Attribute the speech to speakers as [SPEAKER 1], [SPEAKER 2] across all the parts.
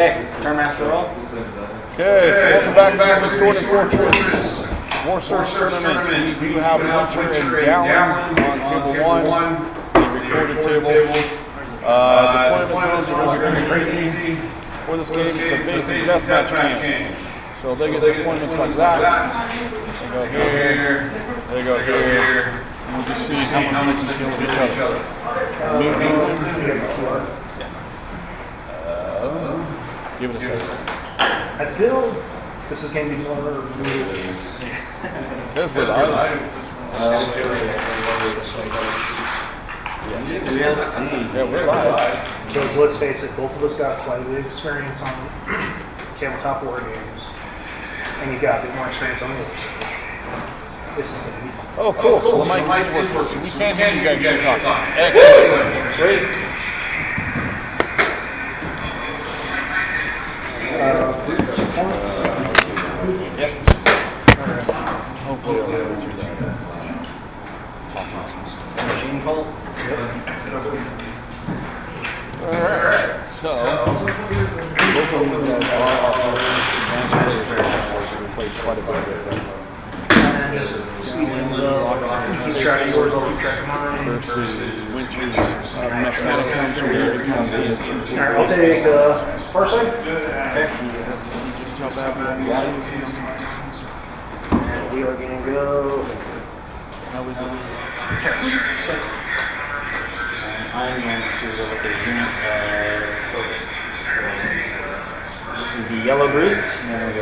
[SPEAKER 1] Tounrament roll.
[SPEAKER 2] Okay, so welcome back to the Sword and Fortress Warsurge tournament. We do have Hunter and Gallon on table 1, the recorded table. Deployment zones are going to be pretty easy for this game. It's a basic deathmatch game. So they get deployments like that. They go here, they go here, and we'll just see how much they can kill with each other. Give it a second.
[SPEAKER 3] I feel this is going to be more.
[SPEAKER 2] That's what I like. Yeah, we're live.
[SPEAKER 3] Because let's face it, both of us got quite a bit of experience on tabletop war games, and you got a bit more experience on the other side. This is going to be fun.
[SPEAKER 2] Oh, cool. So the mic works. We can't hear you guys talking. Excellent. Great. Yep. Hopefully I'll get through that.
[SPEAKER 1] Machine call.
[SPEAKER 2] Alright. So, both of them are advanced players. We played quite a bit with them.
[SPEAKER 3] And just speed things up. Keep track of yours, I'll keep track of mine.
[SPEAKER 2] Versus Winter's Mechanic Council.
[SPEAKER 3] Alright, I'll take the far side.
[SPEAKER 2] Okay. Just how bad
[SPEAKER 3] And we are going to go.
[SPEAKER 2] How is it?
[SPEAKER 1] I'm going to look at focus. This is the yellow groups. And then we go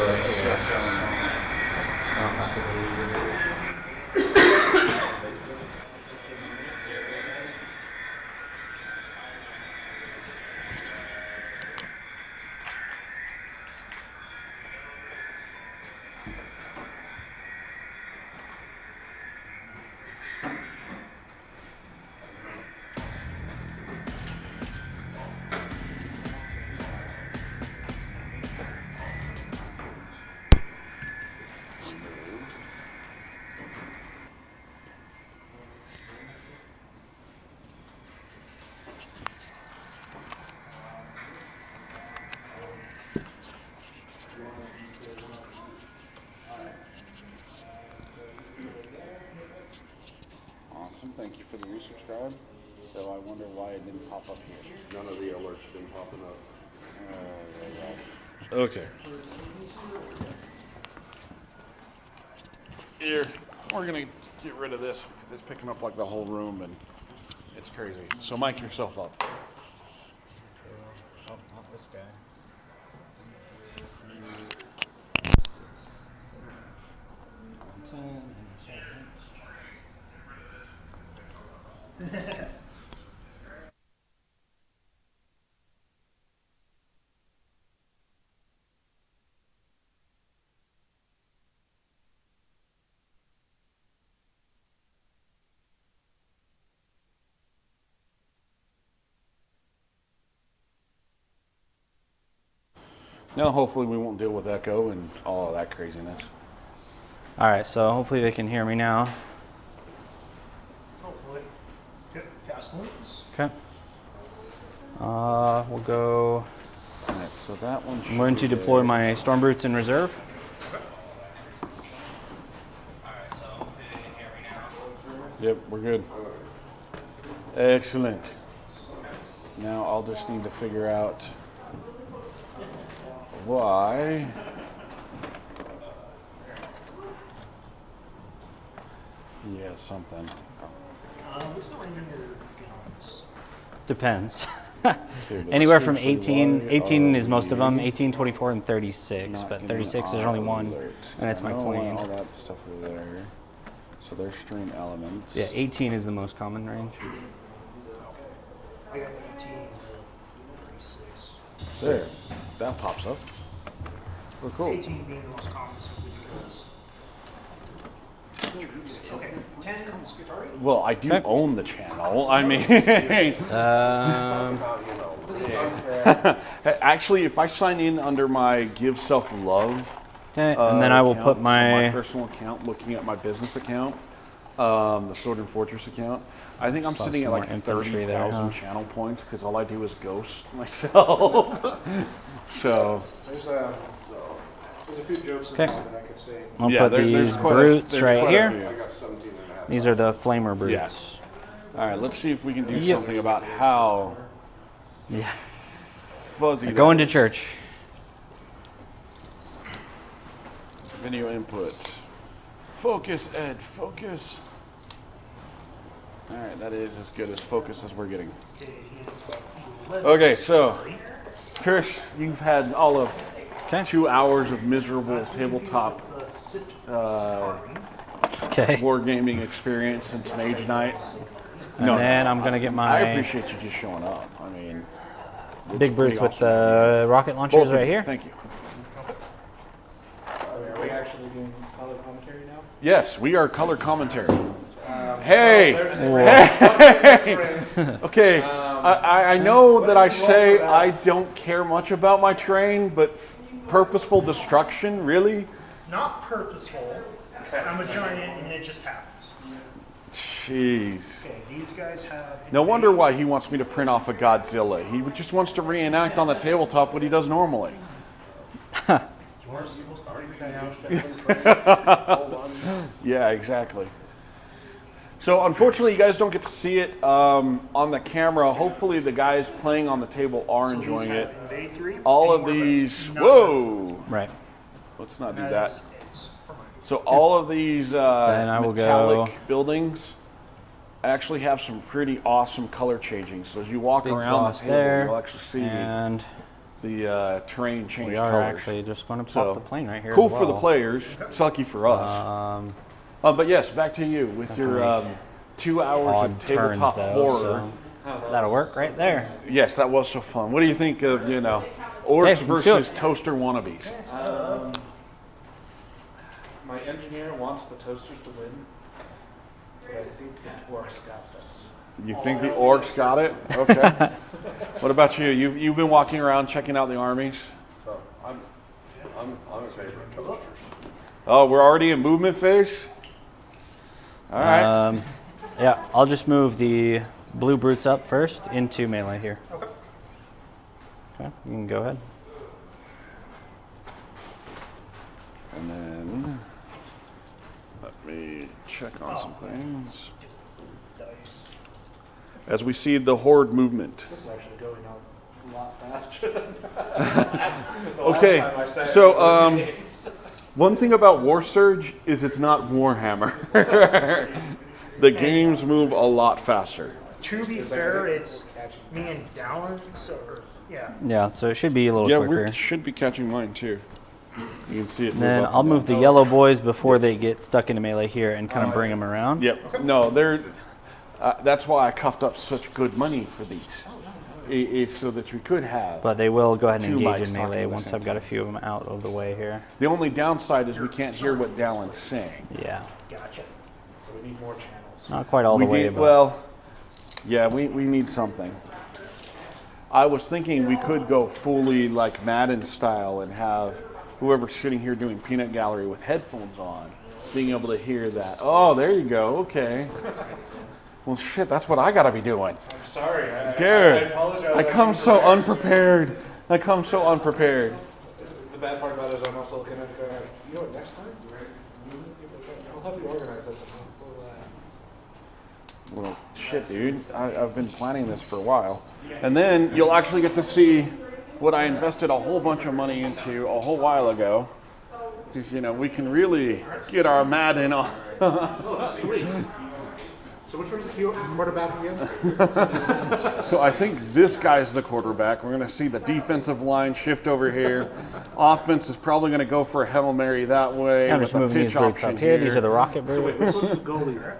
[SPEAKER 2] Awesome, thank you for the resubscribe. So I wonder why it didn't pop up here.
[SPEAKER 4] None of the alerts have been popping up.
[SPEAKER 2] Okay. Here, we're gonna get rid of this because it's picking up like the whole room and it's crazy. So mic yourself up.
[SPEAKER 1] Oh, not this guy.
[SPEAKER 2] Now hopefully we won't deal with echo and all of that craziness.
[SPEAKER 1] All right, so hopefully they can hear me now.
[SPEAKER 3] Hopefully. Good. Cast links.
[SPEAKER 1] Okay. We'll go.
[SPEAKER 2] Alright, so that one
[SPEAKER 1] I'm going to deploy my storm brutes in reserve. Alright, so hopefully they can hear me now.
[SPEAKER 2] Yep, we're good. Excellent. Now I'll just need to figure out why. Yeah, something.
[SPEAKER 3] What's the range on your guns?
[SPEAKER 1] Depends.
[SPEAKER 2] Okay, but
[SPEAKER 1] Anywhere from
[SPEAKER 2] seriously,
[SPEAKER 1] 18.
[SPEAKER 2] why
[SPEAKER 1] 18 is
[SPEAKER 2] are
[SPEAKER 1] most of them.
[SPEAKER 2] we
[SPEAKER 1] 18, 24, and 36.
[SPEAKER 2] not
[SPEAKER 1] But
[SPEAKER 2] getting
[SPEAKER 1] 36 is only one,
[SPEAKER 2] alerts?
[SPEAKER 1] and it's my
[SPEAKER 2] I know
[SPEAKER 1] plane.
[SPEAKER 2] all that stuff over there. So there's stream elements.
[SPEAKER 1] Yeah, 18 is the most common range.
[SPEAKER 3] I got 18 36.
[SPEAKER 2] There, that pops up. Oh, cool.
[SPEAKER 3] 18 being the most common simply because. Okay, 10 Scutari.
[SPEAKER 2] Well, I do
[SPEAKER 1] Okay.
[SPEAKER 2] own the channel. I mean, actually, if I sign in under my Give Self Love,
[SPEAKER 1] okay, and then I will
[SPEAKER 2] account,
[SPEAKER 1] put
[SPEAKER 2] so
[SPEAKER 1] my
[SPEAKER 2] personal account, looking at my business account, the Sword and Fortress account. I think I'm
[SPEAKER 1] Plus
[SPEAKER 2] sitting at
[SPEAKER 1] more
[SPEAKER 2] like
[SPEAKER 1] infantry
[SPEAKER 2] 30,000
[SPEAKER 1] there, huh?
[SPEAKER 2] channel points because all I do is ghost myself. So
[SPEAKER 3] There's a few jokes in
[SPEAKER 5] Okay.
[SPEAKER 3] there that I could say.
[SPEAKER 5] I'll
[SPEAKER 2] yeah,
[SPEAKER 5] put
[SPEAKER 2] there's
[SPEAKER 5] these
[SPEAKER 2] quite a-
[SPEAKER 5] brutes
[SPEAKER 2] there's
[SPEAKER 5] right
[SPEAKER 2] quite a
[SPEAKER 5] here.
[SPEAKER 2] few.
[SPEAKER 4] I got 17 and a half.
[SPEAKER 5] These are the flamer brutes.
[SPEAKER 2] All right, let's see if we can do
[SPEAKER 5] Yep.
[SPEAKER 2] something about how
[SPEAKER 5] Yeah.
[SPEAKER 2] fuzzy.
[SPEAKER 5] They're
[SPEAKER 2] that
[SPEAKER 5] going to
[SPEAKER 2] is.
[SPEAKER 5] church.
[SPEAKER 2] Video input. Focus, Ed. Focus. All right, that is as good as focus as we're getting. Okay, so Chris, you've had all of
[SPEAKER 5] Okay.
[SPEAKER 2] 2 hours of miserable tabletop
[SPEAKER 5] Okay.
[SPEAKER 2] wargaming experience since Mage Night.
[SPEAKER 5] And then I'm gonna get
[SPEAKER 2] I
[SPEAKER 5] my
[SPEAKER 2] appreciate you just showing up. I mean,
[SPEAKER 5] big brutes
[SPEAKER 2] pretty
[SPEAKER 5] with the rocket launchers
[SPEAKER 2] both of
[SPEAKER 5] right
[SPEAKER 2] you,
[SPEAKER 5] here.
[SPEAKER 2] Thank you.
[SPEAKER 3] Are we actually doing color commentary now?
[SPEAKER 2] Yes, we are color commentary. Hey! Okay, I know that I say I don't care much about my terrain, but purposeful destruction, really?
[SPEAKER 6] Not purposeful. I'm a giant and it just happens.
[SPEAKER 2] Jeez.
[SPEAKER 6] Okay, these guys have.
[SPEAKER 2] No wonder why he wants me to print off a Godzilla. He just wants to reenact on the tabletop what he does normally. Yeah, exactly. So unfortunately, you guys don't get to see it on the camera. Hopefully, the guys playing on the table are enjoying it.
[SPEAKER 6] Invade 3.
[SPEAKER 2] All of these, whoa!
[SPEAKER 5] Right.
[SPEAKER 2] Let's not do
[SPEAKER 6] That
[SPEAKER 2] that.
[SPEAKER 6] is it for my
[SPEAKER 2] So all of these
[SPEAKER 5] I will
[SPEAKER 2] metallic
[SPEAKER 5] go-
[SPEAKER 2] buildings actually have some pretty awesome color changing. So as you walk
[SPEAKER 5] Big
[SPEAKER 2] around the
[SPEAKER 5] boss
[SPEAKER 2] table,
[SPEAKER 5] there.
[SPEAKER 2] you'll actually see
[SPEAKER 5] And
[SPEAKER 2] the terrain change
[SPEAKER 5] we are
[SPEAKER 2] colors.
[SPEAKER 5] actually just going to pop
[SPEAKER 2] So,
[SPEAKER 5] the plane right here.
[SPEAKER 2] cool
[SPEAKER 5] as
[SPEAKER 2] for the
[SPEAKER 5] well.
[SPEAKER 2] players, sucky for us. But yes, back to you with your 2 hours
[SPEAKER 5] Odd
[SPEAKER 2] of
[SPEAKER 5] turns
[SPEAKER 2] tabletop
[SPEAKER 5] though.
[SPEAKER 2] horror.
[SPEAKER 5] So that'll work right there.
[SPEAKER 2] Yes, that was so fun. What do you think of, orcs
[SPEAKER 5] let's do
[SPEAKER 2] versus
[SPEAKER 5] it.
[SPEAKER 2] toaster wannabes?
[SPEAKER 3] My engineer wants the toasters to win, but I think the orcs got this.
[SPEAKER 2] You think the orcs got it? Okay. What about you? You've been walking around checking out the armies?
[SPEAKER 4] So I'm in favor of toasters.
[SPEAKER 2] Oh, we're already in movement phase? All right.
[SPEAKER 5] Yeah, I'll just move the blue brutes up first into melee here.
[SPEAKER 6] Okay.
[SPEAKER 5] Okay, you can go ahead.
[SPEAKER 2] And then let me check on some things.
[SPEAKER 6] Dice.
[SPEAKER 2] As we see the horde movement.
[SPEAKER 3] This is actually going out a lot faster than the
[SPEAKER 2] Okay,
[SPEAKER 3] last time I sat
[SPEAKER 2] so
[SPEAKER 3] in the games.
[SPEAKER 2] one thing about Warsurge is it's not Warhammer. The games move a lot faster.
[SPEAKER 6] To be fair, it's me and Dallin, so yeah.
[SPEAKER 5] Yeah, so it should be a little
[SPEAKER 2] Yeah,
[SPEAKER 5] quicker.
[SPEAKER 2] we should be catching mine too. You can see it.
[SPEAKER 5] And then
[SPEAKER 2] up
[SPEAKER 5] I'll
[SPEAKER 2] and
[SPEAKER 5] move the
[SPEAKER 2] down.
[SPEAKER 5] yellow boys before they get stuck into melee here and kind of bring them around.
[SPEAKER 2] Yep. No, they're. That's why I cuffed up such good money for these, is so that we could have.
[SPEAKER 5] But they will go ahead and
[SPEAKER 2] Two
[SPEAKER 5] engage
[SPEAKER 2] mics
[SPEAKER 5] in
[SPEAKER 2] talking
[SPEAKER 5] melee
[SPEAKER 2] at the
[SPEAKER 5] once
[SPEAKER 2] same
[SPEAKER 5] I've got a
[SPEAKER 2] time.
[SPEAKER 5] few of them out of the way here.
[SPEAKER 2] The only downside is we can't hear what Dallin's saying.
[SPEAKER 5] Yeah,
[SPEAKER 6] Gotcha.
[SPEAKER 3] So we need more channels.
[SPEAKER 5] not quite all
[SPEAKER 2] we
[SPEAKER 5] the way,
[SPEAKER 2] need,
[SPEAKER 5] but
[SPEAKER 2] well, yeah, we need something. I was thinking we could go fully like Madden style and have whoever's sitting here doing peanut gallery with headphones on being able to hear that. Oh, there you go. Okay. Well, shit, that's what I gotta be doing.
[SPEAKER 3] I'm sorry. I
[SPEAKER 2] Dude,
[SPEAKER 3] apologize.
[SPEAKER 2] I come so unprepared. I come so unprepared.
[SPEAKER 3] The bad part about it is I'm also looking at it going, you know what, next time, I'll help you organize this.
[SPEAKER 2] Well, shit, dude. I've been planning this for a while. And then you'll actually get to see what I invested a whole bunch of money into a whole while ago. Because, we can really get our Madden on.
[SPEAKER 3] Sweet. So which one's the quarterback again?
[SPEAKER 2] So I think this guy's the quarterback. We're going to see the defensive line shift over here. Offense is probably going to go for a Hail Mary that way.
[SPEAKER 5] I'm
[SPEAKER 2] with
[SPEAKER 5] just
[SPEAKER 2] a
[SPEAKER 5] moving these
[SPEAKER 2] pitch
[SPEAKER 5] brutes
[SPEAKER 2] option
[SPEAKER 5] up here. These are the rocket brutes.
[SPEAKER 3] Which one's the goalie?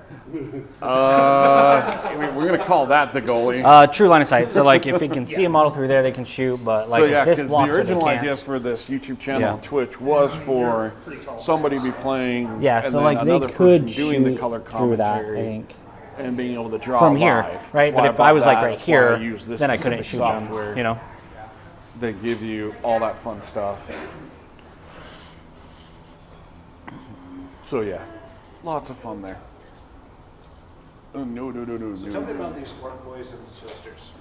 [SPEAKER 2] We're going to call that the goalie.
[SPEAKER 5] True line of sight. So like if they can see a model through there, they can shoot. But like
[SPEAKER 2] So yeah,
[SPEAKER 5] if this
[SPEAKER 2] because
[SPEAKER 5] blocks
[SPEAKER 2] the
[SPEAKER 5] it, they
[SPEAKER 2] original
[SPEAKER 5] can't.
[SPEAKER 2] idea for this YouTube channel
[SPEAKER 5] Yeah.
[SPEAKER 2] on Twitch was for somebody to be playing,
[SPEAKER 5] Yeah,
[SPEAKER 2] and
[SPEAKER 5] so
[SPEAKER 2] then
[SPEAKER 5] like they
[SPEAKER 2] another
[SPEAKER 5] could
[SPEAKER 2] person doing the
[SPEAKER 5] shoot
[SPEAKER 2] color
[SPEAKER 5] through that, I
[SPEAKER 2] commentary
[SPEAKER 5] think.
[SPEAKER 2] and being able to draw
[SPEAKER 5] From here,
[SPEAKER 2] live.
[SPEAKER 5] right?
[SPEAKER 2] That's
[SPEAKER 5] But
[SPEAKER 2] why
[SPEAKER 5] if I
[SPEAKER 2] bought
[SPEAKER 5] was like
[SPEAKER 2] that.
[SPEAKER 5] right
[SPEAKER 2] That's why I
[SPEAKER 5] here,
[SPEAKER 2] use this
[SPEAKER 5] then I couldn't
[SPEAKER 2] specific
[SPEAKER 5] shoot
[SPEAKER 2] software.
[SPEAKER 5] them. You know.
[SPEAKER 2] They give you all that fun stuff. So yeah, lots of fun there. Oh, no.
[SPEAKER 3] Tell me about these orc boys and the sisters.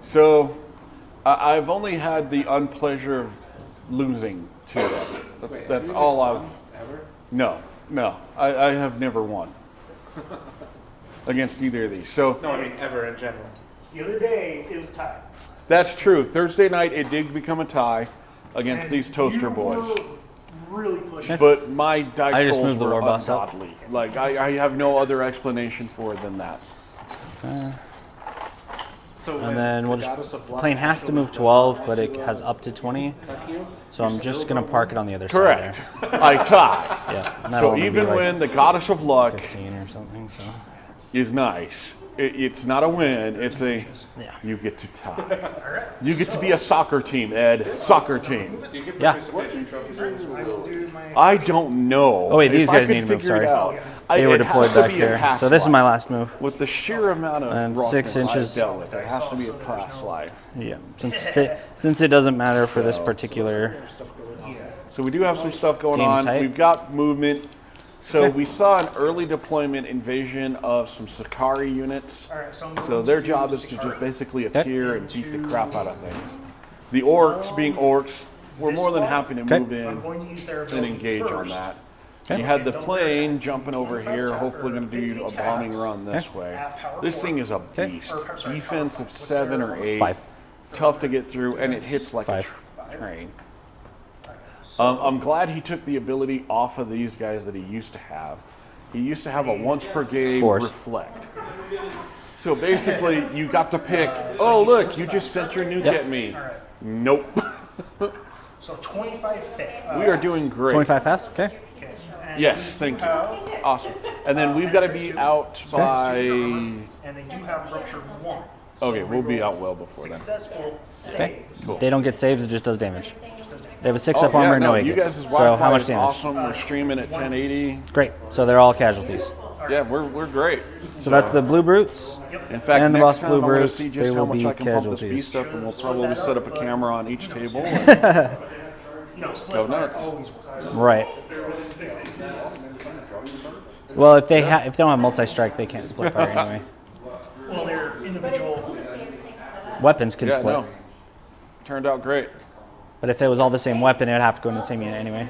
[SPEAKER 2] So I've only had the unpleasure of losing to them. That's all I've.
[SPEAKER 4] Ever?
[SPEAKER 2] No. I have never won against either of these. So
[SPEAKER 3] No, I mean ever in general.
[SPEAKER 6] The other day, it was tied.
[SPEAKER 2] that's true. Thursday night it did become a tie against
[SPEAKER 6] And
[SPEAKER 2] these toaster
[SPEAKER 6] you
[SPEAKER 2] boys.
[SPEAKER 6] were really pushing.
[SPEAKER 2] But my dice
[SPEAKER 5] I just
[SPEAKER 2] rolls
[SPEAKER 5] moved the
[SPEAKER 2] were
[SPEAKER 5] war boss up.
[SPEAKER 2] ungodly. Like I have no other explanation for it than that.
[SPEAKER 3] So
[SPEAKER 5] And then we'll just, plane has to move 12, but it has up to 20. So I'm just going to park it on the other
[SPEAKER 2] Correct.
[SPEAKER 5] side
[SPEAKER 2] I tie.
[SPEAKER 5] there. Yeah. and
[SPEAKER 2] So
[SPEAKER 5] that'll only be
[SPEAKER 2] even
[SPEAKER 5] like
[SPEAKER 2] when the goddess of luck
[SPEAKER 5] 15 or something. So.
[SPEAKER 2] is nice, it's not a win. It's a
[SPEAKER 5] Yeah.
[SPEAKER 2] you get to tie. You get to be a soccer team, Ed. Soccer team.
[SPEAKER 5] Yeah.
[SPEAKER 6] I will do my.
[SPEAKER 2] I don't know.
[SPEAKER 5] Oh, wait, these
[SPEAKER 2] If I
[SPEAKER 5] guys
[SPEAKER 2] could
[SPEAKER 5] need to move,
[SPEAKER 2] figure it
[SPEAKER 5] sorry.
[SPEAKER 2] out,
[SPEAKER 5] They were
[SPEAKER 2] it has
[SPEAKER 5] deployed
[SPEAKER 2] to
[SPEAKER 5] back
[SPEAKER 2] be a
[SPEAKER 5] here.
[SPEAKER 2] pass
[SPEAKER 5] So this is my
[SPEAKER 2] life.
[SPEAKER 5] last move.
[SPEAKER 2] With the sheer amount of
[SPEAKER 5] And
[SPEAKER 2] roughness
[SPEAKER 5] 6 inches.
[SPEAKER 2] I've dealt with, it has to be a pass life.
[SPEAKER 5] Yeah. Since it doesn't matter for this particular.
[SPEAKER 2] So we do have some stuff going
[SPEAKER 5] Game
[SPEAKER 2] on.
[SPEAKER 5] type.
[SPEAKER 2] We've got movement. So
[SPEAKER 5] Okay.
[SPEAKER 2] we saw an early deployment invasion of some Sakari units.
[SPEAKER 6] All right, so,
[SPEAKER 2] So their job is to just basically appear and beat the crap out of things. The orcs, being orcs, we're more than happy to move
[SPEAKER 6] I'm
[SPEAKER 2] in
[SPEAKER 6] going to use their
[SPEAKER 2] and
[SPEAKER 6] ability
[SPEAKER 2] engage on
[SPEAKER 6] first.
[SPEAKER 2] that.
[SPEAKER 5] Okay.
[SPEAKER 2] You had the plane jumping over here, hopefully going to do a bombing run this way. This thing is a beast. Defense of 7 or 8.
[SPEAKER 5] 5.
[SPEAKER 2] Tough to get through, and it hits like a
[SPEAKER 5] 5.
[SPEAKER 2] train. I'm glad he took the ability off of these guys that he used to have. He used to have a once per game
[SPEAKER 5] 4s.
[SPEAKER 2] reflect. So basically, you got to pick, oh look, you just sent your nuke at me. Nope.
[SPEAKER 6] So 25 fit.
[SPEAKER 2] We are doing great.
[SPEAKER 5] 25 pass? Okay.
[SPEAKER 6] Okay. And
[SPEAKER 2] Yes, thank you. Awesome. And then we've got to be out by,
[SPEAKER 6] And they do have rupture 1. So
[SPEAKER 2] okay, we'll be out well before then.
[SPEAKER 6] Successful
[SPEAKER 5] Okay.
[SPEAKER 6] saves.
[SPEAKER 2] Cool.
[SPEAKER 5] They don't get saves, it just does damage. They have a 6 up
[SPEAKER 2] Oh,
[SPEAKER 5] armor,
[SPEAKER 2] yeah,
[SPEAKER 5] no
[SPEAKER 2] you
[SPEAKER 5] Aegis.
[SPEAKER 2] guys'
[SPEAKER 5] So
[SPEAKER 2] Wi-Fi
[SPEAKER 5] how much
[SPEAKER 2] is
[SPEAKER 5] damage?
[SPEAKER 2] awesome. We're streaming at 1080.
[SPEAKER 5] Great. So they're all casualties.
[SPEAKER 2] Yeah, we're great.
[SPEAKER 5] So that's the blue brutes.
[SPEAKER 2] In fact,
[SPEAKER 5] and the
[SPEAKER 2] next
[SPEAKER 5] boss
[SPEAKER 2] time I'm going to
[SPEAKER 5] bluebirds,
[SPEAKER 2] see
[SPEAKER 5] they
[SPEAKER 2] just how
[SPEAKER 5] will
[SPEAKER 2] much
[SPEAKER 5] be
[SPEAKER 2] I can pump this
[SPEAKER 5] casualties.
[SPEAKER 2] beast up, and we'll probably set up a camera on each table.
[SPEAKER 6] No, split
[SPEAKER 2] Go
[SPEAKER 6] fire
[SPEAKER 2] nuts.
[SPEAKER 6] always works.
[SPEAKER 5] Right. Well, if they don't have multi-strike, they can't split fire anyway.
[SPEAKER 6] Well, they're individual.
[SPEAKER 5] Weapons can
[SPEAKER 2] Yeah,
[SPEAKER 5] split.
[SPEAKER 2] no. Turned out great.
[SPEAKER 5] But if it was all the same weapon, it would have to go in the same unit anyway.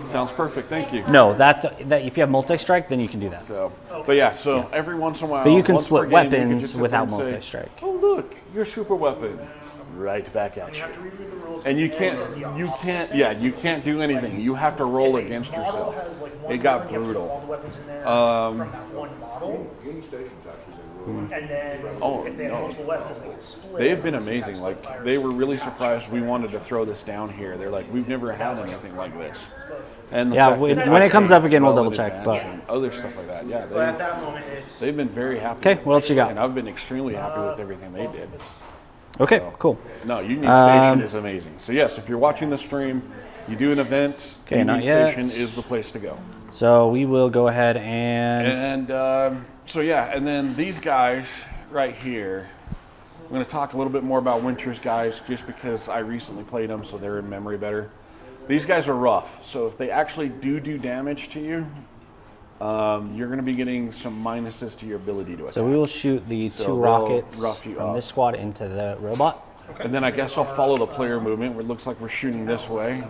[SPEAKER 2] Sounds perfect. Thank you.
[SPEAKER 5] No, that if you have multi-strike, then you can do that.
[SPEAKER 2] So, but yeah, so every once in a while,
[SPEAKER 5] But you can
[SPEAKER 2] once per
[SPEAKER 5] split
[SPEAKER 2] game, you can
[SPEAKER 5] weapons
[SPEAKER 2] just sit
[SPEAKER 5] without
[SPEAKER 2] there and say,
[SPEAKER 5] multi-strike.
[SPEAKER 2] Oh look, your super weapon, right back at you. And you can't, yeah, you can't do anything. You have to roll against yourself. It got brutal.
[SPEAKER 6] From that one model. And then
[SPEAKER 2] Oh,
[SPEAKER 6] if they have
[SPEAKER 2] no.
[SPEAKER 6] multiple weapons, they can split.
[SPEAKER 2] They've been amazing. Like they were really surprised we wanted to throw this down here. They're like, we've never had anything like this. And the
[SPEAKER 5] Yeah,
[SPEAKER 2] fact that
[SPEAKER 5] when it comes up again, we'll
[SPEAKER 2] well in
[SPEAKER 5] double check,
[SPEAKER 2] advance
[SPEAKER 5] but-
[SPEAKER 2] and other stuff like that. Yeah,
[SPEAKER 6] But at that moment, it's
[SPEAKER 2] they've been very happy.
[SPEAKER 5] Okay, what else you got?
[SPEAKER 2] And I've been extremely happy with everything they did.
[SPEAKER 5] Okay, cool.
[SPEAKER 2] No, Union Station is amazing. So yes, if you're watching the stream, you do an event,
[SPEAKER 5] Okay,
[SPEAKER 2] Union
[SPEAKER 5] not yet.
[SPEAKER 2] Station is the place to go.
[SPEAKER 5] So we will go ahead and
[SPEAKER 2] And so yeah, and then these guys right here, I'm going to talk a little bit more about Winter's guys just because I recently played them, so they're in memory better. These guys are rough, so if they actually do damage to you, you're going to be getting some minuses to your ability to attack.
[SPEAKER 5] so we will shoot the
[SPEAKER 2] So
[SPEAKER 5] 2
[SPEAKER 2] they'll
[SPEAKER 5] rockets
[SPEAKER 2] rough you
[SPEAKER 5] from
[SPEAKER 2] up.
[SPEAKER 5] this squad into the robot.
[SPEAKER 2] And then I guess I'll follow the player movement where it looks like we're shooting this way.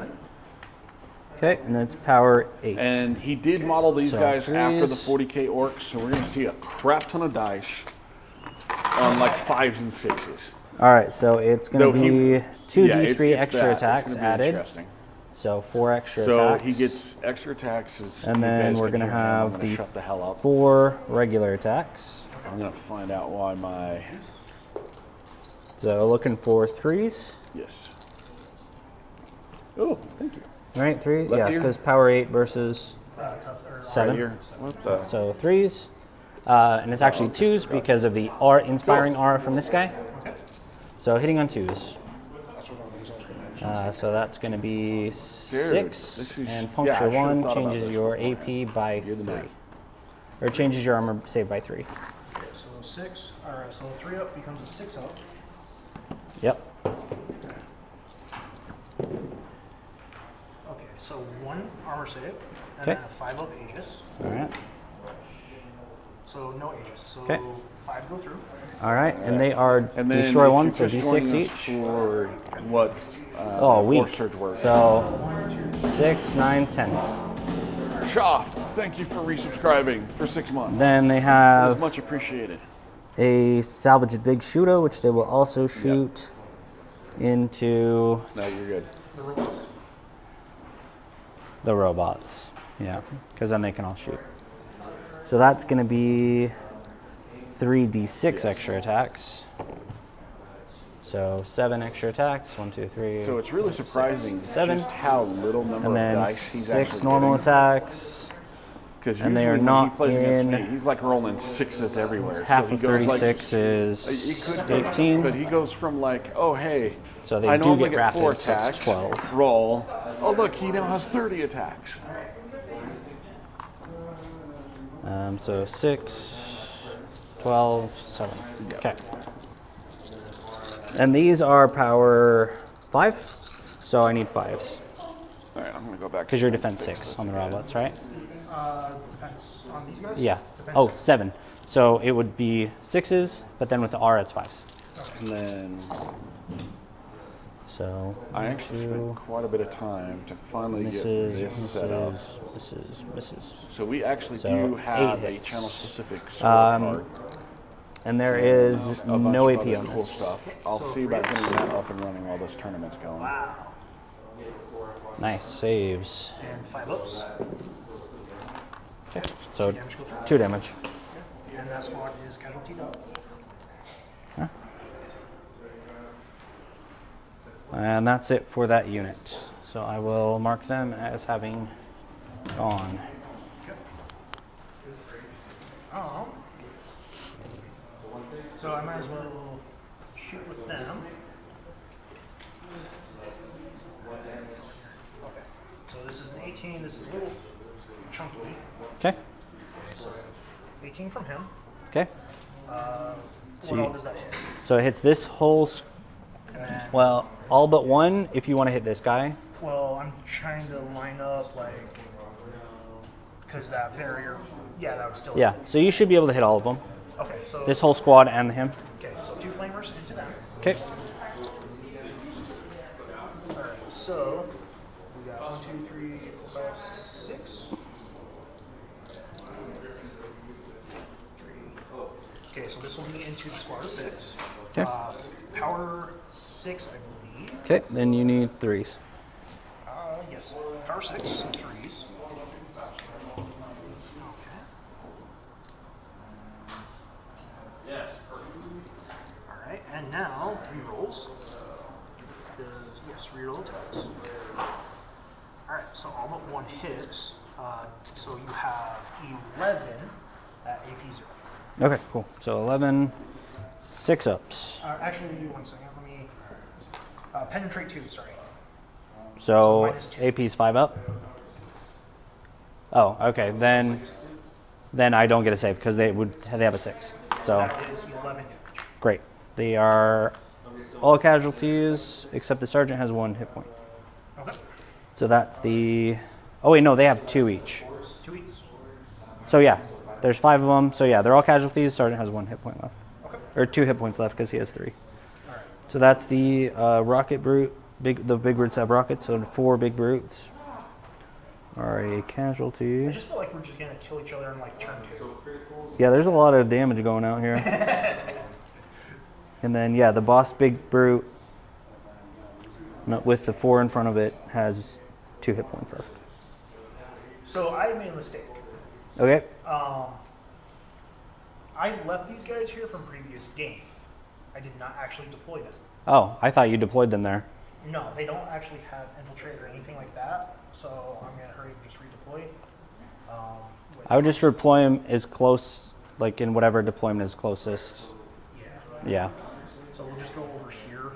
[SPEAKER 5] Okay, and then it's power 8.
[SPEAKER 2] And he did model these
[SPEAKER 5] So
[SPEAKER 2] guys after the
[SPEAKER 5] threes.
[SPEAKER 2] 40k orcs, so we're going to see a crap ton of dice on like 5s and 6s.
[SPEAKER 5] All right, so it's going
[SPEAKER 2] Though
[SPEAKER 5] to
[SPEAKER 2] he-
[SPEAKER 5] be 2
[SPEAKER 2] Yeah,
[SPEAKER 5] D3
[SPEAKER 2] it's
[SPEAKER 5] extra
[SPEAKER 2] that. It's
[SPEAKER 5] attacks
[SPEAKER 2] gonna be
[SPEAKER 5] added.
[SPEAKER 2] interesting.
[SPEAKER 5] So 4 extra
[SPEAKER 2] So
[SPEAKER 5] attacks.
[SPEAKER 2] he gets extra attacks. As
[SPEAKER 5] And
[SPEAKER 2] you
[SPEAKER 5] then
[SPEAKER 2] guys
[SPEAKER 5] we're
[SPEAKER 2] can
[SPEAKER 5] going to
[SPEAKER 2] hear him. I'm
[SPEAKER 5] have
[SPEAKER 2] gonna
[SPEAKER 5] the
[SPEAKER 2] shut the hell up.
[SPEAKER 5] 4 regular attacks.
[SPEAKER 2] I'm gonna find out why my
[SPEAKER 5] So looking for 3s.
[SPEAKER 2] yes. Oh, thank you.
[SPEAKER 5] All right, 3.
[SPEAKER 2] Left
[SPEAKER 5] Yeah,
[SPEAKER 2] ear?
[SPEAKER 5] because power 8 versus
[SPEAKER 2] Right
[SPEAKER 5] 7.
[SPEAKER 2] here. What the?
[SPEAKER 5] So 3s. And it's actually 2s because of the R inspiring aura from this guy. So hitting on 2s. So that's going to be 6,
[SPEAKER 2] this is-
[SPEAKER 5] and
[SPEAKER 2] yeah, I
[SPEAKER 5] puncture
[SPEAKER 2] should've
[SPEAKER 5] 1
[SPEAKER 2] thought about
[SPEAKER 5] changes
[SPEAKER 2] this.
[SPEAKER 5] your AP by 3.
[SPEAKER 2] man.
[SPEAKER 5] Or changes your armor save by 3.
[SPEAKER 6] So 6. All right. So 3 up becomes a 6 up.
[SPEAKER 5] Yep.
[SPEAKER 6] Okay. So 1 armor save, and
[SPEAKER 5] Okay.
[SPEAKER 6] then a 5 up Aegis.
[SPEAKER 5] All right.
[SPEAKER 3] So no Aegis. So
[SPEAKER 5] Okay.
[SPEAKER 3] 5 go through.
[SPEAKER 5] All right, and they are
[SPEAKER 2] And then
[SPEAKER 5] destroy
[SPEAKER 2] if
[SPEAKER 5] one,
[SPEAKER 2] you're
[SPEAKER 5] so
[SPEAKER 2] just going
[SPEAKER 5] d6 each.
[SPEAKER 2] For what?
[SPEAKER 5] Oh, weak.
[SPEAKER 2] Warsurge works.
[SPEAKER 5] So 6, 9, 10.
[SPEAKER 2] Shaft, thank you for resubscribing for 6 months.
[SPEAKER 5] Then they
[SPEAKER 2] It's
[SPEAKER 5] have
[SPEAKER 2] much appreciated.
[SPEAKER 5] a salvaged big shooter, which they will also shoot into
[SPEAKER 2] No, you're good.
[SPEAKER 3] The robots.
[SPEAKER 5] the robots. Yeah, because then they can all shoot. So that's going to be 3d6 extra attacks. So 7 extra attacks. 1, 2, 3.
[SPEAKER 2] So it's really surprising
[SPEAKER 5] 7.
[SPEAKER 2] just how little number
[SPEAKER 5] And
[SPEAKER 2] of
[SPEAKER 5] then
[SPEAKER 2] dice he's
[SPEAKER 5] 6
[SPEAKER 2] actually
[SPEAKER 5] normal
[SPEAKER 2] getting.
[SPEAKER 5] attacks.
[SPEAKER 2] Because
[SPEAKER 5] and they are
[SPEAKER 2] usually when
[SPEAKER 5] not
[SPEAKER 2] he plays against
[SPEAKER 5] in-
[SPEAKER 2] me, he's like rolling 6s everywhere.
[SPEAKER 5] Half
[SPEAKER 2] so he
[SPEAKER 5] of
[SPEAKER 2] goes
[SPEAKER 5] 36
[SPEAKER 2] like,
[SPEAKER 5] is
[SPEAKER 2] it could be,
[SPEAKER 5] 18.
[SPEAKER 2] but he goes from like, oh hey,
[SPEAKER 5] So they
[SPEAKER 2] I
[SPEAKER 5] do
[SPEAKER 2] normally
[SPEAKER 5] get
[SPEAKER 2] get 4
[SPEAKER 5] rapid, so it's
[SPEAKER 2] attacks.
[SPEAKER 5] 12.
[SPEAKER 2] Roll. Oh look, he now has 30 attacks.
[SPEAKER 5] So 6, 12, 7. Okay. And these are power 5, so I need 5s.
[SPEAKER 2] All right, I'm gonna go back.
[SPEAKER 5] Because you're defense 6 on the robots, right?
[SPEAKER 3] Defense on these guys?
[SPEAKER 5] Yeah.
[SPEAKER 3] Defense
[SPEAKER 5] Oh,
[SPEAKER 3] 6.
[SPEAKER 5] 7. So it would be 6s, but then with the R, it's 5s.
[SPEAKER 2] And then
[SPEAKER 5] So
[SPEAKER 2] I actually spent quite a bit of time to finally get this set up.
[SPEAKER 5] misses.
[SPEAKER 2] So we actually
[SPEAKER 5] So,
[SPEAKER 2] do
[SPEAKER 5] 8
[SPEAKER 2] have a
[SPEAKER 5] hits.
[SPEAKER 2] channel-specific scorecard.
[SPEAKER 5] And there is
[SPEAKER 2] A bunch
[SPEAKER 5] no
[SPEAKER 2] of
[SPEAKER 5] AP
[SPEAKER 2] other
[SPEAKER 5] on
[SPEAKER 2] cool
[SPEAKER 5] this.
[SPEAKER 2] stuff. I'll see about getting that up and running while this tournament's going.
[SPEAKER 3] Wow.
[SPEAKER 5] Nice saves.
[SPEAKER 3] And 5 ups.
[SPEAKER 5] So
[SPEAKER 3] Damage go through.
[SPEAKER 5] 2 damage.
[SPEAKER 3] And that squad is casualty up.
[SPEAKER 5] And that's it for that unit. So I will mark them as having gone.
[SPEAKER 3] Oh. So I might as well shoot with them. Okay. So this is an 18. This is a little chunky.
[SPEAKER 5] Okay.
[SPEAKER 3] So 18 from him.
[SPEAKER 5] Okay.
[SPEAKER 3] What all does that hit?
[SPEAKER 5] So it hits this whole,
[SPEAKER 3] And then,
[SPEAKER 5] well, all but one if you want to hit this guy.
[SPEAKER 3] well, I'm trying to line up like, because that barrier, yeah, that would still.
[SPEAKER 5] Yeah. So you should be able to hit all of them.
[SPEAKER 3] Okay, so
[SPEAKER 5] This whole squad and him.
[SPEAKER 3] okay, so 2 flamers into them.
[SPEAKER 5] Okay.
[SPEAKER 3] All right, so we got 1, 2, 3, 4, 5, 6. Okay, so this will be into the squad of 6.
[SPEAKER 5] Okay.
[SPEAKER 3] Power 6, I believe.
[SPEAKER 5] Okay. Then you need 3s.
[SPEAKER 3] Yes, power 6, 3s. Okay. All right, and now rerolls. Because yes, reroll attacks. All right, so all but 1 hits. So you have 11 at AP 0.
[SPEAKER 5] Okay. Cool. So 11, 6 ups.
[SPEAKER 3] Actually, 1 second. Let me penetrate 2. Sorry.
[SPEAKER 5] So
[SPEAKER 3] minus 2.
[SPEAKER 5] AP's 5 up. Oh, okay. Then I don't get a save because they have a 6. So
[SPEAKER 3] That is 11 damage.
[SPEAKER 5] great. They are all casualties except the sergeant has 1 hit point.
[SPEAKER 3] Okay.
[SPEAKER 5] So that's the. Oh wait, no, they have 2 each.
[SPEAKER 3] 2 each.
[SPEAKER 5] So yeah, there's 5 of them. So yeah, they're all casualties. Sergeant has 1 hit point left,
[SPEAKER 3] Okay.
[SPEAKER 5] or 2 hit points left because he has 3.
[SPEAKER 3] All right.
[SPEAKER 5] So that's the rocket brute. The big brutes have rockets, so 4 big brutes are a casualty.
[SPEAKER 3] I just feel like we're just gonna kill each other in like turn 2.
[SPEAKER 5] Yeah, there's a lot of damage going out here. And then yeah, the boss big brute with the 4 in front of it has 2 hit points left.
[SPEAKER 3] So I made a mistake.
[SPEAKER 5] Okay.
[SPEAKER 3] I left these guys here from previous game. I did not actually deploy them.
[SPEAKER 5] Oh, I thought you deployed them there.
[SPEAKER 3] No, they don't actually have infiltrate or anything like that. So I'm gonna hurry and just redeploy.
[SPEAKER 5] I would just deploy them as close, like in whatever deployment is closest.
[SPEAKER 3] Yeah.
[SPEAKER 5] Yeah.
[SPEAKER 3] So we'll just go over here.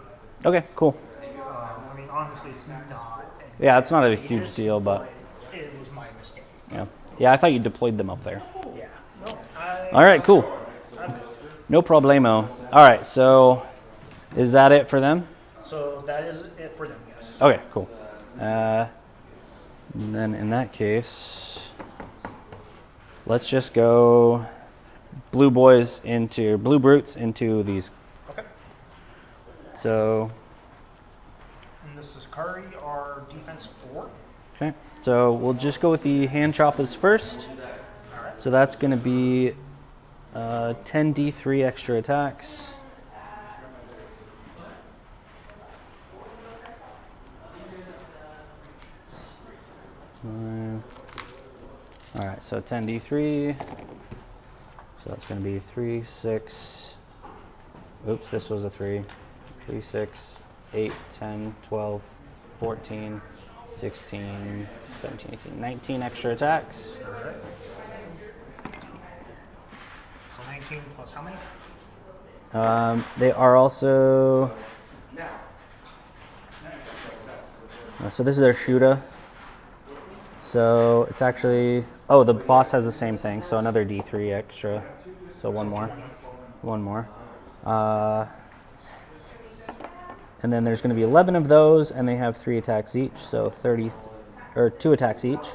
[SPEAKER 5] Okay, cool.
[SPEAKER 3] I mean, honestly, it's not.
[SPEAKER 5] Yeah, it's not a huge
[SPEAKER 3] advantageous,
[SPEAKER 5] deal, but
[SPEAKER 3] it was my mistake.
[SPEAKER 5] yeah. Yeah, I thought you deployed them up there.
[SPEAKER 3] Yeah. No,
[SPEAKER 5] All right, cool. No problemo. All right, so is that it for them?
[SPEAKER 3] So that is it for them. Yes.
[SPEAKER 5] Okay, cool. And then in that case, let's just go blue brutes into these.
[SPEAKER 3] Okay.
[SPEAKER 5] So,
[SPEAKER 3] And this is Kari, our defense 4.
[SPEAKER 5] okay. So we'll just go with the hand choppers first.
[SPEAKER 3] All right.
[SPEAKER 5] So that's going to be 10d3 extra attacks. All right, so 10d3. So that's going to be 3, 6. Oops, this was a 3. 3, 6, 8, 10, 12, 14, 16, 17, 18, 19 extra attacks.
[SPEAKER 3] All right. So 19 plus how many?
[SPEAKER 5] They are also. So this is their shooter. So it's actually. Oh, the boss has the same thing. So another d3 extra. So one more. One more. And then there's going to be 11 of those, and they have 3 attacks each. So 30, or 2 attacks each.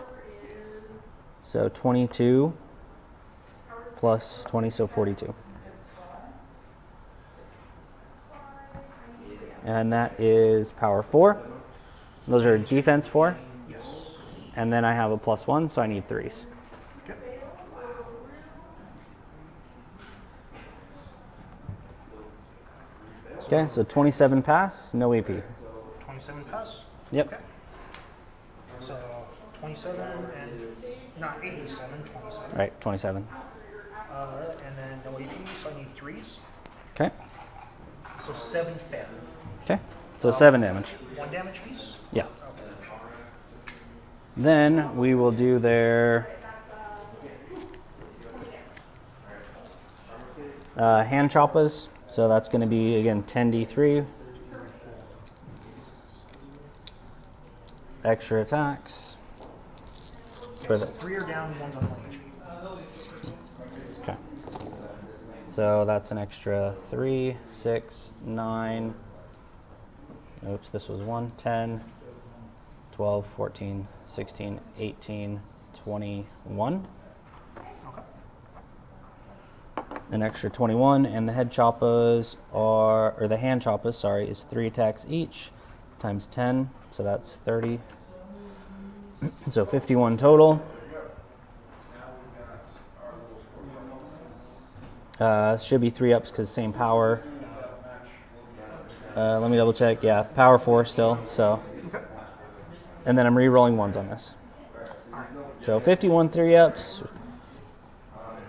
[SPEAKER 5] So 22 plus 20, so 42. And that is power 4. Those are defense 4.
[SPEAKER 3] Yes.
[SPEAKER 5] And then I have a +1, so I need 3s.
[SPEAKER 3] Okay.
[SPEAKER 5] Okay, so 27 pass, no AP.
[SPEAKER 3] 27 pass.
[SPEAKER 5] Yep.
[SPEAKER 3] Okay. So 27 and not 87, 27.
[SPEAKER 5] Right, 27.
[SPEAKER 3] And then no AP, so I need 3s.
[SPEAKER 5] Okay.
[SPEAKER 3] So 7 fail.
[SPEAKER 5] Okay. So 7 damage.
[SPEAKER 3] 1 damage piece.
[SPEAKER 5] Yeah.
[SPEAKER 3] Okay.
[SPEAKER 5] Then we will do their hand choppers. So that's going to be, again, 10d3. Extra attacks.
[SPEAKER 3] Okay, so 3 are down, 1's on 1 HP.
[SPEAKER 5] Okay. So that's an extra 3, 6, 9. Oops, this was 1, 10, 12, 14, 16, 18, 21.
[SPEAKER 3] Okay.
[SPEAKER 5] An extra 21, and the head choppers are, or the hand choppers, sorry, is 3 attacks each times 10, so that's 30. So 51 total. Should be 3 ups because same power. Let me double check. Yeah, power 4 still. So, and then I'm re-rolling 1s on this. So 51 3 ups,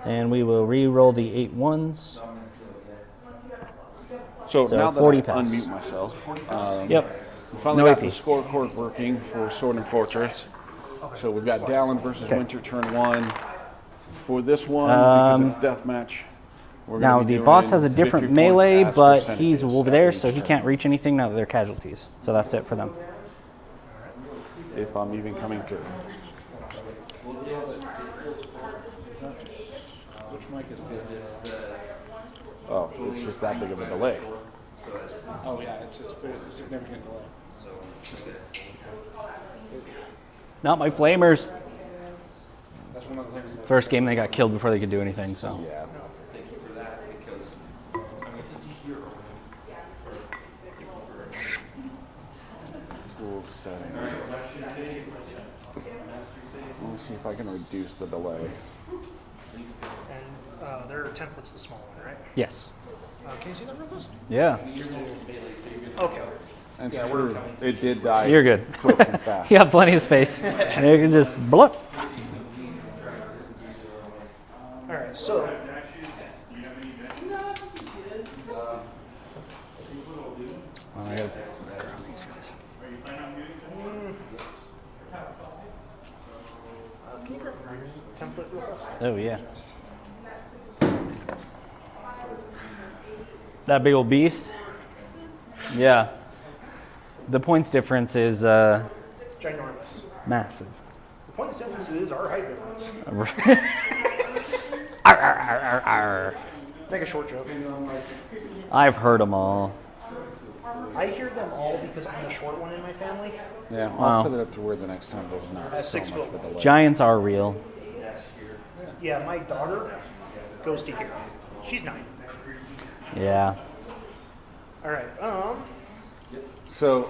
[SPEAKER 5] and we will re-roll the 8 1s.
[SPEAKER 2] So
[SPEAKER 5] So
[SPEAKER 2] now that
[SPEAKER 5] 40
[SPEAKER 2] I
[SPEAKER 5] pass.
[SPEAKER 2] unmute myself,
[SPEAKER 5] Yep.
[SPEAKER 2] we finally
[SPEAKER 5] No
[SPEAKER 2] got
[SPEAKER 5] AP.
[SPEAKER 2] the scorecard working for Sword and Fortress. So we've got Dallin versus
[SPEAKER 5] Okay.
[SPEAKER 2] Winter turn 1. For this one, because it's deathmatch, we're
[SPEAKER 5] Now
[SPEAKER 2] gonna be
[SPEAKER 5] the
[SPEAKER 2] doing
[SPEAKER 5] boss has a different
[SPEAKER 2] victory points
[SPEAKER 5] melee,
[SPEAKER 2] as
[SPEAKER 5] but
[SPEAKER 2] percentages
[SPEAKER 5] he's over there, so he
[SPEAKER 2] after each
[SPEAKER 5] can't reach anything now that they're casualties. So that's it for them.
[SPEAKER 2] turn, if I'm even coming through.
[SPEAKER 4] Which mic is good?
[SPEAKER 2] Oh, it's just that big of a delay.
[SPEAKER 4] Oh, yeah, it's big, significant delay.
[SPEAKER 5] Not my flamers.
[SPEAKER 4] That's one of the things that.
[SPEAKER 5] First game they got killed before they could do anything. So
[SPEAKER 2] Yeah. Tool settings. Let me see if I can reduce the delay.
[SPEAKER 3] And their template's the small one, right?
[SPEAKER 5] yes,
[SPEAKER 3] Can you see that real close?
[SPEAKER 5] yeah,
[SPEAKER 3] Okay.
[SPEAKER 2] And
[SPEAKER 3] Yeah,
[SPEAKER 2] it's
[SPEAKER 3] we're
[SPEAKER 2] true.
[SPEAKER 3] coming.
[SPEAKER 2] It did die
[SPEAKER 5] you're good.
[SPEAKER 2] quick and fast.
[SPEAKER 5] You have plenty of space. And you can just blip.
[SPEAKER 3] All right. So
[SPEAKER 5] Oh, I gotta-
[SPEAKER 3] can you grab the template real fast?
[SPEAKER 5] oh yeah. That big old beast. Yeah. The points difference is
[SPEAKER 3] Ginormous.
[SPEAKER 5] massive.
[SPEAKER 3] The point of difference is our height difference.
[SPEAKER 5] Arr, arr, arr, arr, arr.
[SPEAKER 3] Make a short joke.
[SPEAKER 5] I've heard them all.
[SPEAKER 3] I hear them all because I'm the short one in my family.
[SPEAKER 2] Yeah,
[SPEAKER 5] Wow.
[SPEAKER 2] I'll set it up to where the next time there's not
[SPEAKER 3] That's
[SPEAKER 2] so
[SPEAKER 3] 6
[SPEAKER 2] much
[SPEAKER 3] foot.
[SPEAKER 2] of a delay.
[SPEAKER 5] Giants are real.
[SPEAKER 3] Yeah, my daughter goes to here. She's 9.
[SPEAKER 5] Yeah.
[SPEAKER 3] All right.
[SPEAKER 2] So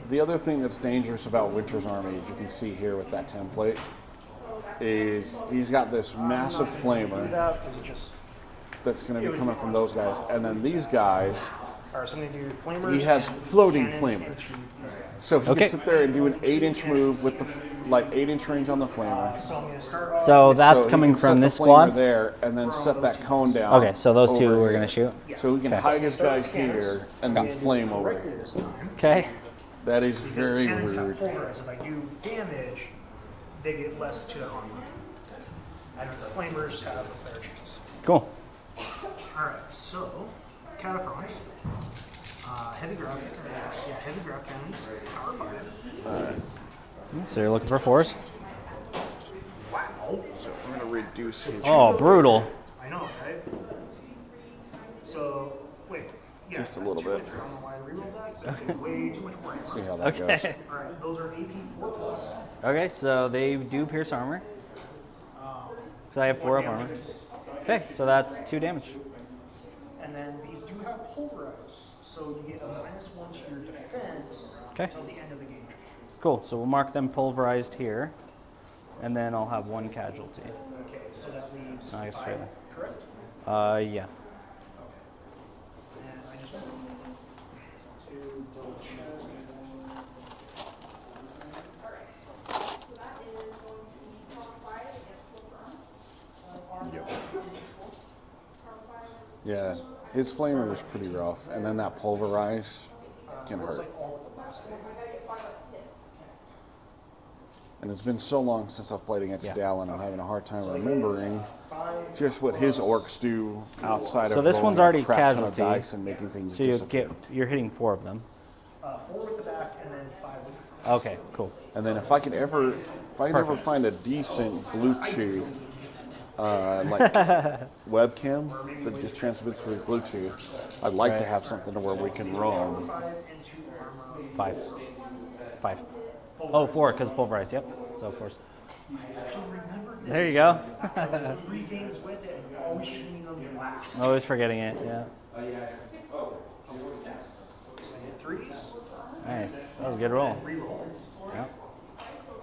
[SPEAKER 2] the other thing that's dangerous about Winter's Army, as you can see here with that template, is he's got this massive flamer
[SPEAKER 3] Is it just?
[SPEAKER 2] that's going to be coming from those guys, and then these guys,
[SPEAKER 3] All right. So I'm gonna do flamers.
[SPEAKER 2] he has
[SPEAKER 3] and
[SPEAKER 2] floating
[SPEAKER 3] cannons
[SPEAKER 2] flamers.
[SPEAKER 3] into these guys.
[SPEAKER 2] So he
[SPEAKER 5] Okay.
[SPEAKER 2] can sit there and do an 8-inch move with the 8-inch range on the flamer.
[SPEAKER 3] So I'm gonna start off.
[SPEAKER 5] So that's
[SPEAKER 2] So he
[SPEAKER 5] coming
[SPEAKER 2] can set
[SPEAKER 5] from
[SPEAKER 2] the
[SPEAKER 5] this
[SPEAKER 2] flamer
[SPEAKER 5] squad?
[SPEAKER 2] there, and then set that cone down.
[SPEAKER 5] Okay, so those two
[SPEAKER 2] over
[SPEAKER 5] we're
[SPEAKER 2] here.
[SPEAKER 5] going to shoot.
[SPEAKER 2] So we can hide his guys here and then flame over
[SPEAKER 3] correctly
[SPEAKER 2] here.
[SPEAKER 3] this time.
[SPEAKER 5] Okay.
[SPEAKER 2] That is
[SPEAKER 3] Because
[SPEAKER 2] very
[SPEAKER 3] cannons have
[SPEAKER 2] rude.
[SPEAKER 3] pulverize. If I do damage, they get less to their armor. And the flamers have a fair chance.
[SPEAKER 5] Cool.
[SPEAKER 3] Alright, so Cataphrons, heavy grab cannons, power 5.
[SPEAKER 5] So you're looking for 4s?
[SPEAKER 3] Wow.
[SPEAKER 2] So we're going to reduce his.
[SPEAKER 5] Oh, brutal.
[SPEAKER 3] I know, right? So wait, yeah,
[SPEAKER 2] Just a little
[SPEAKER 3] too
[SPEAKER 2] bit.
[SPEAKER 3] much on the line reroll that, 'cause I did way too much work.
[SPEAKER 2] See how that goes.
[SPEAKER 5] Okay.
[SPEAKER 3] Alright, those are AP 4+.
[SPEAKER 5] Okay, so they do pierce armor. So I have 4 up armor.
[SPEAKER 3] Damages.
[SPEAKER 5] Okay, so that's 2 damage.
[SPEAKER 3] And then these do have pulverize, so you get a -1 to your defense
[SPEAKER 5] Okay.
[SPEAKER 3] until the end of the game.
[SPEAKER 5] Cool, so we'll mark them pulverized here. And then I'll have 1 casualty.
[SPEAKER 3] Okay, so that leaves
[SPEAKER 5] Nice,
[SPEAKER 3] 5,
[SPEAKER 5] right.
[SPEAKER 3] correct?
[SPEAKER 5] Yeah.
[SPEAKER 3] And I just want to double check.
[SPEAKER 2] Yep. Yeah, his flamer is pretty rough, and then that pulverize can
[SPEAKER 3] Looks
[SPEAKER 2] hurt.
[SPEAKER 3] like all but the last one.
[SPEAKER 2] And it's been so long since I've played against
[SPEAKER 5] Yeah.
[SPEAKER 2] Dallin, I'm having a hard time remembering just what his orcs do outside
[SPEAKER 5] So
[SPEAKER 2] of
[SPEAKER 5] this
[SPEAKER 2] rolling
[SPEAKER 5] one's
[SPEAKER 2] a
[SPEAKER 5] already
[SPEAKER 2] crap ton of
[SPEAKER 5] casualty.
[SPEAKER 2] dice and making things
[SPEAKER 5] So
[SPEAKER 2] disappear.
[SPEAKER 5] you're hitting 4 of them.
[SPEAKER 3] 4 with the back and then 5 with the front.
[SPEAKER 5] Okay, cool.
[SPEAKER 2] And then if I can ever find a decent Bluetooth like webcam that just transmits through Bluetooth, I'd like to have something to where we can roam.
[SPEAKER 3] 5 into armor.
[SPEAKER 5] 5. 5. Oh, 4, because pulverized, yep. So 4s.
[SPEAKER 3] I actually remember
[SPEAKER 5] There you go.
[SPEAKER 3] 3 games with it and always shooting them last.
[SPEAKER 5] Always forgetting it, yeah.
[SPEAKER 3] So I hit 3s,
[SPEAKER 5] Nice. That was a good roll.
[SPEAKER 3] reroll.
[SPEAKER 5] Yep.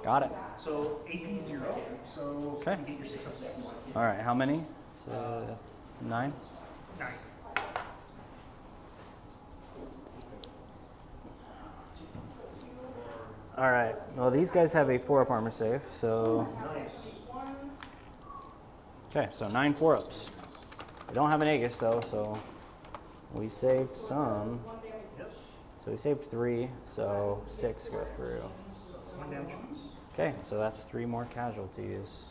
[SPEAKER 5] Got it.
[SPEAKER 3] So AP 0, so
[SPEAKER 5] Okay.
[SPEAKER 3] you get your 6 of 6.
[SPEAKER 5] All right, how many? So 9?
[SPEAKER 3] 9.
[SPEAKER 5] All right. Well, these guys have a 4-up armor save, so
[SPEAKER 3] Nice.
[SPEAKER 5] okay. So 9 4-ups. We don't have an Aegis though, so we saved some.
[SPEAKER 3] Yep.
[SPEAKER 5] So we saved 3, so 6 go through.
[SPEAKER 3] 1 damage apiece.
[SPEAKER 5] Okay, so that's 3 more casualties.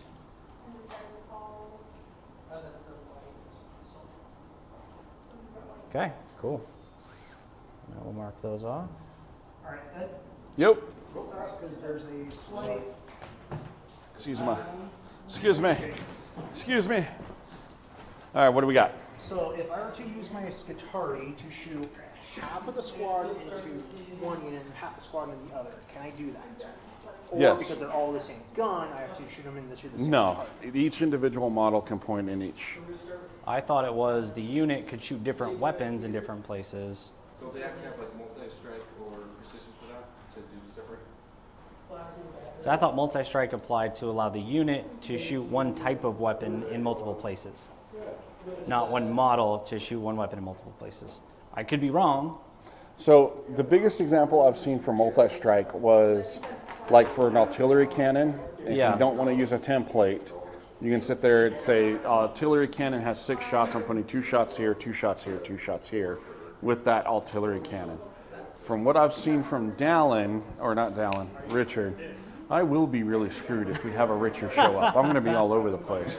[SPEAKER 5] Okay, cool. Now we'll mark those off.
[SPEAKER 3] Alright, Ed,
[SPEAKER 2] Yep.
[SPEAKER 3] go fast because there's a slight.
[SPEAKER 2] Excuse me. Excuse me. All right, what do we got?
[SPEAKER 3] So if I were to use my Skitari to shoot half of the squad into one end, half the squad into the other, can I do that? Or
[SPEAKER 2] Yes.
[SPEAKER 3] because they're all the same gun, I have to shoot them into the same
[SPEAKER 2] No,
[SPEAKER 3] target?
[SPEAKER 2] each individual model can point in each.
[SPEAKER 5] I thought it was the unit could shoot different weapons in different places.
[SPEAKER 7] Don't they have to have like multi-strike or precision for that to do separate?
[SPEAKER 5] So I thought multi-strike applied to allow the unit to shoot one type of weapon in multiple places, not one model to shoot one weapon in multiple places. I could be wrong.
[SPEAKER 2] So the biggest example I've seen for multi-strike was like for an artillery cannon. If
[SPEAKER 5] Yeah.
[SPEAKER 2] you don't want to use a template, you can sit there and say, artillery cannon has 6 shots. I'm putting 2 shots here, 2 shots here, 2 shots here with that artillery cannon. From what I've seen from Dallin, or not Dallin, Richard, I will be really screwed if we have a Richard show up. I'm going to be all over the place.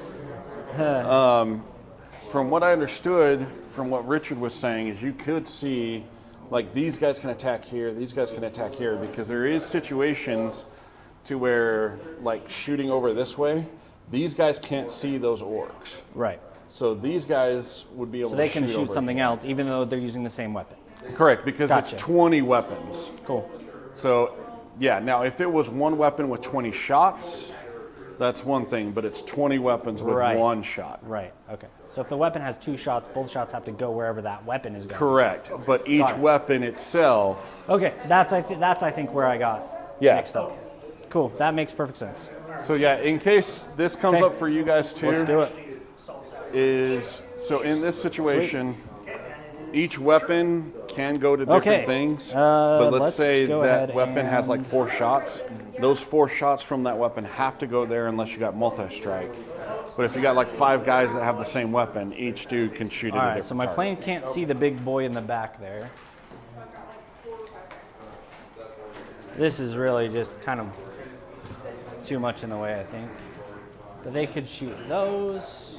[SPEAKER 2] From what I understood, from what Richard was saying, is you could see, like, these guys can attack here, these guys can attack here, because there is situations to where, like, shooting over this way, these guys can't see those orcs.
[SPEAKER 5] Right.
[SPEAKER 2] So these guys would be able
[SPEAKER 5] So
[SPEAKER 2] to
[SPEAKER 5] they can shoot
[SPEAKER 2] over
[SPEAKER 5] something
[SPEAKER 2] here.
[SPEAKER 5] else, even though they're using the same weapon.
[SPEAKER 2] Correct, because
[SPEAKER 5] Gotcha.
[SPEAKER 2] it's 20 weapons.
[SPEAKER 5] Cool.
[SPEAKER 2] So, yeah, now if it was one weapon with 20 shots, that's one thing, but it's 20 weapons with
[SPEAKER 5] Right.
[SPEAKER 2] one shot.
[SPEAKER 5] Right. Okay. So if the weapon has 2 shots, both shots have to go wherever that weapon is going.
[SPEAKER 2] Correct, but each
[SPEAKER 5] Got it.
[SPEAKER 2] weapon itself.
[SPEAKER 5] Okay. That's I think where I got
[SPEAKER 2] Yeah.
[SPEAKER 5] mixed up. Cool. That makes perfect sense.
[SPEAKER 2] So yeah, in case this comes
[SPEAKER 5] Okay.
[SPEAKER 2] up for you guys too,
[SPEAKER 5] Let's do it.
[SPEAKER 2] is so in this situation, each weapon can go to different
[SPEAKER 5] Okay.
[SPEAKER 2] things.
[SPEAKER 5] But
[SPEAKER 2] But let's say
[SPEAKER 5] go
[SPEAKER 2] that
[SPEAKER 5] ahead
[SPEAKER 2] weapon has like
[SPEAKER 5] and-
[SPEAKER 2] 4 shots. Those 4 shots from that weapon have to go there unless you got multi-strike. But if you got like 5 guys that have the same weapon, each dude can shoot
[SPEAKER 5] All
[SPEAKER 2] at a
[SPEAKER 5] right.
[SPEAKER 2] different
[SPEAKER 5] So my
[SPEAKER 2] target.
[SPEAKER 5] plane can't see the big boy in the back there. This is really just kind of too much in the way, I think. But they could shoot those.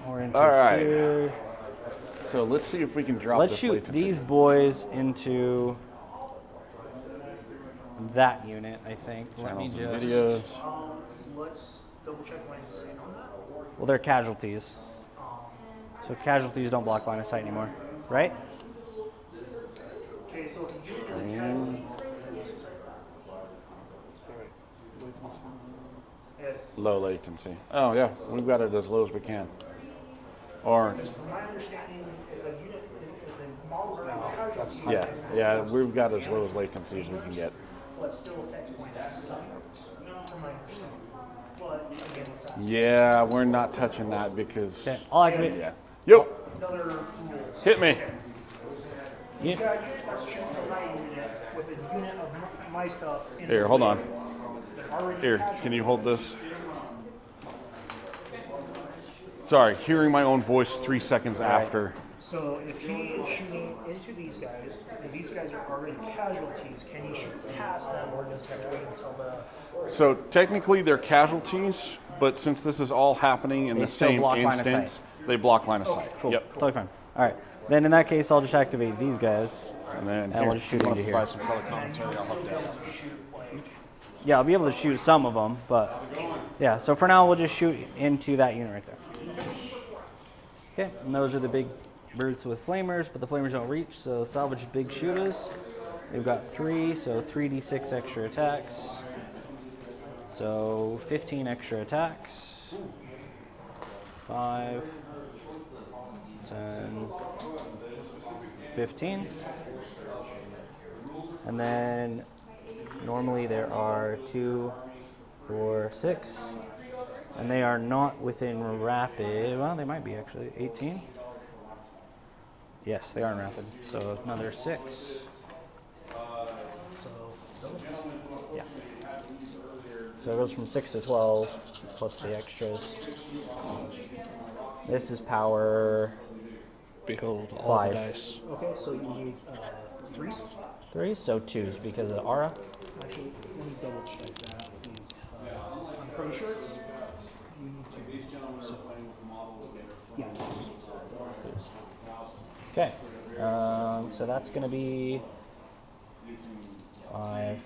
[SPEAKER 5] Or into
[SPEAKER 2] All right.
[SPEAKER 5] here.
[SPEAKER 2] So let's see if we can drop
[SPEAKER 5] Let's
[SPEAKER 2] this
[SPEAKER 5] shoot
[SPEAKER 2] latency.
[SPEAKER 5] these boys into that unit, I think. Let me
[SPEAKER 2] Channels and
[SPEAKER 5] just.
[SPEAKER 2] videos.
[SPEAKER 3] Let's double check line of sight on that.
[SPEAKER 5] Well, they're casualties. So casualties don't block line of sight anymore, right?
[SPEAKER 3] Okay, so if you use a casualty,
[SPEAKER 2] Low latency. Oh yeah, we've got it as low as we can. Or
[SPEAKER 3] from my understanding, if a unit, if the models are casualties,
[SPEAKER 2] yeah, we've got as low as latency as we can get.
[SPEAKER 3] well, it still affects line of sight, from my understanding. But again, let's ask
[SPEAKER 2] Yeah, we're not touching that because.
[SPEAKER 5] Okay, I'll activate.
[SPEAKER 2] Yeah. Yo,
[SPEAKER 3] another rules.
[SPEAKER 2] hit me.
[SPEAKER 3] He's got a unit that's shooting a my unit with a unit of my stuff in
[SPEAKER 2] Here, hold on.
[SPEAKER 3] already
[SPEAKER 2] Here,
[SPEAKER 3] casualties.
[SPEAKER 2] can you hold this? Sorry, hearing my own voice 3 seconds after.
[SPEAKER 3] So if he is shooting into these guys, and these guys are already casualties, can he shoot past them, or does he have to wait until the?
[SPEAKER 2] So technically they're casualties, but since this is all happening in
[SPEAKER 5] They
[SPEAKER 2] the
[SPEAKER 5] still
[SPEAKER 2] same
[SPEAKER 5] block line of
[SPEAKER 2] instance,
[SPEAKER 5] sight.
[SPEAKER 2] they block line of sight.
[SPEAKER 5] Cool.
[SPEAKER 2] Yep.
[SPEAKER 5] Totally fine. All right. Then in that case, I'll just activate these guys.
[SPEAKER 2] And then
[SPEAKER 5] And we'll just shoot into here.
[SPEAKER 2] provide some color commentary. I'll help you out.
[SPEAKER 5] Yeah, I'll be able to shoot some of them, but yeah. So for now, we'll just shoot into that unit right there. Okay, and those are the big brutes with flamers, but the flamers don't reach, so salvage big shooters. They've got 3, so 3d6 extra attacks. So 15 extra attacks. 5, 10, 15. And then normally there are 2, 4, 6. And they are not within rapid. Well, they might be actually. 18. Yes, they are in rapid. So another 6. Yeah. So it goes from 6 to 12 plus the extras. This is power
[SPEAKER 6] Behold all
[SPEAKER 5] 5.
[SPEAKER 6] the dice.
[SPEAKER 3] Okay, so you need threes.
[SPEAKER 5] 3, so 2s because of aura.
[SPEAKER 3] Actually, let me double check that. I'm pretty sure it's. You need to. So, yeah, twos.
[SPEAKER 5] Okay. So that's going to be 5,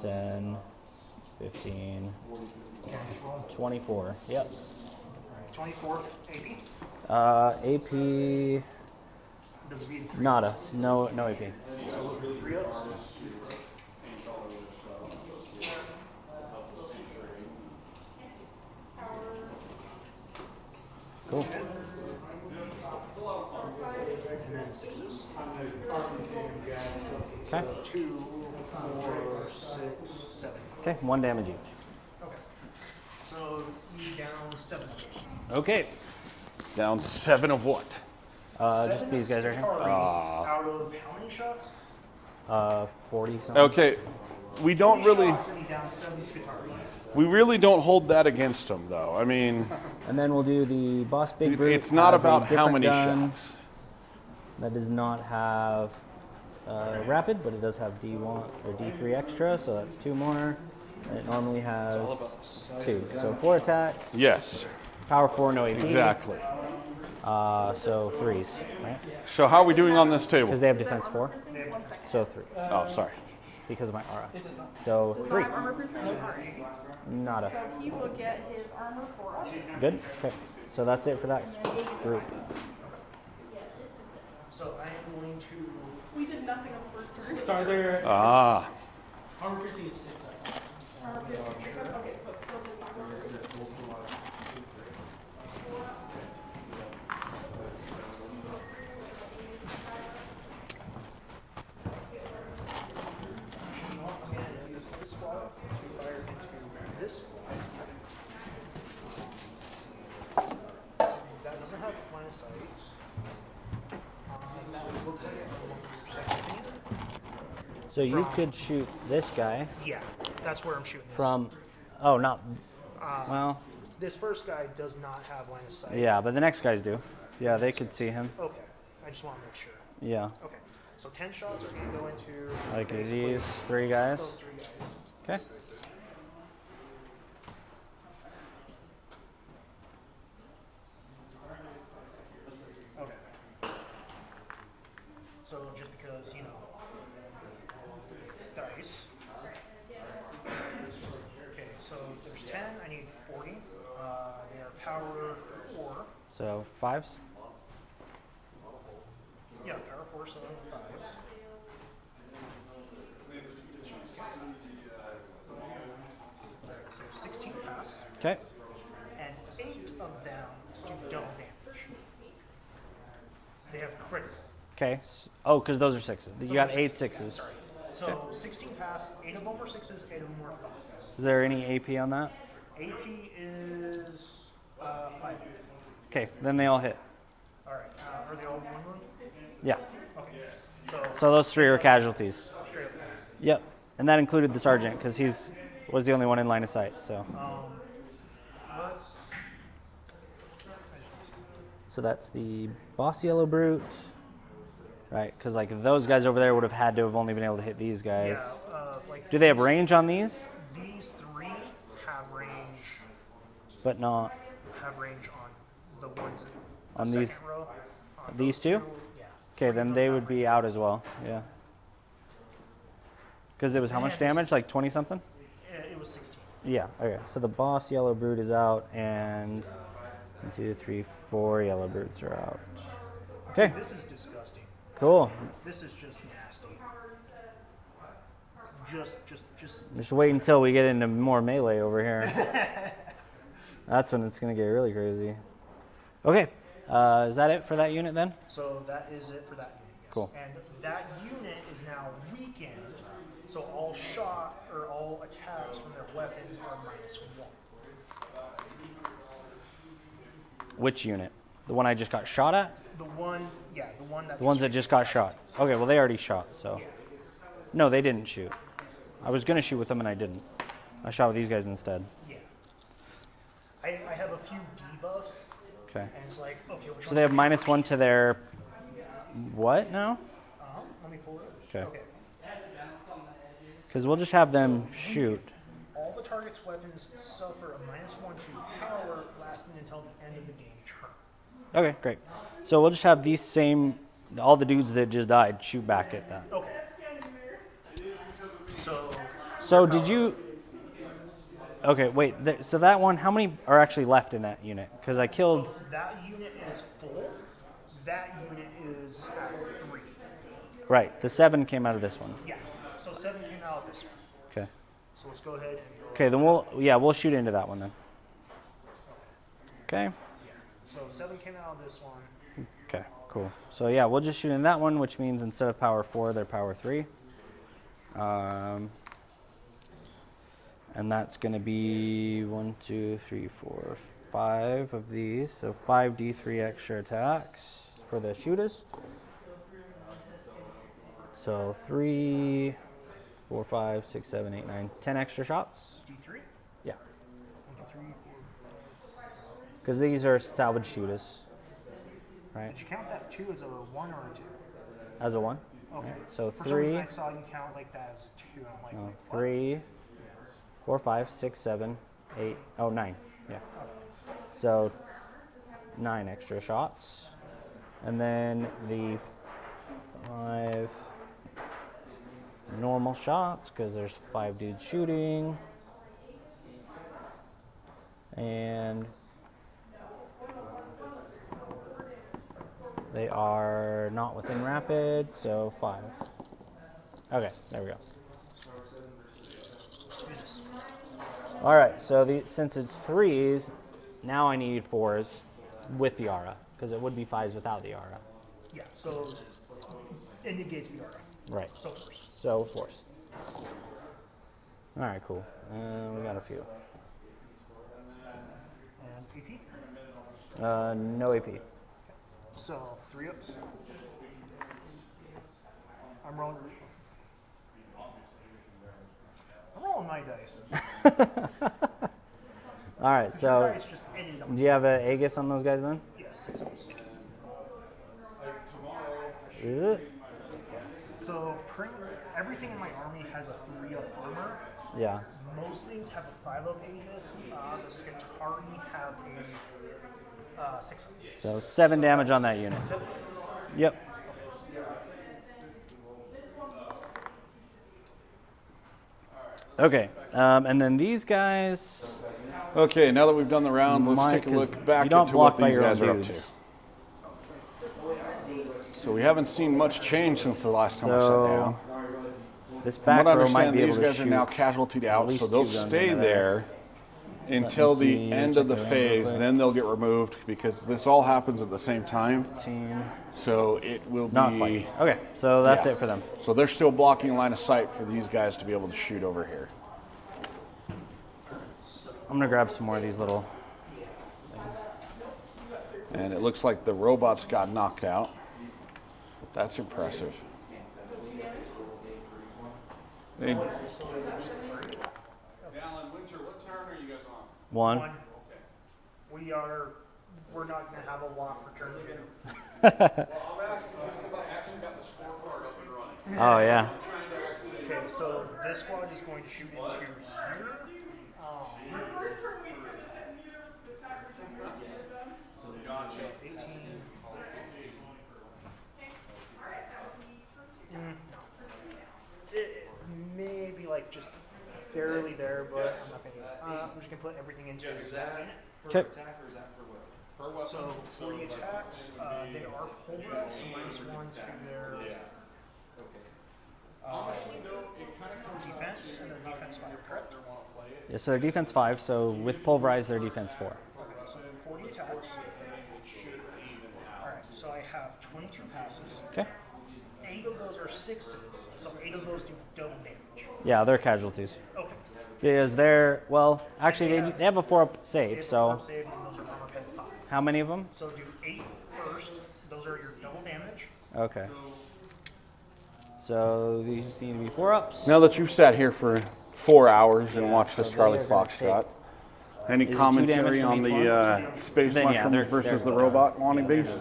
[SPEAKER 5] 10, 15, 24. Yep.
[SPEAKER 3] 24 AP.
[SPEAKER 5] AP,
[SPEAKER 3] Does it be 3?
[SPEAKER 5] nada. No AP.
[SPEAKER 3] So 3 ups.
[SPEAKER 5] Cool.
[SPEAKER 3] And then 6s.
[SPEAKER 5] Okay.
[SPEAKER 3] 2, 4, 6, 7.
[SPEAKER 5] Okay, 1 damage each.
[SPEAKER 3] Okay. So you down 7.
[SPEAKER 5] Okay.
[SPEAKER 2] Down 7 of what?
[SPEAKER 5] Just these guys right here.
[SPEAKER 3] Out of how many shots?
[SPEAKER 5] 40 something.
[SPEAKER 2] Okay, we don't really,
[SPEAKER 3] Shots and he down 70 Scutari.
[SPEAKER 2] we really don't hold that against them though. I mean,
[SPEAKER 5] And then we'll do the boss big brute.
[SPEAKER 2] it's not
[SPEAKER 5] has a
[SPEAKER 2] about how
[SPEAKER 5] different
[SPEAKER 2] many
[SPEAKER 5] gun
[SPEAKER 2] shots.
[SPEAKER 5] That does not have rapid, but it does have D1 or D3 extra, so that's 2 more. And it normally has 2, so 4 attacks.
[SPEAKER 2] Yes,
[SPEAKER 5] Power 4, no AP.
[SPEAKER 2] exactly.
[SPEAKER 5] So 3s, right?
[SPEAKER 2] So how are we doing on this table?
[SPEAKER 5] Because they have defense 4. So 3,
[SPEAKER 2] Oh, sorry.
[SPEAKER 5] because of my aura. So 3.
[SPEAKER 8] Not armor proofing or
[SPEAKER 5] Nada.
[SPEAKER 8] so he will get his armor for us.
[SPEAKER 5] Good? Okay. So that's it for that group.
[SPEAKER 3] So I am going to.
[SPEAKER 8] We did nothing on the first turn.
[SPEAKER 6] So are there
[SPEAKER 2] Ah,
[SPEAKER 6] armor piercing is 6,
[SPEAKER 8] Okay, so it's still just armor.
[SPEAKER 3] You know what, I'm gonna use this spot to fire into this spot. That doesn't have line of sight. That looks like a section.
[SPEAKER 5] So you could shoot this guy
[SPEAKER 3] Yeah, that's where I'm shooting this.
[SPEAKER 5] from. Oh, not. Well,
[SPEAKER 3] This first guy does not have line of sight.
[SPEAKER 5] yeah, but the next guys do. Yeah, they could see him.
[SPEAKER 3] Okay, I just want to make sure.
[SPEAKER 5] Yeah,
[SPEAKER 3] Okay, so 10 shots are going to go into
[SPEAKER 5] like
[SPEAKER 3] basically
[SPEAKER 5] these 3 guys.
[SPEAKER 3] those 3 guys.
[SPEAKER 5] Okay.
[SPEAKER 3] Okay. So just because, you know, dice. Okay, so there's 10, I need 40. They are power 4.
[SPEAKER 5] So 5s.
[SPEAKER 3] Yeah, power 4, so 5s. So 16 pass,
[SPEAKER 5] Okay.
[SPEAKER 3] and 8 of them do double damage. They have critical.
[SPEAKER 5] Okay. Oh, because those are 6s. You got 8 6s.
[SPEAKER 3] Sorry. So 16 pass, 8 of them are 6s, 8 of them are 5s.
[SPEAKER 5] Is there any AP on that?
[SPEAKER 3] AP is 5.
[SPEAKER 5] Okay, then they all hit.
[SPEAKER 3] Alright, are they all one wound?
[SPEAKER 5] Yeah.
[SPEAKER 3] Okay.
[SPEAKER 5] So those 3 are casualties.
[SPEAKER 3] Straight up.
[SPEAKER 5] Yep. And that included the sergeant because he's was the only one in line of sight. So
[SPEAKER 3] Let's.
[SPEAKER 5] so that's the boss yellow brute, right? Because like those guys over there would have had to have only been able to hit these
[SPEAKER 3] Yeah,
[SPEAKER 5] guys.
[SPEAKER 3] like
[SPEAKER 5] Do they have range on these?
[SPEAKER 3] these 3 have range
[SPEAKER 5] But not
[SPEAKER 3] on the ones in
[SPEAKER 5] on
[SPEAKER 3] the
[SPEAKER 5] these.
[SPEAKER 3] second row. On
[SPEAKER 5] These
[SPEAKER 3] those
[SPEAKER 5] 2?
[SPEAKER 3] Yeah.
[SPEAKER 5] Okay, then they would be out as well. Yeah. Because it was how much damage? Like 20 something?
[SPEAKER 3] It was 16.
[SPEAKER 5] Yeah. Okay. So the boss yellow brute is out, and 1, 2, 3, 4 yellow brutes are out. Okay.
[SPEAKER 3] This is disgusting.
[SPEAKER 5] Cool.
[SPEAKER 3] This is just nasty. Just.
[SPEAKER 5] Just wait until we get into more melee over here. That's when it's gonna get really crazy. Okay. Is that it for that unit then?
[SPEAKER 3] So that is it for that unit. Yes.
[SPEAKER 5] Cool.
[SPEAKER 3] And that unit is now weakened. So all shot or all attacks from their weapons are -1.
[SPEAKER 5] Which unit? The one I just got shot at?
[SPEAKER 3] The one that.
[SPEAKER 5] The ones that just got shot. Okay, well they already shot, so. No, they didn't shoot. I was gonna shoot with them and I didn't. I shot with these guys instead.
[SPEAKER 3] Yeah. I have a few debuffs,
[SPEAKER 5] Okay.
[SPEAKER 3] and it's like, okay, which
[SPEAKER 5] So they have -1 to their what now?
[SPEAKER 3] Let me pull it.
[SPEAKER 5] Okay. Because we'll just have them shoot.
[SPEAKER 3] All the target's weapons suffer a -1 to power lasting until the end of the game turn.
[SPEAKER 5] Okay, great. So we'll just have these same, all the dudes that just died shoot back at that.
[SPEAKER 3] Okay.
[SPEAKER 5] So did you? Okay, wait. So that one, how many are actually left in that unit? Because I killed.
[SPEAKER 3] That unit is full. That unit is at 3.
[SPEAKER 5] Right, the 7 came out of this one.
[SPEAKER 3] Yeah. So 7 came out of this one.
[SPEAKER 5] Okay.
[SPEAKER 3] So let's go ahead and go.
[SPEAKER 5] Okay, then we'll shoot into that one then. Okay.
[SPEAKER 3] So 7 came out of this one.
[SPEAKER 5] Okay, cool. So yeah, we'll just shoot in that one, which means instead of power 4, they're power 3. And that's going to be 1, 2, 3, 4, 5 of these. So 5d3 extra attacks for the shooters. So 3, 4, 5, 6, 7, 8, 9, 10 extra shots.
[SPEAKER 3] D3.
[SPEAKER 5] Yeah.
[SPEAKER 3] 1, 2, 3, 4.
[SPEAKER 5] Because these are salvage shooters. Right?
[SPEAKER 3] Did you count that 2 as a 1 or a 2?
[SPEAKER 5] As a 1.
[SPEAKER 3] Okay.
[SPEAKER 5] So
[SPEAKER 3] For some reason
[SPEAKER 5] 3.
[SPEAKER 3] I saw you count like that as a 2. And I'm like,
[SPEAKER 5] No,
[SPEAKER 3] wait, what?
[SPEAKER 5] 3, 4, 5, 6, 7, 8, 9. Yeah. So 9 extra shots. And then the 5 normal shots, because there's 5 dudes shooting. And they are not within rapid, so 5. Okay, there we go.
[SPEAKER 3] Yes.
[SPEAKER 5] All right, so since it's 3s, now I need 4s with the aura, because it would be 5s without the aura.
[SPEAKER 3] Yeah, so it negates the aura.
[SPEAKER 5] Right.
[SPEAKER 3] So first.
[SPEAKER 5] So force. All right, cool. We got a few.
[SPEAKER 3] And AP.
[SPEAKER 5] No AP.
[SPEAKER 3] So 3 ups. I'm rolling my dice.
[SPEAKER 5] All right,
[SPEAKER 3] Your
[SPEAKER 5] so
[SPEAKER 3] dice just ended up.
[SPEAKER 5] do you have an Aegis on those guys then?
[SPEAKER 3] Yes, 6 ups.
[SPEAKER 5] Ugh.
[SPEAKER 3] So everything in my army has a 3-up armor.
[SPEAKER 5] Yeah.
[SPEAKER 3] Most things have a 5-up Aegis. The Skitari have a 6-up.
[SPEAKER 5] So 7 damage on that unit. Yep. Okay, and then these guys.
[SPEAKER 2] Okay, now that we've done the round, let's take a
[SPEAKER 5] 'cause
[SPEAKER 2] look back
[SPEAKER 5] you don't
[SPEAKER 2] into what
[SPEAKER 5] block by
[SPEAKER 2] these
[SPEAKER 5] your own
[SPEAKER 2] guys are up to.
[SPEAKER 5] dudes.
[SPEAKER 2] So we haven't seen much change since the last time I sat
[SPEAKER 5] So
[SPEAKER 2] down.
[SPEAKER 5] this
[SPEAKER 2] From
[SPEAKER 5] back
[SPEAKER 2] what I
[SPEAKER 5] row might
[SPEAKER 2] understand,
[SPEAKER 5] be able
[SPEAKER 2] these
[SPEAKER 5] to
[SPEAKER 2] guys
[SPEAKER 5] shoot
[SPEAKER 2] are now casualtied out,
[SPEAKER 5] least
[SPEAKER 2] so they'll
[SPEAKER 5] 2 guns
[SPEAKER 2] stay
[SPEAKER 5] into
[SPEAKER 2] there until
[SPEAKER 5] see,
[SPEAKER 2] the end
[SPEAKER 5] check
[SPEAKER 2] of the
[SPEAKER 5] the range
[SPEAKER 2] phase.
[SPEAKER 5] real quick.
[SPEAKER 2] Then they'll get removed because this all happens at the same time.
[SPEAKER 5] 15.
[SPEAKER 2] So it will
[SPEAKER 5] Not
[SPEAKER 2] be.
[SPEAKER 5] quite. Okay, so that's
[SPEAKER 2] yeah.
[SPEAKER 5] it for them.
[SPEAKER 2] So they're still blocking line of sight for these guys to be able to shoot over here.
[SPEAKER 5] I'm gonna grab some more of these little.
[SPEAKER 2] And it looks like the robots got knocked out. That's impressive. Hey. Alan, Winter, what turn are you guys on?
[SPEAKER 5] 1.
[SPEAKER 3] We're not going to have a lot for turn 2.
[SPEAKER 2] Well, I'm asking this because I actually got the scorecard up and running.
[SPEAKER 5] Oh yeah.
[SPEAKER 3] Okay, so this squad is going to shoot into here.
[SPEAKER 1] Gotcha.
[SPEAKER 3] 18. It may be like just barely there, but I'm not gonna. I'm just gonna put everything into
[SPEAKER 7] Is
[SPEAKER 3] that.
[SPEAKER 7] that per
[SPEAKER 5] Okay.
[SPEAKER 7] attack or is that per what? Per weapon?
[SPEAKER 3] So for the attacks, they are pulverized, so -1 to their defense, and their defense 5, correct?
[SPEAKER 5] Yeah, so their defense 5. So with pulverize, their defense 4.
[SPEAKER 3] Okay, so 40 attacks. Alright, so I have 22 passes.
[SPEAKER 5] Okay.
[SPEAKER 3] 8 of those are 6s, so 8 of those do double damage.
[SPEAKER 5] Yeah, they're casualties.
[SPEAKER 3] Okay.
[SPEAKER 5] Because they're actually they have a 4-up save.
[SPEAKER 3] If
[SPEAKER 5] So
[SPEAKER 3] save, and those are armor pen 5.
[SPEAKER 5] how many of them?
[SPEAKER 3] So do 8 first, those are your double damage.
[SPEAKER 5] Okay. So these need to be 4-ups.
[SPEAKER 2] Now that you've sat here for 4 hours and watched this
[SPEAKER 5] so
[SPEAKER 2] Charlie
[SPEAKER 5] they are gonna
[SPEAKER 2] Foxtrot, any
[SPEAKER 5] Is it 2
[SPEAKER 2] commentary
[SPEAKER 5] damage
[SPEAKER 2] on
[SPEAKER 5] from each
[SPEAKER 2] the space
[SPEAKER 5] Then, yeah,
[SPEAKER 2] mushrooms
[SPEAKER 5] they're-
[SPEAKER 2] versus
[SPEAKER 5] they're-
[SPEAKER 2] the robot wanting base?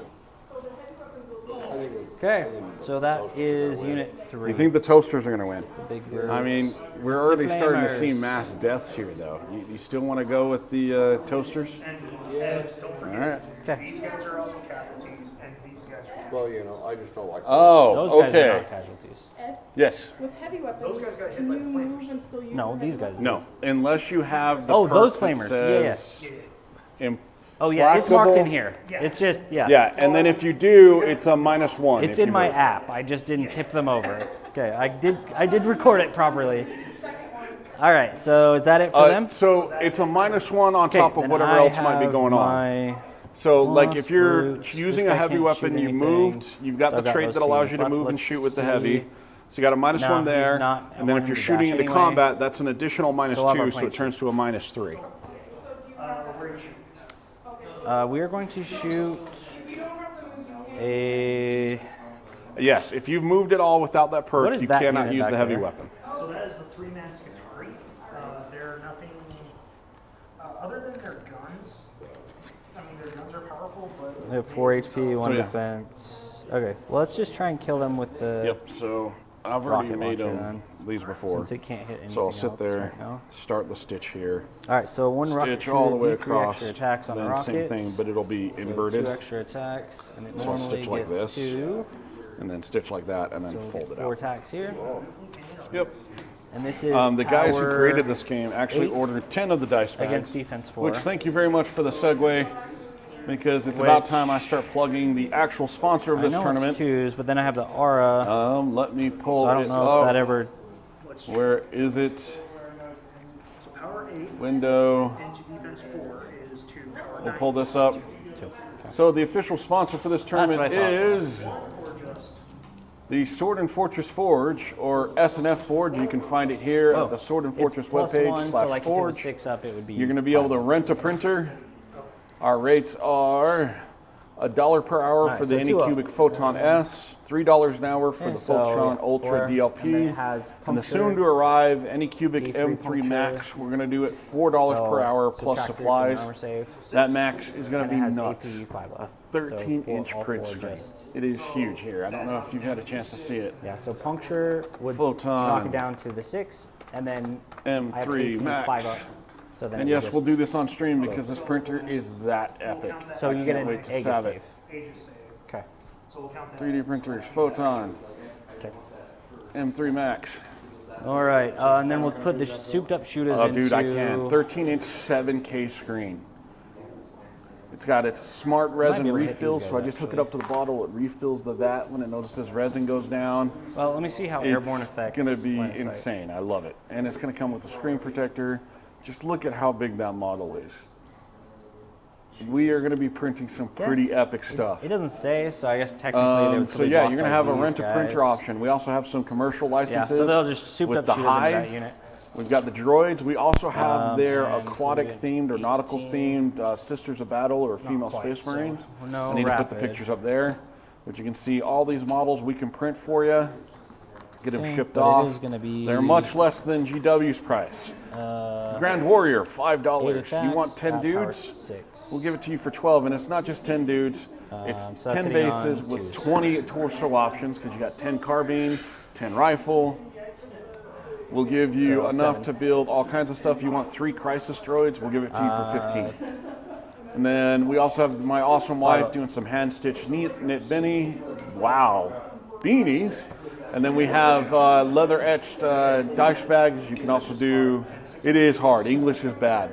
[SPEAKER 5] Okay. So that is unit 3.
[SPEAKER 2] You think the toasters are going to win?
[SPEAKER 5] Big birds.
[SPEAKER 2] I mean, we're already starting to see
[SPEAKER 5] Flamers.
[SPEAKER 2] mass deaths here, though. You still want to go with the toasters?
[SPEAKER 3] And don't
[SPEAKER 2] All
[SPEAKER 3] forget,
[SPEAKER 2] right.
[SPEAKER 5] Okay.
[SPEAKER 3] these guys are also casualties, and these guys are casualties.
[SPEAKER 4] Well, you know, I just don't like.
[SPEAKER 2] Oh,
[SPEAKER 5] Those guys are
[SPEAKER 2] okay.
[SPEAKER 5] not casualties.
[SPEAKER 8] Ed,
[SPEAKER 2] Yes.
[SPEAKER 8] with heavy weapons,
[SPEAKER 3] Those guys got hit
[SPEAKER 8] can
[SPEAKER 3] by
[SPEAKER 8] you
[SPEAKER 3] the
[SPEAKER 8] move
[SPEAKER 3] flamers.
[SPEAKER 8] and still use
[SPEAKER 5] No,
[SPEAKER 8] the
[SPEAKER 5] these
[SPEAKER 8] heavy
[SPEAKER 5] guys.
[SPEAKER 2] No, unless you have the
[SPEAKER 5] Oh, those
[SPEAKER 2] perk that
[SPEAKER 5] flamers.
[SPEAKER 2] says
[SPEAKER 5] Yeah. Oh yeah, it's marked in here.
[SPEAKER 3] Yeah.
[SPEAKER 5] It's just
[SPEAKER 2] Yeah, and then if you do, it's a -1.
[SPEAKER 5] It's
[SPEAKER 2] if you
[SPEAKER 5] in my
[SPEAKER 2] move.
[SPEAKER 5] app. I just didn't tip them over. Okay, I did record it properly. All right, so is that it for them?
[SPEAKER 2] So it's a -1 on
[SPEAKER 5] Okay,
[SPEAKER 2] top of
[SPEAKER 5] then
[SPEAKER 2] whatever
[SPEAKER 5] I
[SPEAKER 2] else might be
[SPEAKER 5] have
[SPEAKER 2] going on.
[SPEAKER 5] my
[SPEAKER 2] So, like,
[SPEAKER 5] boss
[SPEAKER 2] if you're
[SPEAKER 5] brutes.
[SPEAKER 2] using
[SPEAKER 5] This
[SPEAKER 2] a
[SPEAKER 5] guy
[SPEAKER 2] heavy
[SPEAKER 5] can't
[SPEAKER 2] weapon,
[SPEAKER 5] shoot
[SPEAKER 2] you
[SPEAKER 5] anything.
[SPEAKER 2] moved, you've got
[SPEAKER 5] So
[SPEAKER 2] the
[SPEAKER 5] I've got
[SPEAKER 2] trait
[SPEAKER 5] those
[SPEAKER 2] that
[SPEAKER 5] two
[SPEAKER 2] allows you
[SPEAKER 5] units
[SPEAKER 2] to
[SPEAKER 5] left.
[SPEAKER 2] move and
[SPEAKER 5] Let's
[SPEAKER 2] shoot with the
[SPEAKER 5] see.
[SPEAKER 2] heavy. So you got a -1
[SPEAKER 5] No, he's
[SPEAKER 2] there,
[SPEAKER 5] not. I
[SPEAKER 2] and then
[SPEAKER 5] want
[SPEAKER 2] if you're
[SPEAKER 5] him to
[SPEAKER 2] shooting
[SPEAKER 5] dash
[SPEAKER 2] into
[SPEAKER 5] anyway.
[SPEAKER 2] combat, that's an additional
[SPEAKER 5] So I'll have
[SPEAKER 2] -2,
[SPEAKER 5] our
[SPEAKER 2] so
[SPEAKER 5] plane
[SPEAKER 2] it turns to a -3.
[SPEAKER 3] Where you shoot?
[SPEAKER 5] We are going to shoot a.
[SPEAKER 2] Yes, if you've moved it all without that
[SPEAKER 5] What
[SPEAKER 2] perk,
[SPEAKER 5] is
[SPEAKER 2] you
[SPEAKER 5] that
[SPEAKER 2] cannot
[SPEAKER 5] unit
[SPEAKER 2] use the
[SPEAKER 5] back
[SPEAKER 2] heavy
[SPEAKER 5] there?
[SPEAKER 2] weapon.
[SPEAKER 3] So that is the 3-man Skitari. They're nothing other than their guns. I mean, their guns are powerful, but
[SPEAKER 5] They have 4 HP, 1
[SPEAKER 2] yeah.
[SPEAKER 5] defense. Okay, well let's just try and kill them with the.
[SPEAKER 2] Yep, so I've already
[SPEAKER 5] Rocket
[SPEAKER 2] made
[SPEAKER 5] launcher,
[SPEAKER 2] them these before.
[SPEAKER 5] Since it can't hit anything
[SPEAKER 2] So I'll sit
[SPEAKER 5] else
[SPEAKER 2] there,
[SPEAKER 5] right now.
[SPEAKER 2] start the stitch here,
[SPEAKER 5] All right, so 1 rocket
[SPEAKER 2] stitch all the way
[SPEAKER 5] D3
[SPEAKER 2] across,
[SPEAKER 5] extra attacks on the
[SPEAKER 2] then
[SPEAKER 5] rocket.
[SPEAKER 2] same thing, but it'll be inverted,
[SPEAKER 5] 2 extra attacks, and it
[SPEAKER 2] So I'll
[SPEAKER 5] normally
[SPEAKER 2] stitch like
[SPEAKER 5] gets
[SPEAKER 2] this.
[SPEAKER 5] 2.
[SPEAKER 2] and then stitch like that, and then
[SPEAKER 5] So we'll
[SPEAKER 2] fold
[SPEAKER 5] get
[SPEAKER 2] it
[SPEAKER 5] 4
[SPEAKER 2] out.
[SPEAKER 5] attacks here.
[SPEAKER 2] Yep.
[SPEAKER 5] And this is
[SPEAKER 2] The guys who
[SPEAKER 5] power
[SPEAKER 2] created this game actually
[SPEAKER 5] 8
[SPEAKER 2] ordered 10 of the dice bags.
[SPEAKER 5] against defense 4.
[SPEAKER 2] Which, thank you very much for the segue, because it's about time I start plugging the actual sponsor of
[SPEAKER 5] I
[SPEAKER 2] this
[SPEAKER 5] know
[SPEAKER 2] tournament.
[SPEAKER 5] it's 2s, but then I have the aura,
[SPEAKER 2] Let me pull
[SPEAKER 5] so I don't
[SPEAKER 2] it
[SPEAKER 5] know if that
[SPEAKER 2] up.
[SPEAKER 5] ever.
[SPEAKER 2] Where is it?
[SPEAKER 3] power 8
[SPEAKER 2] window.
[SPEAKER 3] into defense 4 is to power 9.
[SPEAKER 2] We'll pull this up.
[SPEAKER 5] 2. Okay.
[SPEAKER 2] So the official sponsor for this tournament
[SPEAKER 5] what I thought.
[SPEAKER 2] is
[SPEAKER 3] Or just
[SPEAKER 2] the Sword and Fortress Forge, or S&F Forge. You can find it here at the Sword and Fortress
[SPEAKER 5] It's +1,
[SPEAKER 2] webpage
[SPEAKER 5] so like if it was
[SPEAKER 2] /Forge.
[SPEAKER 5] 6 up, it would be.
[SPEAKER 2] You're going to be able to rent a printer. Our rates are $1 per hour
[SPEAKER 5] Alright,
[SPEAKER 2] for
[SPEAKER 5] so
[SPEAKER 2] the
[SPEAKER 5] 2 up.
[SPEAKER 2] Anycubic Photon S, $3 an hour for the
[SPEAKER 5] So,
[SPEAKER 2] Photon Ultra
[SPEAKER 5] 4, and then
[SPEAKER 2] DLP,
[SPEAKER 5] it has
[SPEAKER 2] and the
[SPEAKER 5] puncture,
[SPEAKER 2] soon to arrive Anycubic
[SPEAKER 5] D3
[SPEAKER 2] M3
[SPEAKER 5] puncture.
[SPEAKER 2] Max. We're going to do it $4 per hour plus
[SPEAKER 5] subtract 3 from
[SPEAKER 2] supplies.
[SPEAKER 5] armor save.
[SPEAKER 2] That Max is going
[SPEAKER 5] And
[SPEAKER 2] to
[SPEAKER 5] it
[SPEAKER 2] be
[SPEAKER 5] has
[SPEAKER 2] nuts.
[SPEAKER 5] AP 5
[SPEAKER 2] A
[SPEAKER 5] up.
[SPEAKER 2] 13-inch
[SPEAKER 5] So all
[SPEAKER 2] print
[SPEAKER 5] four
[SPEAKER 2] screen.
[SPEAKER 5] just-
[SPEAKER 2] It is huge here. I don't know if you've had a chance to see it.
[SPEAKER 5] Yeah, so puncture would
[SPEAKER 2] Photon.
[SPEAKER 5] knock it down to the 6, and then I have
[SPEAKER 2] M3
[SPEAKER 5] AP
[SPEAKER 2] Max.
[SPEAKER 5] 5 up. So then
[SPEAKER 2] And
[SPEAKER 5] it would
[SPEAKER 2] yes,
[SPEAKER 5] just,
[SPEAKER 2] we'll do this on stream because this printer is that epic.
[SPEAKER 5] So you get
[SPEAKER 2] Can't
[SPEAKER 5] an
[SPEAKER 2] wait to
[SPEAKER 5] Aegis
[SPEAKER 2] save
[SPEAKER 5] save.
[SPEAKER 2] it.
[SPEAKER 3] Aegis save.
[SPEAKER 5] Okay.
[SPEAKER 3] So we'll count that.
[SPEAKER 2] 3D printers, Photon,
[SPEAKER 5] Okay.
[SPEAKER 2] M3 Max.
[SPEAKER 5] All right, and then we'll put the souped-up shooters
[SPEAKER 2] Oh,
[SPEAKER 5] into.
[SPEAKER 2] dude, I can. 13-inch 7K screen. It's got its smart resin
[SPEAKER 5] able to hit these
[SPEAKER 2] refill, so I
[SPEAKER 5] guys,
[SPEAKER 2] just hook it up to the bottle. It refills the vat when it notices resin goes down.
[SPEAKER 5] Well, let me see how airborne
[SPEAKER 2] It's
[SPEAKER 5] effects.
[SPEAKER 2] going to be
[SPEAKER 5] line of sight.
[SPEAKER 2] insane. I love it. And it's going to come with a screen protector. Just look at how big that model is. We are going to be printing some pretty epic stuff.
[SPEAKER 5] It doesn't say, so I guess technically they would
[SPEAKER 2] So
[SPEAKER 5] still be
[SPEAKER 2] yeah,
[SPEAKER 5] blocked
[SPEAKER 2] you're going to
[SPEAKER 5] by
[SPEAKER 2] have a
[SPEAKER 5] these
[SPEAKER 2] rent-a-printer
[SPEAKER 5] guys.
[SPEAKER 2] option. We also have some commercial
[SPEAKER 5] Yeah,
[SPEAKER 2] licenses.
[SPEAKER 5] so they'll just souped
[SPEAKER 2] with
[SPEAKER 5] up
[SPEAKER 2] the
[SPEAKER 5] shooters into that
[SPEAKER 2] Hive.
[SPEAKER 5] unit.
[SPEAKER 2] We've got the droids. We also have their
[SPEAKER 5] and
[SPEAKER 2] aquatic-themed or nautical-themed Sisters of Battle or female
[SPEAKER 5] quite,
[SPEAKER 2] Space
[SPEAKER 5] so
[SPEAKER 2] Marines.
[SPEAKER 5] no
[SPEAKER 2] I need to put the
[SPEAKER 5] rapid.
[SPEAKER 2] pictures up there. But you can see all these models we can print for you. Get them
[SPEAKER 5] Okay,
[SPEAKER 2] shipped
[SPEAKER 5] but it
[SPEAKER 2] off.
[SPEAKER 5] is gonna be,
[SPEAKER 2] They're much less than GW's price. Grand Warrior, $5. You want 10 dudes?
[SPEAKER 5] 6.
[SPEAKER 2] We'll give it to you for 12, and it's not just 10 dudes. It's
[SPEAKER 5] so that's
[SPEAKER 2] 10
[SPEAKER 5] hitting on
[SPEAKER 2] bases with
[SPEAKER 5] 2s.
[SPEAKER 2] 20 torso options because you got 10 carbine, 10 rifle. We'll give you
[SPEAKER 5] So,
[SPEAKER 2] enough
[SPEAKER 5] 7.
[SPEAKER 2] to build all kinds of stuff. You want 3 crisis droids? We'll give it to you for 15. And then we also have my awesome wife doing some hand-stitched knit Benny. Wow, beanies. And then we have leather-etched dice bags. You can also do. It is hard. English is bad.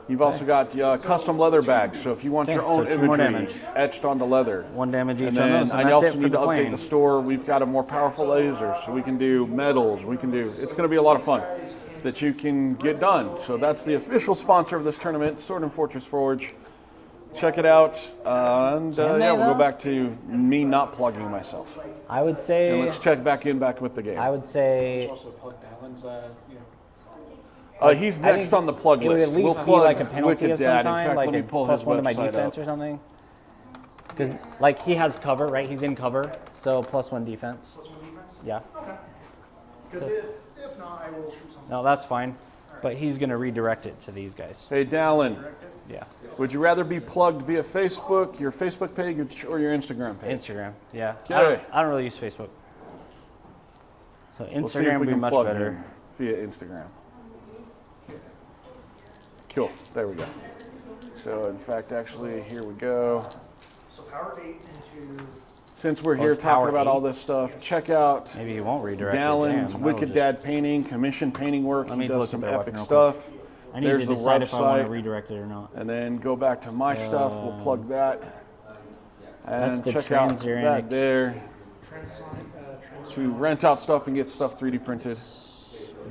[SPEAKER 2] You've also got custom leather bags. So if you want
[SPEAKER 5] Okay,
[SPEAKER 2] your own
[SPEAKER 5] so 2 more
[SPEAKER 2] imagery
[SPEAKER 5] damage.
[SPEAKER 2] etched onto leather.
[SPEAKER 5] 1 damage each
[SPEAKER 2] And
[SPEAKER 5] on
[SPEAKER 2] then
[SPEAKER 5] those, and
[SPEAKER 2] I
[SPEAKER 5] that's
[SPEAKER 2] also
[SPEAKER 5] it for
[SPEAKER 2] need
[SPEAKER 5] the
[SPEAKER 2] to update
[SPEAKER 5] plane.
[SPEAKER 2] the store. We've got a more powerful laser, so we can do metals. We can do. It's going to be a lot of fun that you can get done. So that's the official sponsor of this tournament, Sword and Fortress Forge. Check it out, and
[SPEAKER 5] Can they,
[SPEAKER 2] yeah, we'll
[SPEAKER 5] though?
[SPEAKER 2] go back to me not plugging myself.
[SPEAKER 5] I would
[SPEAKER 2] And
[SPEAKER 5] say.
[SPEAKER 2] let's check back with the game.
[SPEAKER 5] I would say.
[SPEAKER 7] Also, Plug Dallin's, you know,
[SPEAKER 2] He's
[SPEAKER 5] I
[SPEAKER 2] next
[SPEAKER 5] think
[SPEAKER 2] on the plug
[SPEAKER 5] it would
[SPEAKER 2] list.
[SPEAKER 5] at least
[SPEAKER 2] We'll
[SPEAKER 5] be
[SPEAKER 2] plug
[SPEAKER 5] like a penalty
[SPEAKER 2] Wicked
[SPEAKER 5] of some
[SPEAKER 2] Dad. In
[SPEAKER 5] kind,
[SPEAKER 2] fact,
[SPEAKER 5] like
[SPEAKER 2] let me
[SPEAKER 5] a
[SPEAKER 2] pull his
[SPEAKER 5] +1 to my
[SPEAKER 2] website
[SPEAKER 5] defense
[SPEAKER 2] up.
[SPEAKER 5] or something. Because like he has cover, right? He's in cover, so +1 defense.
[SPEAKER 3] Plus 1 defense?
[SPEAKER 5] Yeah.
[SPEAKER 3] Okay. Because if not, I will shoot something.
[SPEAKER 5] No, that's fine. But he's gonna redirect it to these guys.
[SPEAKER 2] Hey, Dallin,
[SPEAKER 5] Yeah.
[SPEAKER 2] would you rather be plugged via Facebook, your Facebook page, or your Instagram page?
[SPEAKER 5] Instagram. Yeah.
[SPEAKER 2] Okay.
[SPEAKER 5] I don't really use Facebook. So
[SPEAKER 2] We'll see if
[SPEAKER 5] Instagram
[SPEAKER 2] we
[SPEAKER 5] would be
[SPEAKER 2] can
[SPEAKER 5] much
[SPEAKER 2] plug
[SPEAKER 5] better.
[SPEAKER 2] him via Instagram. Cool. There we go. So, in fact, actually, here we go.
[SPEAKER 3] So power 8 into.
[SPEAKER 2] Since we're here
[SPEAKER 5] it's power
[SPEAKER 2] talking about all
[SPEAKER 5] 8?
[SPEAKER 2] this stuff, check out
[SPEAKER 5] Maybe he won't redirect it.
[SPEAKER 2] Dallin's
[SPEAKER 5] Damn,
[SPEAKER 2] Wicked
[SPEAKER 5] that'll
[SPEAKER 2] Dad painting, commission painting work.
[SPEAKER 5] Let
[SPEAKER 2] He
[SPEAKER 5] me
[SPEAKER 2] does
[SPEAKER 5] look
[SPEAKER 2] some
[SPEAKER 5] at their
[SPEAKER 2] epic
[SPEAKER 5] weapon real
[SPEAKER 2] stuff.
[SPEAKER 5] just- I need
[SPEAKER 2] There's
[SPEAKER 5] to
[SPEAKER 2] the
[SPEAKER 5] decide if I want to
[SPEAKER 2] website.
[SPEAKER 5] redirect it or not.
[SPEAKER 2] And then go back to my stuff. We'll plug that.
[SPEAKER 5] That's
[SPEAKER 2] And
[SPEAKER 5] the
[SPEAKER 2] check out
[SPEAKER 5] transuranic-
[SPEAKER 2] that there
[SPEAKER 3] Trans
[SPEAKER 2] to rent out stuff and get stuff 3D printed.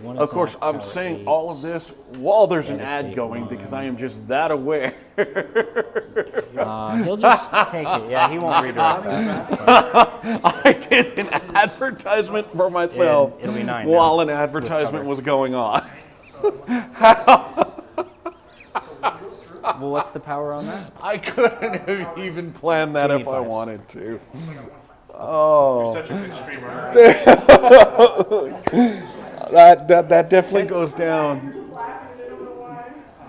[SPEAKER 5] One
[SPEAKER 2] Of course,
[SPEAKER 5] attack,
[SPEAKER 2] I'm
[SPEAKER 5] power
[SPEAKER 2] saying
[SPEAKER 5] 8.
[SPEAKER 2] all of this while there's an ad
[SPEAKER 5] Devastate
[SPEAKER 2] going
[SPEAKER 5] 1.
[SPEAKER 2] because I am just that aware.
[SPEAKER 5] He'll just take it. Yeah, he won't redirect that. That's fine.
[SPEAKER 2] I did an advertisement for myself
[SPEAKER 5] It'll be 9
[SPEAKER 2] while
[SPEAKER 5] now,
[SPEAKER 2] an advertisement was going on.
[SPEAKER 5] Well, what's the power on that?
[SPEAKER 2] I couldn't have even planned that if I
[SPEAKER 5] 25s.
[SPEAKER 2] wanted to. Oh,
[SPEAKER 1] Such a good streamer.
[SPEAKER 2] that definitely goes down.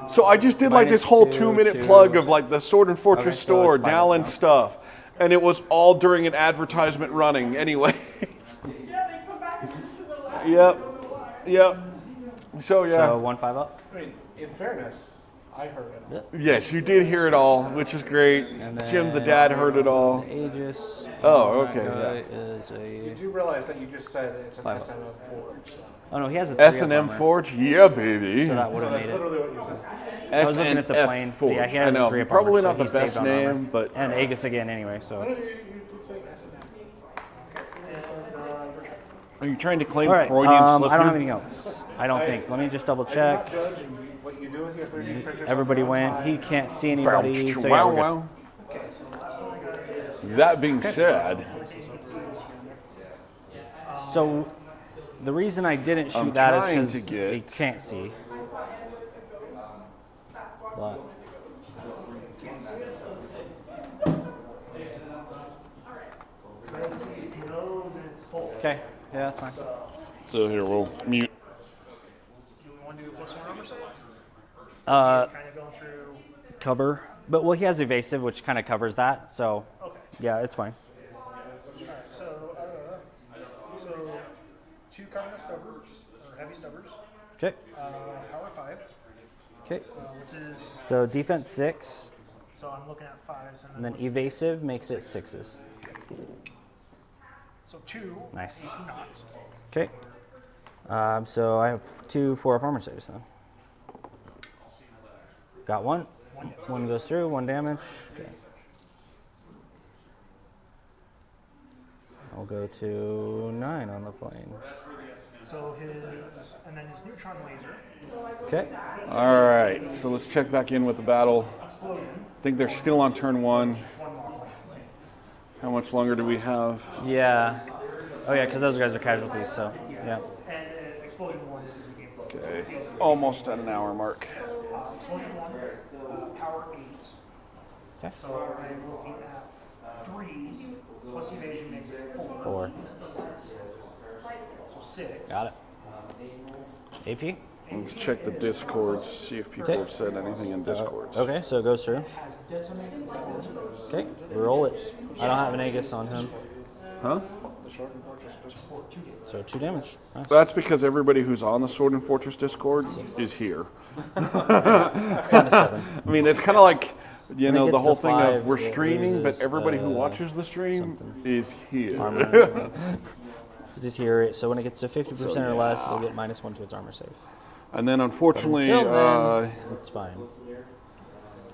[SPEAKER 2] So I just did like this whole
[SPEAKER 5] -2,
[SPEAKER 2] 2-minute plug of like the Sword and Fortress
[SPEAKER 5] Okay, so
[SPEAKER 2] store,
[SPEAKER 5] it's 5
[SPEAKER 2] Dallin
[SPEAKER 5] now.
[SPEAKER 2] stuff, and it was all during an advertisement running. Anyway.
[SPEAKER 8] Yeah, they come back and just a little after.
[SPEAKER 2] Yep. So yeah.
[SPEAKER 5] So 1-5 up.
[SPEAKER 7] I mean, in fairness, I heard it.
[SPEAKER 2] Yes, you did hear it all, which is great.
[SPEAKER 5] And
[SPEAKER 2] Jim the
[SPEAKER 5] then-
[SPEAKER 2] dad heard it all.
[SPEAKER 5] Aegis.
[SPEAKER 2] Oh,
[SPEAKER 5] that
[SPEAKER 2] okay,
[SPEAKER 5] guy is
[SPEAKER 7] You
[SPEAKER 5] a.
[SPEAKER 7] do realize that you just said it's an
[SPEAKER 5] 5.
[SPEAKER 7] SMM Forge.
[SPEAKER 5] Oh no, he has a 3
[SPEAKER 2] S&M
[SPEAKER 5] armor,
[SPEAKER 2] Forge, yeah, baby.
[SPEAKER 5] So that would have
[SPEAKER 7] That's
[SPEAKER 5] made it.
[SPEAKER 7] literally what you said.
[SPEAKER 5] I was looking at the
[SPEAKER 2] S&F
[SPEAKER 5] plane.
[SPEAKER 2] Forge.
[SPEAKER 5] Yeah, he
[SPEAKER 2] I
[SPEAKER 5] has
[SPEAKER 2] know,
[SPEAKER 5] 3 up
[SPEAKER 2] probably
[SPEAKER 5] armor,
[SPEAKER 2] not
[SPEAKER 5] so
[SPEAKER 2] the
[SPEAKER 5] he
[SPEAKER 2] best
[SPEAKER 5] saved on armor.
[SPEAKER 2] name, but
[SPEAKER 5] And Aegis again anyway. So
[SPEAKER 7] You did say SMM.
[SPEAKER 2] Are you trying to claim
[SPEAKER 5] All right.
[SPEAKER 2] Freudian slip
[SPEAKER 5] I don't have
[SPEAKER 2] here?
[SPEAKER 5] anything else. I don't think. Let me just double check.
[SPEAKER 6] What you do with your 3D printers.
[SPEAKER 5] Everybody went. He can't see anybody. So yeah,
[SPEAKER 2] Wow,
[SPEAKER 5] we're good.
[SPEAKER 2] wow.
[SPEAKER 6] Okay, so the last one I got is
[SPEAKER 2] That being said,
[SPEAKER 5] So the reason I didn't shoot
[SPEAKER 2] I'm
[SPEAKER 5] that is
[SPEAKER 2] trying
[SPEAKER 5] because
[SPEAKER 2] to get-
[SPEAKER 5] he can't see. But
[SPEAKER 6] its nose and its hole.
[SPEAKER 5] okay, yeah, that's fine.
[SPEAKER 2] so here we'll mute.
[SPEAKER 6] Do we want to do plus one armor save?
[SPEAKER 5] Uh,
[SPEAKER 6] Kind of going through.
[SPEAKER 5] cover, but well, he has evasive, which kind of covers that. So
[SPEAKER 6] Okay.
[SPEAKER 5] yeah, it's fine.
[SPEAKER 6] Alright, so, two carbon stubbers, or heavy stubbers,
[SPEAKER 5] Okay,
[SPEAKER 6] power 5,
[SPEAKER 5] okay.
[SPEAKER 6] which is,
[SPEAKER 5] So defense 6,
[SPEAKER 6] so I'm looking at 5s,
[SPEAKER 5] and then
[SPEAKER 6] what's-
[SPEAKER 5] evasive makes it 6s.
[SPEAKER 6] so 2,
[SPEAKER 5] Nice.
[SPEAKER 6] 18 knots.
[SPEAKER 5] Okay. So I have 2 4-up armor saves then. Got one. One goes through, 1 damage. Okay. I'll go to 9 on the plane.
[SPEAKER 6] So and then his neutron laser,
[SPEAKER 5] Okay.
[SPEAKER 2] All right, so let's check back in with the battle.
[SPEAKER 6] explosion,
[SPEAKER 2] I think they're still on turn 1.
[SPEAKER 6] just one more plane.
[SPEAKER 2] How much longer do we have?
[SPEAKER 5] Yeah. Oh yeah, because those guys are casualties. So yeah.
[SPEAKER 6] And explosion 1 is a game.
[SPEAKER 2] Okay, almost at an hour mark.
[SPEAKER 6] Explosion 1, power 8.
[SPEAKER 5] Okay.
[SPEAKER 6] So I'm looking at 3s, plus evasion makes it 4.
[SPEAKER 5] 4.
[SPEAKER 6] So 6.
[SPEAKER 5] Got it. AP.
[SPEAKER 2] Let's check the discords, see if people have said anything in discords.
[SPEAKER 5] Okay, so it goes through.
[SPEAKER 6] Has decimated both of those.
[SPEAKER 5] Okay, roll it. I don't have an Aegis on him,
[SPEAKER 2] Huh?
[SPEAKER 6] For 2 damage.
[SPEAKER 5] so 2 damage. Nice.
[SPEAKER 2] That's because everybody who's on the Sword and Fortress Discord is here.
[SPEAKER 5] It's down to 7.
[SPEAKER 2] I mean, it's kind of like, you
[SPEAKER 5] When it
[SPEAKER 2] know, the
[SPEAKER 5] gets
[SPEAKER 2] whole
[SPEAKER 5] to
[SPEAKER 2] thing
[SPEAKER 5] 5,
[SPEAKER 2] of we're
[SPEAKER 5] it
[SPEAKER 2] streaming, but
[SPEAKER 5] loses,
[SPEAKER 2] everybody who watches the stream
[SPEAKER 5] something.
[SPEAKER 2] is here.
[SPEAKER 5] Armor. It's deteriorate. So when it gets to 50% or less, it'll get -1 to its armor save.
[SPEAKER 2] And then unfortunately,
[SPEAKER 5] Until then, it's fine.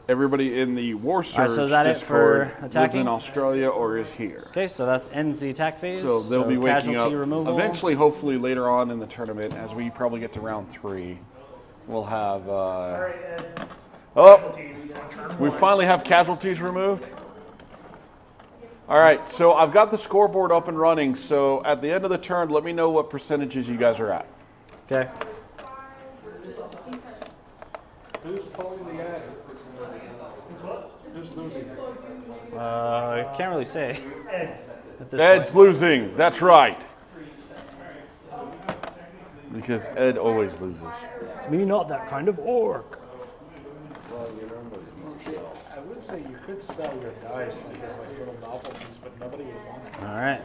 [SPEAKER 2] everybody in the Warsurge
[SPEAKER 5] so is that it for
[SPEAKER 2] Discord lives
[SPEAKER 5] attacking?
[SPEAKER 2] in Australia or is here.
[SPEAKER 5] Okay, so that ends the attack phase.
[SPEAKER 2] So they'll be waking up
[SPEAKER 5] casualty removal.
[SPEAKER 2] eventually, hopefully later on in the tournament, as we probably get to round 3, we'll have. We finally have casualties removed. All right, so I've got the scoreboard up and running. So at the end of the turn, let me know what percentages you guys are at.
[SPEAKER 5] Okay.
[SPEAKER 4] Who's pulling the ad? Who's losing?
[SPEAKER 5] I can't really say. At this
[SPEAKER 2] Ed's
[SPEAKER 5] point.
[SPEAKER 2] losing. That's right. Because Ed always loses.
[SPEAKER 5] Me not that kind of orc.
[SPEAKER 4] Well, you remember. I would say you could sell your dice like as like little novelties, but nobody would want it.
[SPEAKER 5] All right.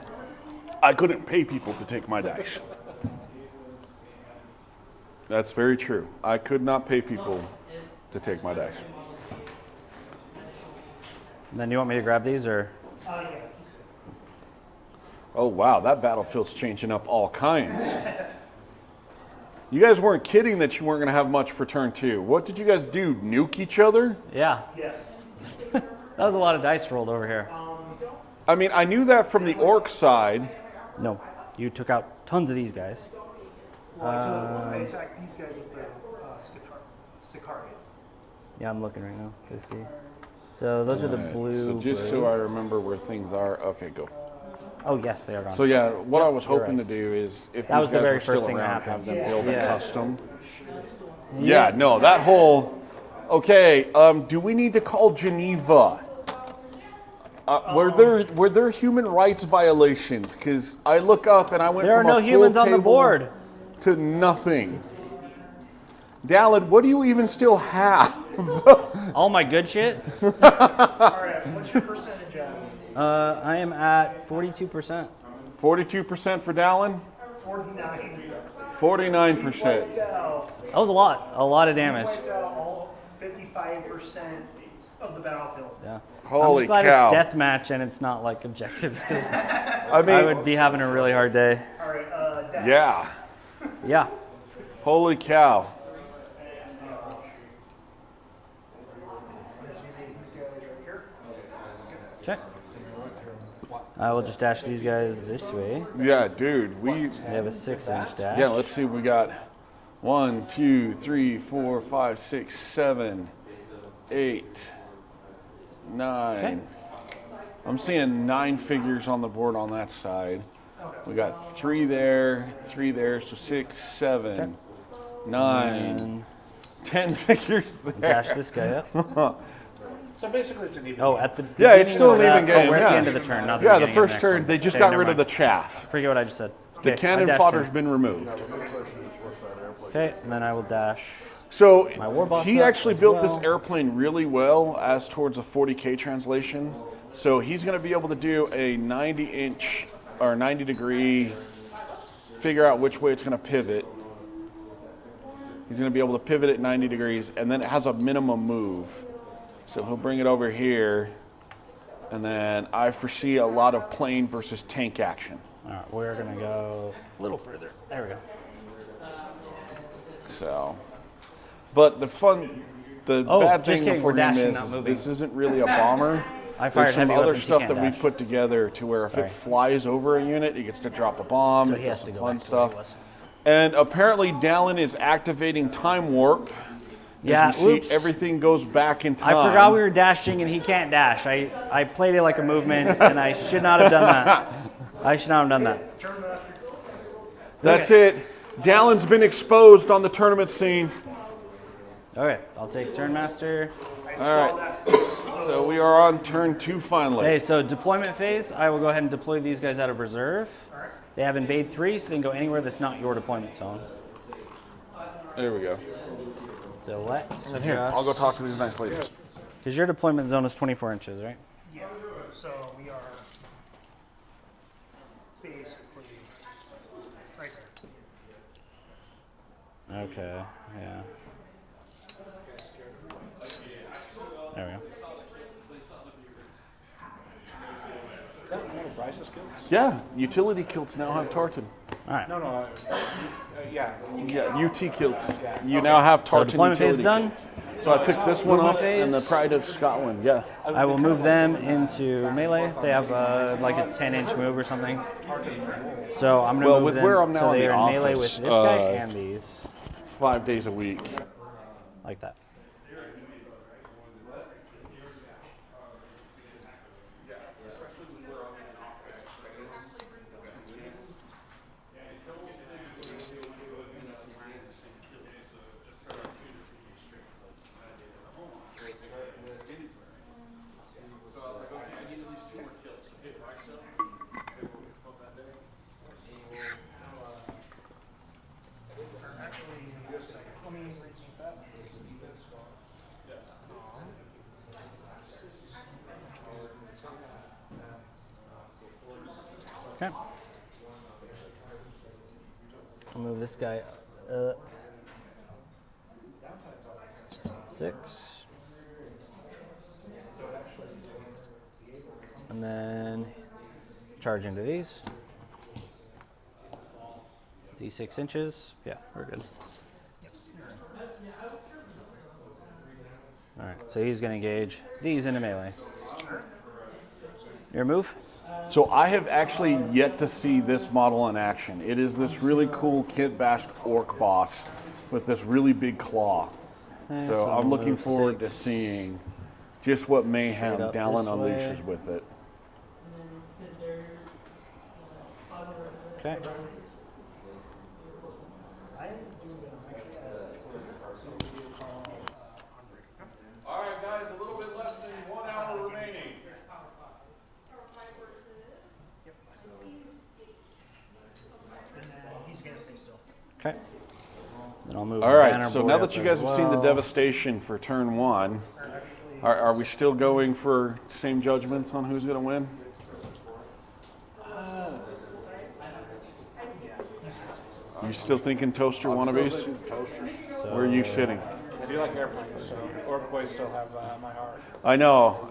[SPEAKER 2] I couldn't pay people to take my dice. That's very true. I could not pay people to take my dice.
[SPEAKER 5] Then you want me to grab these or?
[SPEAKER 2] Oh wow, that battlefield's changing up all kinds. You guys weren't kidding that you weren't going to have much for turn 2. What did you guys do? Nuke each other?
[SPEAKER 5] Yeah.
[SPEAKER 6] Yes.
[SPEAKER 5] That was a lot of dice rolled over here.
[SPEAKER 2] I mean, I knew that from the orc side.
[SPEAKER 5] No, you took out tons of these guys.
[SPEAKER 6] Well, I attacked these guys with the Sicaria.
[SPEAKER 5] Yeah, I'm looking right now to see. So those are the blue.
[SPEAKER 2] So just so I remember where things are. Okay, go.
[SPEAKER 5] Oh yes, they are gone.
[SPEAKER 2] So yeah, what I was
[SPEAKER 5] you're
[SPEAKER 2] hoping
[SPEAKER 5] right.
[SPEAKER 2] to do is, if
[SPEAKER 5] That
[SPEAKER 2] these
[SPEAKER 5] was the
[SPEAKER 2] guys
[SPEAKER 5] very
[SPEAKER 2] were still
[SPEAKER 5] first thing that
[SPEAKER 2] around,
[SPEAKER 5] happened.
[SPEAKER 2] have them build a
[SPEAKER 5] Yeah.
[SPEAKER 2] custom. Yeah, no, that whole. Okay, do we need to call Geneva? Were there human rights violations? Because I look up and I went
[SPEAKER 5] There are
[SPEAKER 2] from
[SPEAKER 5] no
[SPEAKER 2] a full
[SPEAKER 5] humans on the
[SPEAKER 2] table
[SPEAKER 5] board.
[SPEAKER 2] to nothing. Dallin, what do you even still have?
[SPEAKER 5] All my good shit.
[SPEAKER 6] All right, what's your percentage at?
[SPEAKER 5] I am at 42%.
[SPEAKER 2] 42% for Dallin.
[SPEAKER 6] 49.
[SPEAKER 2] 49%.
[SPEAKER 5] That was a lot of damage.
[SPEAKER 6] Wiped out all 55% of the battlefield.
[SPEAKER 5] Yeah.
[SPEAKER 2] Holy
[SPEAKER 5] I'm just glad
[SPEAKER 2] cow!
[SPEAKER 5] it's deathmatch and it's not like objectives because
[SPEAKER 2] I mean,
[SPEAKER 5] I would be having a really hard day.
[SPEAKER 6] All right, Dash.
[SPEAKER 2] yeah.
[SPEAKER 5] Yeah.
[SPEAKER 2] Holy cow!
[SPEAKER 6] These guys right here.
[SPEAKER 5] Okay. I will just dash these guys this way.
[SPEAKER 2] Yeah, dude.
[SPEAKER 5] They have a 6-inch dash.
[SPEAKER 2] Yeah, let's see what we got. 1, 2, 3, 4, 5, 6, 7, 8, 9.
[SPEAKER 5] Okay.
[SPEAKER 2] I'm seeing 9 figures on the board on that side. We got 3 there, so 6, 7, 9,
[SPEAKER 5] And
[SPEAKER 2] 10 figures there.
[SPEAKER 5] dash this guy up.
[SPEAKER 4] So basically, it's an even.
[SPEAKER 5] Oh, at the
[SPEAKER 2] Yeah, it's
[SPEAKER 5] beginning
[SPEAKER 2] still
[SPEAKER 5] of
[SPEAKER 2] an
[SPEAKER 5] that-
[SPEAKER 2] even game.
[SPEAKER 5] Oh, we're at
[SPEAKER 2] yeah.
[SPEAKER 5] the end of the turn, not the
[SPEAKER 2] Yeah, the
[SPEAKER 5] beginning of
[SPEAKER 2] first
[SPEAKER 5] next
[SPEAKER 2] turn,
[SPEAKER 5] one.
[SPEAKER 2] they just
[SPEAKER 5] Okay,
[SPEAKER 2] got
[SPEAKER 5] never
[SPEAKER 2] rid of the
[SPEAKER 5] mind.
[SPEAKER 2] chaff.
[SPEAKER 5] Forget what I just said.
[SPEAKER 2] The
[SPEAKER 5] Okay, I
[SPEAKER 2] cannon
[SPEAKER 5] dashed
[SPEAKER 2] fodder's
[SPEAKER 5] him.
[SPEAKER 2] been removed.
[SPEAKER 5] Okay, and then I will dash.
[SPEAKER 2] So
[SPEAKER 5] My war boss
[SPEAKER 2] he
[SPEAKER 5] up
[SPEAKER 2] actually
[SPEAKER 5] as
[SPEAKER 2] built this
[SPEAKER 5] well.
[SPEAKER 2] airplane really well as towards a 40K translation. So he's going to be able to do a 90-inch or 90-degree, figure out which way it's going to pivot. He's going to be able to pivot at 90 degrees, and then it has a minimum move. So he'll bring it over here, and then I foresee a lot of plane versus tank action.
[SPEAKER 5] All right, we're gonna go a little further. There we go.
[SPEAKER 2] So, but the
[SPEAKER 5] Oh,
[SPEAKER 2] bad
[SPEAKER 5] just
[SPEAKER 2] thing
[SPEAKER 5] kidding,
[SPEAKER 2] for
[SPEAKER 5] we're
[SPEAKER 2] him
[SPEAKER 5] dashing, not
[SPEAKER 2] is
[SPEAKER 5] moving.
[SPEAKER 2] this isn't really a bomber.
[SPEAKER 5] I fired
[SPEAKER 2] There's some
[SPEAKER 5] heavy
[SPEAKER 2] other
[SPEAKER 5] weapons, he
[SPEAKER 2] stuff
[SPEAKER 5] can't
[SPEAKER 2] that we
[SPEAKER 5] dash.
[SPEAKER 2] put together to where if
[SPEAKER 5] Sorry.
[SPEAKER 2] it flies over a unit, it gets to drop a bomb.
[SPEAKER 5] So
[SPEAKER 2] it
[SPEAKER 5] he
[SPEAKER 2] does
[SPEAKER 5] has to
[SPEAKER 2] some
[SPEAKER 5] go
[SPEAKER 2] fun
[SPEAKER 5] back to where he
[SPEAKER 2] stuff.
[SPEAKER 5] was.
[SPEAKER 2] And apparently, Dallin is activating time warp.
[SPEAKER 5] Yeah,
[SPEAKER 2] As you see,
[SPEAKER 5] oops.
[SPEAKER 2] everything goes back in time.
[SPEAKER 5] I forgot we were dashing and he can't dash. I played it like a movement and I should not have done that. I should not have done that.
[SPEAKER 2] That's it. Dallin's been exposed on the tournament scene.
[SPEAKER 5] Okay, I'll take turn master.
[SPEAKER 2] All right. So we are on turn 2 finally.
[SPEAKER 5] Okay, so deployment phase, I will go ahead and deploy these guys out of reserve. They have invade 3, so they can go anywhere that's not your deployment zone.
[SPEAKER 2] There we go.
[SPEAKER 5] So let's
[SPEAKER 2] And here, I'll go talk to these nice ladies.
[SPEAKER 5] because your deployment zone is 24 inches, right?
[SPEAKER 3] Yeah, so we are basically right there.
[SPEAKER 5] Okay, yeah. There we go.
[SPEAKER 4] Is that one of Bryce's kills?
[SPEAKER 2] Yeah, utility kilts now have tartan.
[SPEAKER 5] All right.
[SPEAKER 4] No, yeah.
[SPEAKER 2] Yeah, UT kilts. You now have
[SPEAKER 5] So
[SPEAKER 2] tartan
[SPEAKER 5] deployment phase
[SPEAKER 2] utility
[SPEAKER 5] done.
[SPEAKER 2] kilts. So I picked this one
[SPEAKER 5] Movement
[SPEAKER 2] up and the
[SPEAKER 5] phase.
[SPEAKER 2] Pride of Scotland. Yeah.
[SPEAKER 5] I will move them into melee. They have like a 10-inch move or something. So I'm gonna
[SPEAKER 2] Well,
[SPEAKER 5] move
[SPEAKER 2] with
[SPEAKER 5] them
[SPEAKER 2] where I'm now
[SPEAKER 5] so
[SPEAKER 2] in
[SPEAKER 5] they
[SPEAKER 2] the
[SPEAKER 5] are in melee
[SPEAKER 2] office,
[SPEAKER 5] with this guy and these,
[SPEAKER 2] 5 days a week.
[SPEAKER 5] like that.
[SPEAKER 3] Let me rethink that.
[SPEAKER 5] Okay. I'll move this guy up. 6. And then charge into these. D6 inches. Yeah, we're good. All right, so he's going to engage these into melee. Your move?
[SPEAKER 2] So I have actually yet to see this model in action. It is this really cool kit bashed orc boss with this really big claw. So
[SPEAKER 5] I'll
[SPEAKER 2] I'm looking
[SPEAKER 5] move
[SPEAKER 2] forward to
[SPEAKER 5] 6
[SPEAKER 2] seeing just what mayhem
[SPEAKER 5] straight up
[SPEAKER 2] Dallin
[SPEAKER 5] this way.
[SPEAKER 2] unleashes with it.
[SPEAKER 5] Okay.
[SPEAKER 2] All right, guys, a little bit less than 1 hour remaining.
[SPEAKER 3] And then he's gonna stay still.
[SPEAKER 5] Okay. Then I'll move.
[SPEAKER 2] All
[SPEAKER 5] the
[SPEAKER 2] right,
[SPEAKER 5] banner
[SPEAKER 2] so
[SPEAKER 5] boy
[SPEAKER 2] now
[SPEAKER 5] up
[SPEAKER 2] that you
[SPEAKER 5] as
[SPEAKER 2] guys have seen the
[SPEAKER 5] well.
[SPEAKER 2] devastation for turn 1, are we still going for same judgments on who's going to win? You still thinking toaster wannabes? Where are you sitting?
[SPEAKER 4] I do like airplanes, so Orc boys still have my heart.
[SPEAKER 2] I know.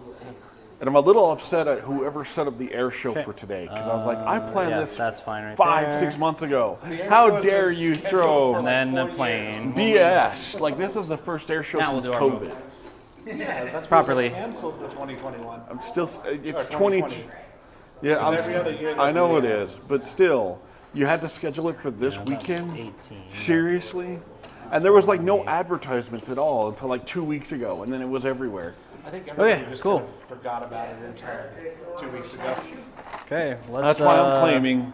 [SPEAKER 2] And I'm a little upset at whoever set up the air show
[SPEAKER 5] Okay.
[SPEAKER 2] for today, because I was like, I planned
[SPEAKER 5] yeah,
[SPEAKER 2] this
[SPEAKER 5] that's fine right
[SPEAKER 2] 5,
[SPEAKER 5] there.
[SPEAKER 2] 6 months ago. How dare you throw
[SPEAKER 5] And then the plane.
[SPEAKER 2] BS? Like, this is the first air show
[SPEAKER 5] Now we'll
[SPEAKER 2] since
[SPEAKER 5] do our
[SPEAKER 2] COVID.
[SPEAKER 5] move.
[SPEAKER 4] Yeah, that's
[SPEAKER 5] Properly.
[SPEAKER 4] canceled the 2021.
[SPEAKER 2] I'm still, it's
[SPEAKER 4] Or
[SPEAKER 2] 20.
[SPEAKER 4] 2020.
[SPEAKER 2] Yeah,
[SPEAKER 4] every other year
[SPEAKER 2] I
[SPEAKER 4] that
[SPEAKER 2] know
[SPEAKER 4] we,
[SPEAKER 2] it is, but still, you had to schedule it for this
[SPEAKER 5] Yeah, that's
[SPEAKER 2] weekend?
[SPEAKER 5] 18.
[SPEAKER 2] Seriously? And there was like no advertisements at all until like 2 weeks ago, and then it was everywhere.
[SPEAKER 4] I think everybody
[SPEAKER 5] Okay,
[SPEAKER 4] just
[SPEAKER 5] cool.
[SPEAKER 4] kind of forgot about it until 2 weeks ago.
[SPEAKER 5] Okay, let's.
[SPEAKER 2] That's why I'm claiming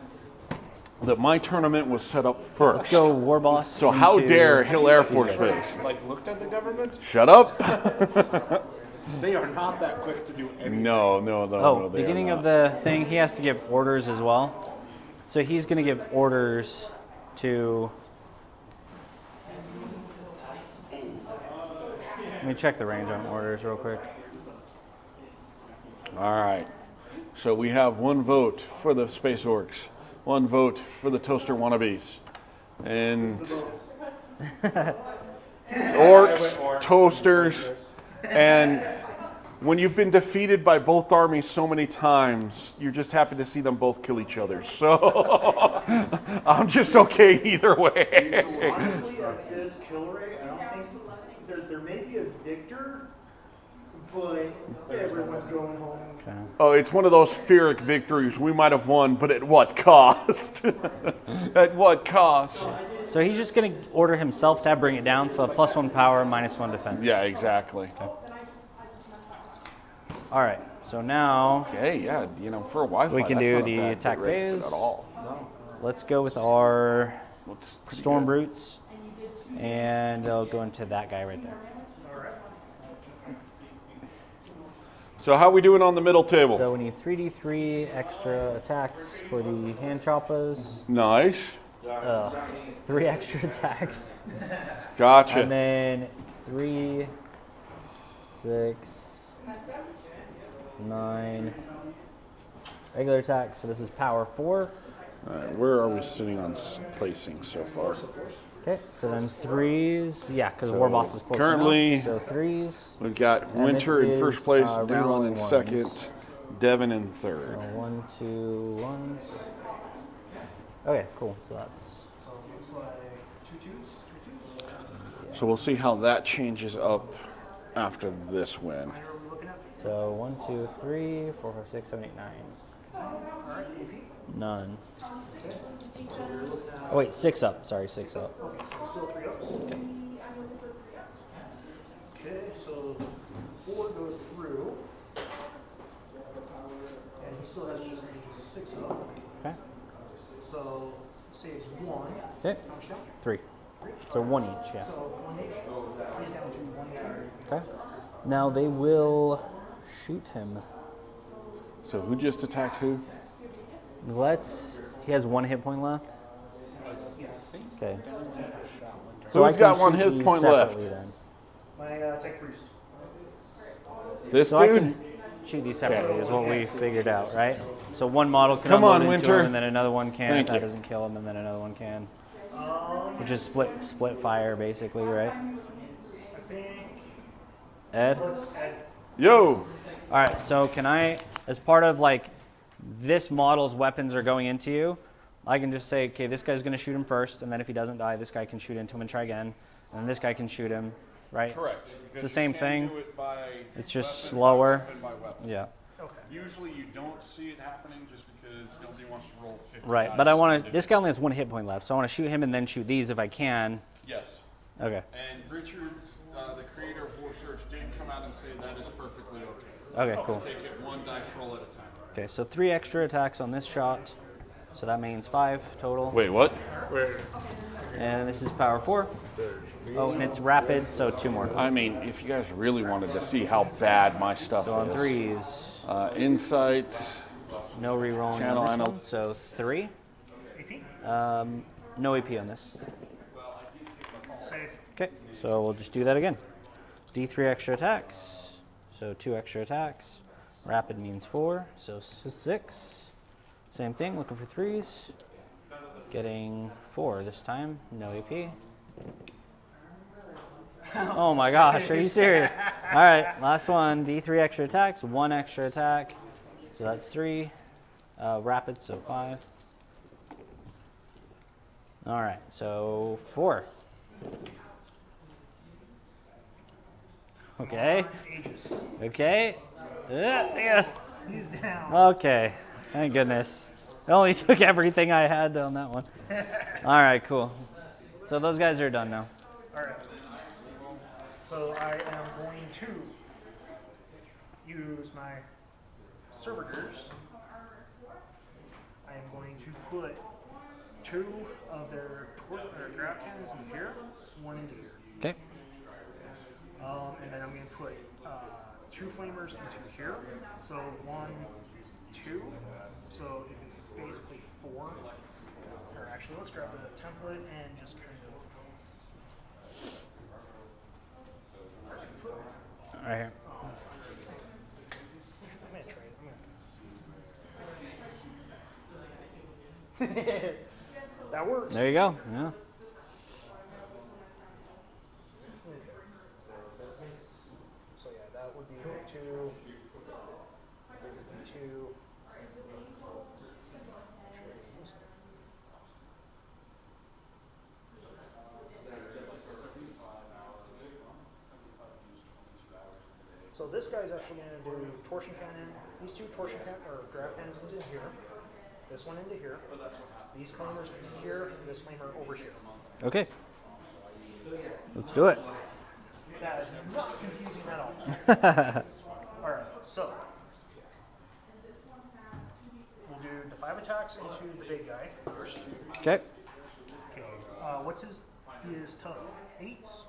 [SPEAKER 2] that my tournament was set up first.
[SPEAKER 5] Let's go War Boss.
[SPEAKER 2] So how
[SPEAKER 5] into-
[SPEAKER 2] dare Hill Air Force Base?
[SPEAKER 4] Like, looked at the government?
[SPEAKER 2] Shut up!
[SPEAKER 4] They are not that quick to do anything.
[SPEAKER 2] No,
[SPEAKER 5] Oh,
[SPEAKER 2] they are
[SPEAKER 5] beginning
[SPEAKER 2] not.
[SPEAKER 5] of the thing, he has to give orders as well. So he's going to give orders to. Let me check the range on orders real quick.
[SPEAKER 2] All right. So we have one vote for the Space Orcs, one vote for the Toaster Wannabes, and orcs, toasters, and when you've been defeated by both armies so many times, you're just happy to see them both kill each other. So I'm just okay either way.
[SPEAKER 6] Honestly, at this kill rate, I don't think there may be a victor, but everyone's going home.
[SPEAKER 5] Okay.
[SPEAKER 2] Oh, it's one of those Pyrrhic victories. We might have won, but at what cost? At what cost?
[SPEAKER 5] So he's just going to order himself to bring it down. So +1 power, -1 defense.
[SPEAKER 2] Yeah, exactly.
[SPEAKER 5] All right. So now
[SPEAKER 2] Hey, yeah, for a Wi-Fi,
[SPEAKER 5] we can
[SPEAKER 2] that's
[SPEAKER 5] do
[SPEAKER 2] not a
[SPEAKER 5] the
[SPEAKER 2] bad
[SPEAKER 5] attack
[SPEAKER 2] bit rate
[SPEAKER 5] phase.
[SPEAKER 2] at all.
[SPEAKER 5] Let's go with our
[SPEAKER 2] Looks pretty
[SPEAKER 5] Storm
[SPEAKER 2] good.
[SPEAKER 5] Brutes, and I'll go into that guy right there.
[SPEAKER 2] So how we doing on the middle table?
[SPEAKER 5] So we need 3d3 extra attacks for the hand choppas.
[SPEAKER 2] Nice.
[SPEAKER 5] 3 extra attacks.
[SPEAKER 2] Gotcha.
[SPEAKER 5] And then 3, 6, 9 regular attacks. So this is power 4.
[SPEAKER 2] All right, where are we sitting on placing so far?
[SPEAKER 5] Okay, so then 3s. Yeah, because War Boss is close
[SPEAKER 2] currently-
[SPEAKER 5] enough. So 3s.
[SPEAKER 2] We've got
[SPEAKER 5] And
[SPEAKER 2] Winter
[SPEAKER 5] this
[SPEAKER 2] in first
[SPEAKER 5] is,
[SPEAKER 2] place,
[SPEAKER 5] rerolling
[SPEAKER 2] Dylan in
[SPEAKER 5] ones.
[SPEAKER 2] second, Devin in
[SPEAKER 5] So
[SPEAKER 2] third.
[SPEAKER 5] 1, 2, 1s. Okay, cool. So that's
[SPEAKER 6] So it looks like 2 twos, 3 twos.
[SPEAKER 2] So we'll see how that changes up after this win.
[SPEAKER 6] What are we looking at?
[SPEAKER 5] so 1, 2, 3, 4, 5, 6, 7, 8, 9.
[SPEAKER 6] Alright, AP.
[SPEAKER 5] None.
[SPEAKER 6] Okay. So we're looking at.
[SPEAKER 5] Oh wait, 6 up. Sorry, 6 up.
[SPEAKER 6] Okay, so still 3 ups. Okay, so 4 goes through. And he still has just ranges of 6 up.
[SPEAKER 5] Okay.
[SPEAKER 6] So say it's 1.
[SPEAKER 5] Okay.
[SPEAKER 6] How much down?
[SPEAKER 5] 3. So 1 each. Yeah.
[SPEAKER 6] So 1 each. He's down to 1 each.
[SPEAKER 5] Okay. Now they will shoot him.
[SPEAKER 2] So who just attacked who?
[SPEAKER 5] He has 1 hit point left.
[SPEAKER 6] Yeah.
[SPEAKER 5] Okay.
[SPEAKER 2] Who's
[SPEAKER 5] I can
[SPEAKER 2] got 1
[SPEAKER 5] shoot
[SPEAKER 2] hit
[SPEAKER 5] these
[SPEAKER 2] point left?
[SPEAKER 5] separately then.
[SPEAKER 6] My tech priest.
[SPEAKER 2] This
[SPEAKER 5] So I
[SPEAKER 2] dude?
[SPEAKER 5] can shoot these separately is what we figured out, right? So one model can
[SPEAKER 2] Come on,
[SPEAKER 5] unload into
[SPEAKER 2] Winter.
[SPEAKER 5] him, and then another one can.
[SPEAKER 2] Thank
[SPEAKER 5] if that
[SPEAKER 2] you.
[SPEAKER 5] doesn't kill him, and then another one can. Which is split fire, basically, right?
[SPEAKER 6] I think.
[SPEAKER 5] Ed?
[SPEAKER 6] Let's add.
[SPEAKER 2] Yo!
[SPEAKER 5] All right, so can I, as part of like this model's weapons are going into you, I can just say, okay, this guy's going to shoot him first, and then if he doesn't die, this guy can shoot into him and try again, and then this guy can shoot him, right?
[SPEAKER 2] Correct.
[SPEAKER 5] It's the same thing.
[SPEAKER 2] Do it by
[SPEAKER 5] It's just
[SPEAKER 2] weapon,
[SPEAKER 5] slower.
[SPEAKER 2] By weapon, by weapon.
[SPEAKER 5] Yeah.
[SPEAKER 2] Usually you don't see it happening just because nobody wants to roll 50
[SPEAKER 5] Right,
[SPEAKER 2] dice
[SPEAKER 5] but I want to.
[SPEAKER 2] do
[SPEAKER 5] This
[SPEAKER 2] it.
[SPEAKER 5] guy only has 1 hit point left, so I want to shoot him and then shoot these if I can.
[SPEAKER 2] Yes.
[SPEAKER 5] Okay.
[SPEAKER 2] And Richard, the creator of Warsurge, did come out and say that is perfectly okay.
[SPEAKER 5] Okay, cool.
[SPEAKER 2] Take it 1 dice roll at a time.
[SPEAKER 5] Okay, so 3 extra attacks on this shot, so that means 5 total.
[SPEAKER 2] Wait, what?
[SPEAKER 5] And this is power 4. Oh, and it's rapid, so 2 more.
[SPEAKER 2] I mean, if you guys really wanted to see how bad my stuff
[SPEAKER 5] So on
[SPEAKER 2] is.
[SPEAKER 5] 3s,
[SPEAKER 2] Insight.
[SPEAKER 5] no rerolling
[SPEAKER 2] Channel
[SPEAKER 5] on this
[SPEAKER 2] anal-
[SPEAKER 5] one, so 3. No AP on this.
[SPEAKER 6] Safe.
[SPEAKER 5] Okay, so we'll just do that again. D3 extra attacks, so 2 extra attacks. Rapid means 4, so 6. Same thing, looking for 3s. Getting 4 this time, no AP. Oh my gosh, are you serious? All right, last one, D3 extra attacks, 1 extra attack. So that's 3. Rapid, so 5. All right, so 4. Okay.
[SPEAKER 6] Aegis.
[SPEAKER 5] Okay. Yes.
[SPEAKER 6] He's down.
[SPEAKER 5] Okay. Thank goodness. It only took everything I had on that one. All right, cool. So those guys are done now.
[SPEAKER 3] All right. So I am going to use my servitors. I am going to put 2 of their grab cannons in here, 1 into here.
[SPEAKER 5] Okay.
[SPEAKER 3] And then I'm going to put 2 flamers into here. So 1, 2. So it's basically 4. Or actually, let's grab the template and just kind of.
[SPEAKER 5] Right here.
[SPEAKER 3] I'm going to trade. That works.
[SPEAKER 5] There you go. Yeah.
[SPEAKER 3] So yeah, that would be 2. That would be 2. So this guy's actually going to do torsion cannon. These 2 torsion cannon or grab cannons into here. This one into here. These flamers into here. This flamer over here.
[SPEAKER 5] Okay. Let's do it.
[SPEAKER 3] That is not confusing at all. All right, so we'll do the 5 attacks into the big guy first.
[SPEAKER 5] Okay.
[SPEAKER 3] Okay. What's his? He is tough 8s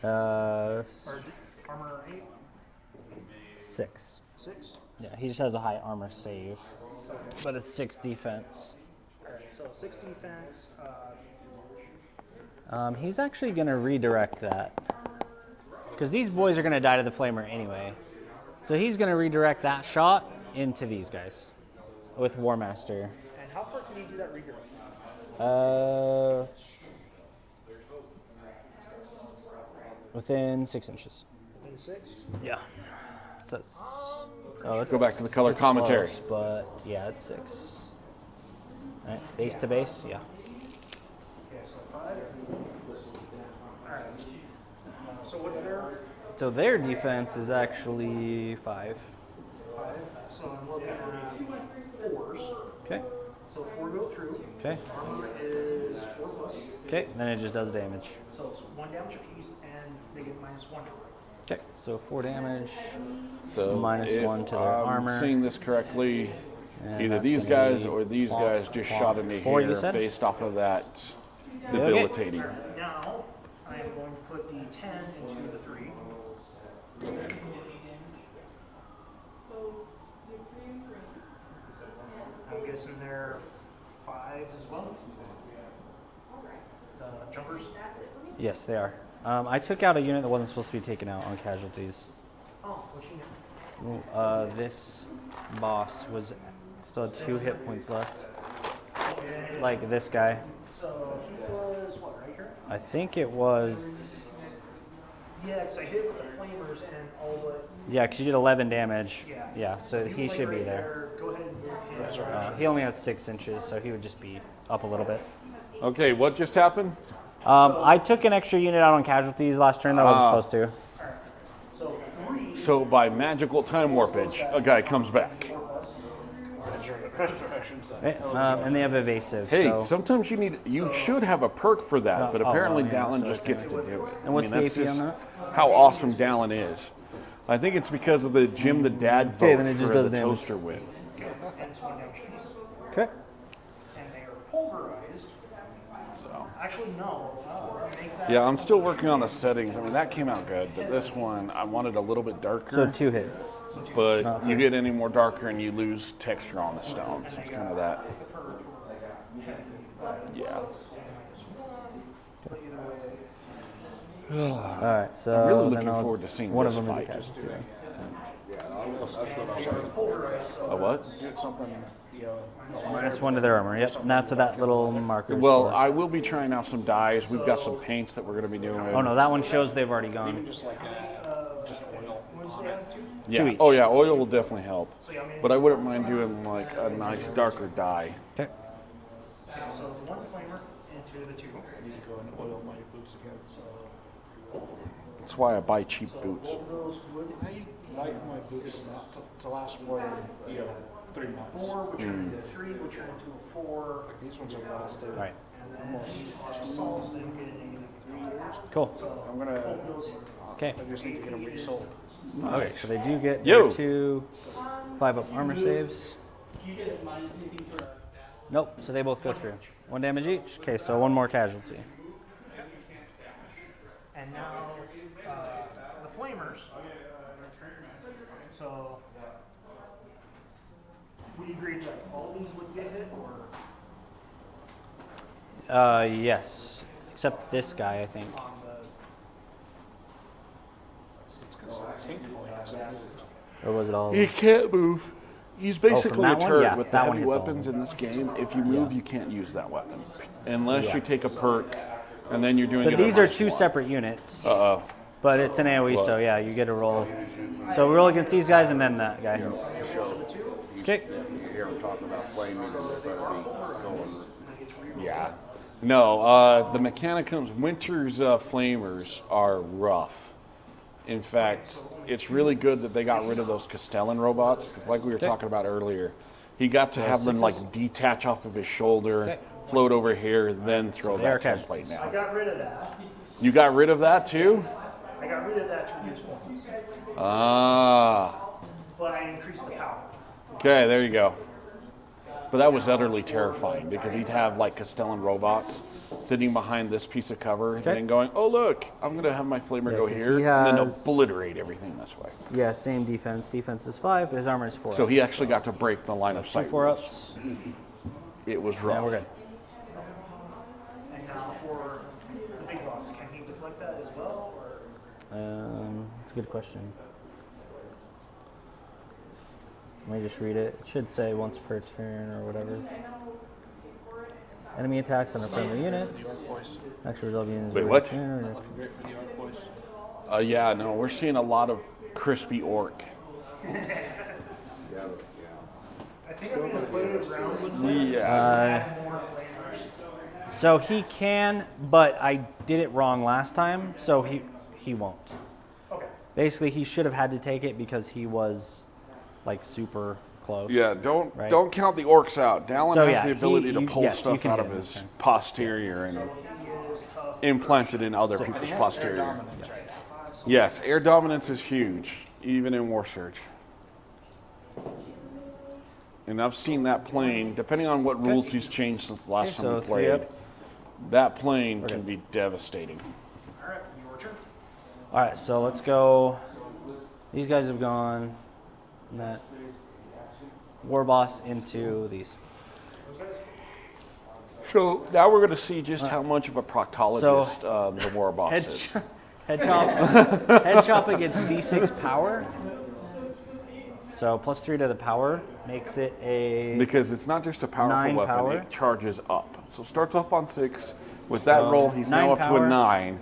[SPEAKER 5] Uh,
[SPEAKER 3] or armor 8,
[SPEAKER 5] 6.
[SPEAKER 3] 6.
[SPEAKER 5] Yeah, he just has a high armor save, but it's 6 defense.
[SPEAKER 3] All right, so 6 defense.
[SPEAKER 5] He's actually gonna redirect that because these boys are gonna die to the flamer anyway. So he's gonna redirect that shot into these guys with War Master.
[SPEAKER 3] And how far can you do that redirect?
[SPEAKER 5] Within 6 inches.
[SPEAKER 3] Within 6.
[SPEAKER 5] Yeah. So it's,
[SPEAKER 2] Go back to the color
[SPEAKER 5] it's
[SPEAKER 2] commentary.
[SPEAKER 5] close, but yeah, it's 6. All right, base to base, yeah.
[SPEAKER 3] Okay, so 5. All right. So what's their
[SPEAKER 5] So their defense is actually 5.
[SPEAKER 3] 5? So I'm looking at 4s.
[SPEAKER 5] Okay.
[SPEAKER 3] So 4 go through.
[SPEAKER 5] Okay.
[SPEAKER 3] Armor is 4 plus.
[SPEAKER 5] Okay. Then it just does damage.
[SPEAKER 3] So it's 1 damage apiece, and they get -1 to roll.
[SPEAKER 5] Okay. So 4 damage.
[SPEAKER 2] So
[SPEAKER 5] Minus
[SPEAKER 2] if
[SPEAKER 5] 1 to their
[SPEAKER 2] I'm
[SPEAKER 5] armor.
[SPEAKER 2] seeing this correctly,
[SPEAKER 5] And
[SPEAKER 2] either
[SPEAKER 5] that's
[SPEAKER 2] these
[SPEAKER 5] gonna
[SPEAKER 2] guys
[SPEAKER 5] be
[SPEAKER 2] or these
[SPEAKER 5] plonk,
[SPEAKER 2] guys just
[SPEAKER 5] plonk.
[SPEAKER 2] shot into
[SPEAKER 5] 4, you
[SPEAKER 2] here
[SPEAKER 5] said?
[SPEAKER 2] based off of that
[SPEAKER 5] Okay.
[SPEAKER 2] debilitating.
[SPEAKER 3] Now I am going to put the 10 into the 3. I'm guessing they're 5s as well. The jumpers.
[SPEAKER 5] Yes, they are. I took out a unit that wasn't supposed to be taken out on casualties.
[SPEAKER 3] Oh, what you know?
[SPEAKER 5] This boss was still had 2 hit points left.
[SPEAKER 3] Okay.
[SPEAKER 5] Like this guy.
[SPEAKER 3] So he was what, right here?
[SPEAKER 5] I think it was.
[SPEAKER 3] Yeah, because I hit with the flamers and all but.
[SPEAKER 5] Yeah, because you did 11 damage.
[SPEAKER 3] Yeah.
[SPEAKER 5] Yeah, so he should be
[SPEAKER 3] right
[SPEAKER 5] there.
[SPEAKER 3] Go ahead and move him.
[SPEAKER 5] He only has 6 inches, so he would just be up a little bit.
[SPEAKER 2] Okay, what just happened?
[SPEAKER 5] I took an extra unit out on casualties last turn that I wasn't supposed to.
[SPEAKER 3] So 3.
[SPEAKER 2] So by magical time warpage, a guy comes back.
[SPEAKER 5] Right, and they have evasive.
[SPEAKER 2] Hey,
[SPEAKER 5] so.
[SPEAKER 2] sometimes you should have a perk for that, but
[SPEAKER 5] oh,
[SPEAKER 2] apparently
[SPEAKER 5] well, yeah,
[SPEAKER 2] Dallin
[SPEAKER 5] so
[SPEAKER 2] just
[SPEAKER 5] it's
[SPEAKER 2] gets to do it.
[SPEAKER 5] And what's the
[SPEAKER 2] that's
[SPEAKER 5] AP on
[SPEAKER 2] just
[SPEAKER 5] that?
[SPEAKER 2] how awesome Dallin is. I think it's because of the Jim the Dad vote
[SPEAKER 5] Okay, then it just
[SPEAKER 2] for
[SPEAKER 5] does
[SPEAKER 2] the
[SPEAKER 5] damage.
[SPEAKER 2] toaster win.
[SPEAKER 3] And it's 1 damage apiece.
[SPEAKER 5] Okay.
[SPEAKER 3] And they are pulverized.
[SPEAKER 2] So.
[SPEAKER 3] Actually, no. Make that.
[SPEAKER 2] Yeah, I'm still working on the settings. I mean, that came out good, but this one I wanted a little bit
[SPEAKER 5] So
[SPEAKER 2] darker.
[SPEAKER 5] 2 hits.
[SPEAKER 2] But you get any more darker and you lose texture on the stone. So it's kind of that. Yeah.
[SPEAKER 5] All right, so
[SPEAKER 2] I'm really
[SPEAKER 5] then
[SPEAKER 2] looking
[SPEAKER 5] I'll-
[SPEAKER 2] forward to seeing
[SPEAKER 5] one
[SPEAKER 2] this
[SPEAKER 5] of them
[SPEAKER 2] fight.
[SPEAKER 5] is a casualty.
[SPEAKER 2] A what?
[SPEAKER 4] Get something, you know,
[SPEAKER 5] -1 to their armor. Yep, and that's what that little marker.
[SPEAKER 2] Well,
[SPEAKER 5] for.
[SPEAKER 2] I will be trying out some dyes. We've got some paints that we're going to be doing.
[SPEAKER 5] Oh no, that one shows they've already gone.
[SPEAKER 4] just like just oil on it.
[SPEAKER 2] Yeah.
[SPEAKER 5] 2 each.
[SPEAKER 2] Oh yeah, oil will definitely help.
[SPEAKER 3] So, yeah, I mean,
[SPEAKER 2] But I wouldn't mind doing like a nice darker dye.
[SPEAKER 5] Okay.
[SPEAKER 3] so 1 flamer into the 2.
[SPEAKER 4] I need to go and oil my boots again. So
[SPEAKER 2] That's why I buy cheap
[SPEAKER 3] So
[SPEAKER 2] boots.
[SPEAKER 3] both of those would.
[SPEAKER 4] I like my boots not to last more than, you know, 3 months.
[SPEAKER 6] 4 would turn into a 3, would turn into a 4.
[SPEAKER 4] These ones have lasted.
[SPEAKER 5] All right.
[SPEAKER 6] And then these are assaults, and then get a negative 3 years.
[SPEAKER 5] Cool.
[SPEAKER 6] So
[SPEAKER 4] I'm gonna.
[SPEAKER 6] both those here.
[SPEAKER 5] Okay.
[SPEAKER 4] I just need to get them resold.
[SPEAKER 5] Okay, so they do get
[SPEAKER 2] Yo.
[SPEAKER 5] their 2 5-up armor saves.
[SPEAKER 8] Do you get it minus anything for
[SPEAKER 5] Nope, so they both go through. 1 damage each. Okay, so 1 more casualty.
[SPEAKER 3] And now the flamers. So we agreed that all these would get hit, or
[SPEAKER 5] Yes, except this guy, I think.
[SPEAKER 3] on the.
[SPEAKER 5] Or was it all?
[SPEAKER 2] He can't move. He's basically
[SPEAKER 5] that
[SPEAKER 2] a
[SPEAKER 5] one?
[SPEAKER 2] turret
[SPEAKER 5] Yeah,
[SPEAKER 2] with the
[SPEAKER 5] that one
[SPEAKER 2] heavy
[SPEAKER 5] hits all
[SPEAKER 2] weapons
[SPEAKER 5] of
[SPEAKER 2] in this game. If you move,
[SPEAKER 5] Yeah.
[SPEAKER 2] you can't use that weapon. Unless
[SPEAKER 5] Yeah.
[SPEAKER 2] you take a perk, and then you're doing
[SPEAKER 5] But
[SPEAKER 2] it
[SPEAKER 5] these
[SPEAKER 2] at
[SPEAKER 5] are
[SPEAKER 2] +1.
[SPEAKER 5] 2 separate units.
[SPEAKER 2] Uh-oh.
[SPEAKER 5] But it's an AoE, so yeah, you get a roll. So we roll against these guys and then that guy. Okay.
[SPEAKER 2] You hear him talking about flaming, and they're better be going. Yeah. No, the Mechanicums, Winter's Flamers are rough. In fact, it's really good that they got rid of those Castellan robots, because like we were talking about earlier, he got to have them like detach off of his shoulder,
[SPEAKER 5] Okay.
[SPEAKER 2] float over here, then throw
[SPEAKER 5] they are
[SPEAKER 2] that template
[SPEAKER 5] casualties.
[SPEAKER 6] I
[SPEAKER 2] down.
[SPEAKER 6] got rid of that.
[SPEAKER 2] You got rid of that too?
[SPEAKER 6] I got rid of that to reduce points.
[SPEAKER 2] Ah.
[SPEAKER 6] But I increased the power.
[SPEAKER 2] Okay, there you go. But that was utterly terrifying because he'd have like Castellan robots sitting behind this piece of cover and then going, oh look, I'm going to have my flamer
[SPEAKER 5] Yeah,
[SPEAKER 2] go
[SPEAKER 5] 'cause
[SPEAKER 2] here
[SPEAKER 5] he
[SPEAKER 2] and then
[SPEAKER 5] has-
[SPEAKER 2] obliterate everything this way.
[SPEAKER 5] Yeah, same defense. Defense is 5, but his armor is 4.
[SPEAKER 2] So he actually got to break the line of
[SPEAKER 5] 2
[SPEAKER 2] sight.
[SPEAKER 5] 4-ups.
[SPEAKER 2] It was rough.
[SPEAKER 5] Yeah, we're good.
[SPEAKER 6] And now for the big boss, can he deflect that as well? Or
[SPEAKER 5] That's a good question. Let me just read it. It should say once per turn or whatever. Enemy attacks on a friendly units. Actually, result units.
[SPEAKER 2] Wait, what?
[SPEAKER 4] Great for the Arc Boys.
[SPEAKER 2] Yeah, no, we're seeing a lot of crispy orc.
[SPEAKER 6] I think I'm going to play around with this.
[SPEAKER 2] Yeah.
[SPEAKER 6] Add more flavors.
[SPEAKER 5] So he can, but I did it wrong last time, so he won't.
[SPEAKER 6] Okay.
[SPEAKER 5] Basically, he should have had to take it because he was like super close.
[SPEAKER 2] Yeah,
[SPEAKER 5] Right.
[SPEAKER 2] don't count the orcs out. Dallin
[SPEAKER 5] So,
[SPEAKER 2] has
[SPEAKER 5] yeah,
[SPEAKER 2] the ability
[SPEAKER 5] he-
[SPEAKER 2] to
[SPEAKER 5] you-
[SPEAKER 2] pull
[SPEAKER 5] yes, you
[SPEAKER 2] stuff
[SPEAKER 5] can
[SPEAKER 2] out
[SPEAKER 5] hit
[SPEAKER 2] of
[SPEAKER 5] him,
[SPEAKER 2] his
[SPEAKER 5] okay.
[SPEAKER 2] posterior and
[SPEAKER 6] He is tough.
[SPEAKER 2] implant it in other people's posterior.
[SPEAKER 4] Dominance, right?
[SPEAKER 2] Yes, air dominance is huge, even in Warsurge. And I've seen that plane, depending on what rules he's changed since the last
[SPEAKER 5] Okay,
[SPEAKER 2] time
[SPEAKER 5] so
[SPEAKER 2] we
[SPEAKER 5] 3
[SPEAKER 2] played,
[SPEAKER 5] up.
[SPEAKER 2] that plane
[SPEAKER 5] Okay.
[SPEAKER 2] can be devastating.
[SPEAKER 6] All right, your turn.
[SPEAKER 5] All right, so let's go. These guys have gone. And that war boss into these.
[SPEAKER 6] Those guys?
[SPEAKER 2] So now we're going to see just how much of a proctologist the war boss
[SPEAKER 5] Head,
[SPEAKER 2] is.
[SPEAKER 5] head chop. Head chop against D6 power. So +3 to the power makes it a.
[SPEAKER 2] Because it's not just a powerful
[SPEAKER 5] 9
[SPEAKER 2] weapon,
[SPEAKER 5] power.
[SPEAKER 2] it charges up. So starts off on 6. With that
[SPEAKER 5] So,
[SPEAKER 2] roll, he's
[SPEAKER 5] 9
[SPEAKER 2] now up to
[SPEAKER 5] power.
[SPEAKER 2] a 9.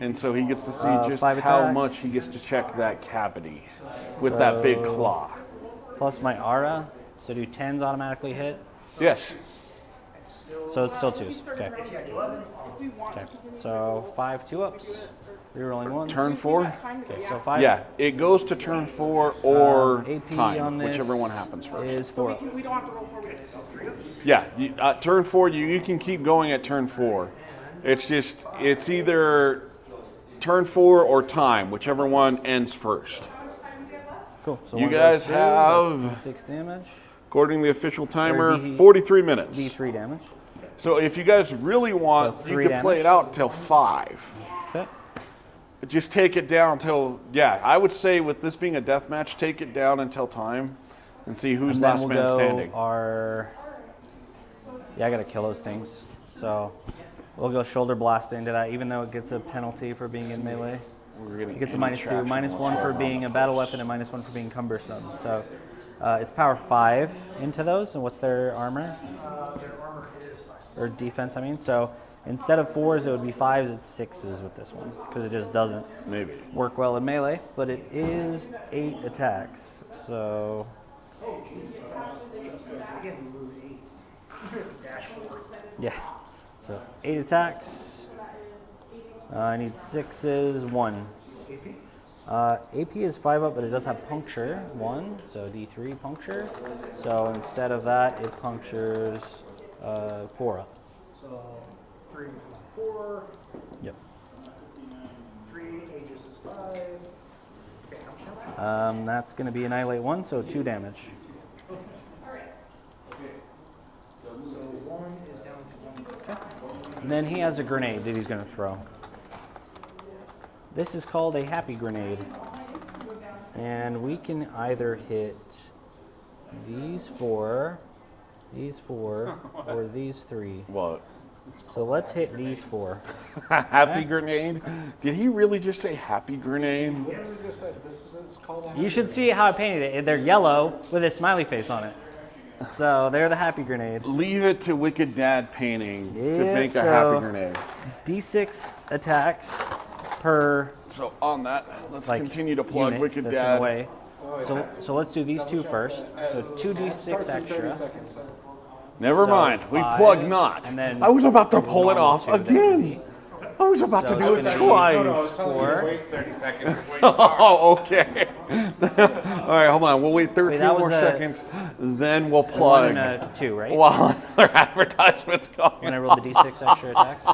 [SPEAKER 2] And so he gets to see just
[SPEAKER 5] 5
[SPEAKER 2] how
[SPEAKER 5] attacks.
[SPEAKER 2] much he gets to check that cavity with that big
[SPEAKER 5] So-
[SPEAKER 2] claw.
[SPEAKER 5] Plus my aura. So do 10s automatically hit?
[SPEAKER 2] Yes.
[SPEAKER 5] So it's still 2s. Okay.
[SPEAKER 8] we want
[SPEAKER 5] Okay. So 5 2-ups. Rerolling 1s.
[SPEAKER 2] Turn 4?
[SPEAKER 5] Okay, so 5.
[SPEAKER 2] Yeah, it goes to turn 4 or
[SPEAKER 5] AP
[SPEAKER 2] time,
[SPEAKER 5] on this
[SPEAKER 2] whichever one happens first.
[SPEAKER 5] is 4 up.
[SPEAKER 8] we don't have to roll for it.
[SPEAKER 2] Yeah, turn 4, you can keep going at turn 4. It's either turn 4 or time, whichever one ends first.
[SPEAKER 5] Cool. So
[SPEAKER 2] You
[SPEAKER 5] one goes
[SPEAKER 2] guys
[SPEAKER 5] through,
[SPEAKER 2] have-
[SPEAKER 5] that's D6 damage.
[SPEAKER 2] According to the official timer,
[SPEAKER 5] D-
[SPEAKER 2] 43 minutes.
[SPEAKER 5] D3 damage.
[SPEAKER 2] So if you guys really want,
[SPEAKER 5] So
[SPEAKER 2] you
[SPEAKER 5] 3
[SPEAKER 2] can play it
[SPEAKER 5] damage?
[SPEAKER 2] out till 5.
[SPEAKER 5] Okay.
[SPEAKER 2] Just take it down till, yeah, I would say with this being a death match, take it down until time and see who's
[SPEAKER 5] And then
[SPEAKER 2] last
[SPEAKER 5] we'll
[SPEAKER 2] man
[SPEAKER 5] go
[SPEAKER 2] standing.
[SPEAKER 5] Yeah, I gotta kill those things. So we'll go shoulder blast into that, even though it gets a penalty for being in melee.
[SPEAKER 2] We're getting
[SPEAKER 5] It gets a
[SPEAKER 2] any
[SPEAKER 5] -2,
[SPEAKER 2] traction
[SPEAKER 5] -1 for being a battle weapon, and -1 for being cumbersome. So it's power 5 into those. And what's their armor?
[SPEAKER 6] Their armor is 5.
[SPEAKER 5] Or defense, I mean. So instead of 4s, it would be 5s, it's 6s with this one. Because it just doesn't
[SPEAKER 2] Maybe.
[SPEAKER 5] work well in melee. But it is 8 attacks. So
[SPEAKER 6] Again, we moved 8. Dash 4.
[SPEAKER 5] yeah. So 8 attacks. I need 6s, 1.
[SPEAKER 6] AP.
[SPEAKER 5] AP is 5 up, but it does have puncture 1, so D3 puncture. So instead of that, it punctures 4 up.
[SPEAKER 3] So 3 becomes 4.
[SPEAKER 5] Yep.
[SPEAKER 3] 3 Aegis is 5. Okay, how much?
[SPEAKER 5] That's going to be Annihilate 1, so 2 damage.
[SPEAKER 3] So 1 is down to 1.
[SPEAKER 5] And then he has a grenade that he's going to throw. This is called a Happy Grenade. And we can either hit these 4, or these 3.
[SPEAKER 2] What?
[SPEAKER 5] So let's hit these 4.
[SPEAKER 2] Happy grenade? Did he really just say happy grenade?
[SPEAKER 4] Literally just said, this is it's called a
[SPEAKER 5] You should see how I painted it. They're yellow with a smiley face on it. So they're the Happy Grenade.
[SPEAKER 2] Leave it to Wicked Dad painting to
[SPEAKER 5] Yeah,
[SPEAKER 2] make a
[SPEAKER 5] so-
[SPEAKER 2] happy grenade.
[SPEAKER 5] D6 attacks per
[SPEAKER 2] So on that, let's
[SPEAKER 5] like
[SPEAKER 2] continue to plug
[SPEAKER 5] unit
[SPEAKER 2] Wicked
[SPEAKER 5] that's
[SPEAKER 2] Dad.
[SPEAKER 5] in the way. So let's do these 2 first. So 2 D6 extra.
[SPEAKER 2] Never
[SPEAKER 5] So
[SPEAKER 2] mind, we
[SPEAKER 5] 5,
[SPEAKER 2] plug not.
[SPEAKER 5] and then
[SPEAKER 2] I was about to pull it
[SPEAKER 5] normal
[SPEAKER 2] off
[SPEAKER 5] 2 that would
[SPEAKER 2] again.
[SPEAKER 5] be.
[SPEAKER 2] I was about
[SPEAKER 5] So
[SPEAKER 2] to do
[SPEAKER 5] it's
[SPEAKER 2] it
[SPEAKER 5] gonna be
[SPEAKER 2] twice.
[SPEAKER 5] 4.
[SPEAKER 4] 30 seconds.
[SPEAKER 2] Oh, okay. All right, hold on. We'll wait 13
[SPEAKER 5] that was
[SPEAKER 2] more
[SPEAKER 5] a-
[SPEAKER 2] seconds, then we'll
[SPEAKER 5] 1
[SPEAKER 2] plug.
[SPEAKER 5] and a 2, right?
[SPEAKER 2] While our advertisement's going.
[SPEAKER 5] When I roll the D6 extra attacks.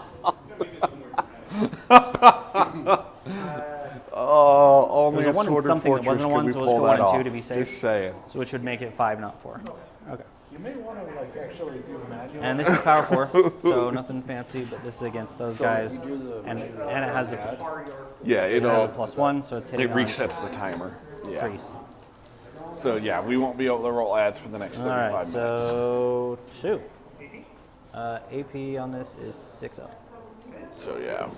[SPEAKER 2] Oh, only
[SPEAKER 5] It was a
[SPEAKER 2] a
[SPEAKER 5] 1 and
[SPEAKER 2] Sword
[SPEAKER 5] something that
[SPEAKER 2] Fortress
[SPEAKER 5] wasn't a
[SPEAKER 2] could
[SPEAKER 5] 1,
[SPEAKER 2] we
[SPEAKER 5] so let's
[SPEAKER 2] pull
[SPEAKER 5] go
[SPEAKER 2] that
[SPEAKER 5] 1 and 2
[SPEAKER 2] off.
[SPEAKER 5] to be safe.
[SPEAKER 2] Just saying.
[SPEAKER 5] So which would make it 5, not 4. Okay.
[SPEAKER 4] You may want to like actually do manual.
[SPEAKER 5] And this is power 4, so nothing fancy, but this is against those guys. And it has a
[SPEAKER 2] Yeah,
[SPEAKER 5] It has a
[SPEAKER 2] it'll.
[SPEAKER 5] +1, so it's hitting
[SPEAKER 2] It
[SPEAKER 5] on
[SPEAKER 2] resets the timer. Yeah.
[SPEAKER 5] 3s.
[SPEAKER 2] So yeah, we won't be able to roll ads for the next 35
[SPEAKER 5] All right,
[SPEAKER 2] minutes.
[SPEAKER 5] so 2. AP on this is 6 up.
[SPEAKER 2] So yeah.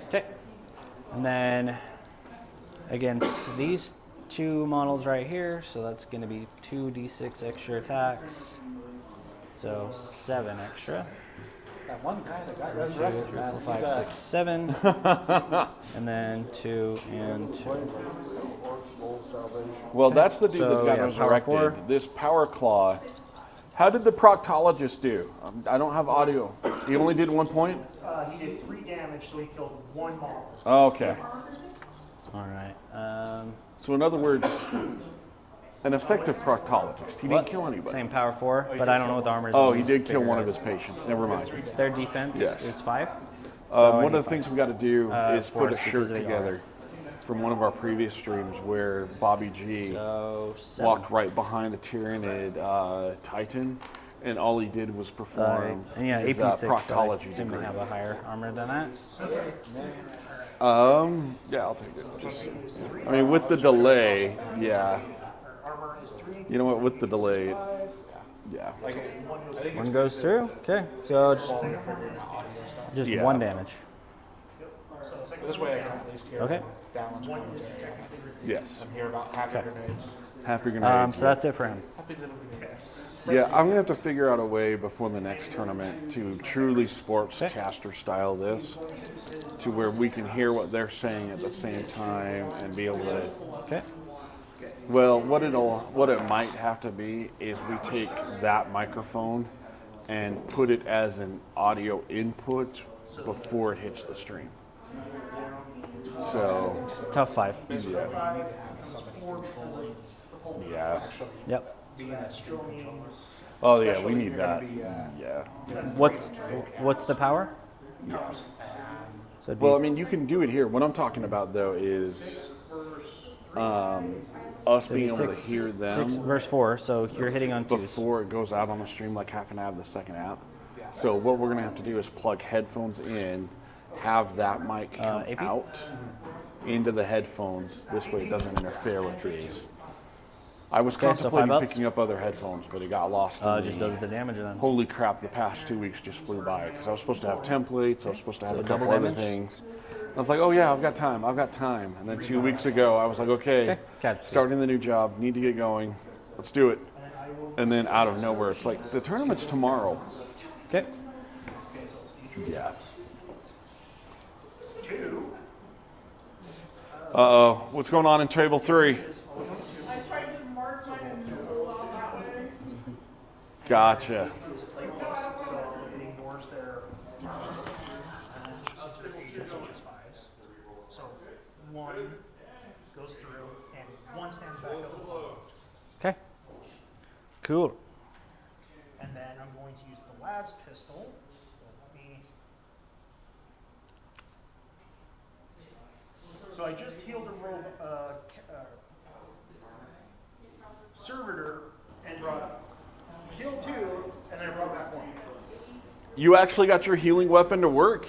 [SPEAKER 5] Okay. And then against these 2 models right here, so that's going to be 2 D6 extra attacks. So 7 extra.
[SPEAKER 4] That one guy that got
[SPEAKER 5] 2,
[SPEAKER 4] resurrected.
[SPEAKER 5] 3, 4, 5, 6, 7. And then 2 and 2.
[SPEAKER 2] Well, that's the dude
[SPEAKER 5] So,
[SPEAKER 2] that got
[SPEAKER 5] yeah, power
[SPEAKER 2] resurrected.
[SPEAKER 5] 4.
[SPEAKER 2] This Power Claw. How did the proctologist do? I don't have audio. He only did 1 point?
[SPEAKER 3] He did 3 damage, so he killed 1 model.
[SPEAKER 2] Oh, okay.
[SPEAKER 5] All right.
[SPEAKER 2] So in other words, an effective proctologist. He didn't kill anybody.
[SPEAKER 5] Same power 4, but I don't know what the armor is.
[SPEAKER 2] Oh,
[SPEAKER 5] on
[SPEAKER 2] he
[SPEAKER 5] these
[SPEAKER 2] did kill
[SPEAKER 5] bigger
[SPEAKER 2] one of
[SPEAKER 5] guys.
[SPEAKER 2] his patients. Never mind.
[SPEAKER 5] Their defense
[SPEAKER 2] Yes.
[SPEAKER 5] is 5. So I
[SPEAKER 2] One
[SPEAKER 5] need
[SPEAKER 2] of the things
[SPEAKER 5] 5.
[SPEAKER 2] we got to do is put a
[SPEAKER 5] force
[SPEAKER 2] shirt
[SPEAKER 5] because they
[SPEAKER 2] together from one of our previous streams where Bobby G
[SPEAKER 5] So 7.
[SPEAKER 2] walked right behind a Tyranid Titan, and all he did was perform
[SPEAKER 5] And yeah,
[SPEAKER 2] his
[SPEAKER 5] AP 6, but I
[SPEAKER 2] proctology
[SPEAKER 5] assume
[SPEAKER 2] degree.
[SPEAKER 5] they have a higher armor than that.
[SPEAKER 2] Yeah, I'll take it. I mean, with the delay, yeah.
[SPEAKER 3] Armor is 3.
[SPEAKER 2] You know what? With the delay, yeah.
[SPEAKER 5] 1 goes through. Okay, so just
[SPEAKER 2] Yeah.
[SPEAKER 5] 1 damage.
[SPEAKER 4] This way I can at least hear
[SPEAKER 5] Okay.
[SPEAKER 4] balance commentary
[SPEAKER 2] Yes.
[SPEAKER 4] and hear about happy grenades.
[SPEAKER 2] Happy grenades.
[SPEAKER 5] So that's it for him.
[SPEAKER 4] Happy little grenades.
[SPEAKER 2] Yeah, I'm gonna have to figure out a way before the next tournament to truly sportscaster style this, to where we can hear what they're saying at the same time and be able to.
[SPEAKER 5] Okay.
[SPEAKER 2] Well, what it might have to be is we take that microphone and put it as an audio input before it hits the stream. So
[SPEAKER 5] Tough 5.
[SPEAKER 2] yeah.
[SPEAKER 5] Yep.
[SPEAKER 2] Oh yeah, we need that. Yeah.
[SPEAKER 5] What's the power? So it'd be
[SPEAKER 2] Well, I mean, you can do it here. What I'm talking about, though, is us being able to hear
[SPEAKER 5] 6
[SPEAKER 2] them
[SPEAKER 5] verse 4. So you're hitting on 2s.
[SPEAKER 2] before it goes out on the stream, like half an app, the second app. So what we're gonna have to do is plug headphones in, have that mic come
[SPEAKER 5] AP?
[SPEAKER 2] out into the headphones. This way, it doesn't interfere with these. I was
[SPEAKER 5] Okay, so 5
[SPEAKER 2] contemplating
[SPEAKER 5] ups?
[SPEAKER 2] picking up other headphones, but it got lost.
[SPEAKER 5] It
[SPEAKER 2] in
[SPEAKER 5] just
[SPEAKER 2] the-
[SPEAKER 5] does the damage then.
[SPEAKER 2] Holy crap, the past 2 weeks just flew by because I was supposed to have templates, I was supposed to have a couple
[SPEAKER 5] double
[SPEAKER 2] other
[SPEAKER 5] damage?
[SPEAKER 2] things. I was like, oh yeah, I've got time. And then 2 weeks ago, I was like, okay,
[SPEAKER 5] Catch.
[SPEAKER 2] starting the new job, need to get going, let's do it. And then out of nowhere, it's like, the tournament's tomorrow.
[SPEAKER 5] Okay.
[SPEAKER 2] Yeah. Uh-oh, what's going on in table 3?
[SPEAKER 8] I tried to mark mine and pull out that way.
[SPEAKER 2] Gotcha.
[SPEAKER 3] So it ignores their Aegis 5s. So one goes through, and one stands back up opposed.
[SPEAKER 5] Okay. Cool.
[SPEAKER 3] And then I'm going to use the las pistol. So I just healed a rogue servitor and killed 2, and then I brought back 1.
[SPEAKER 2] You actually got your healing weapon to work?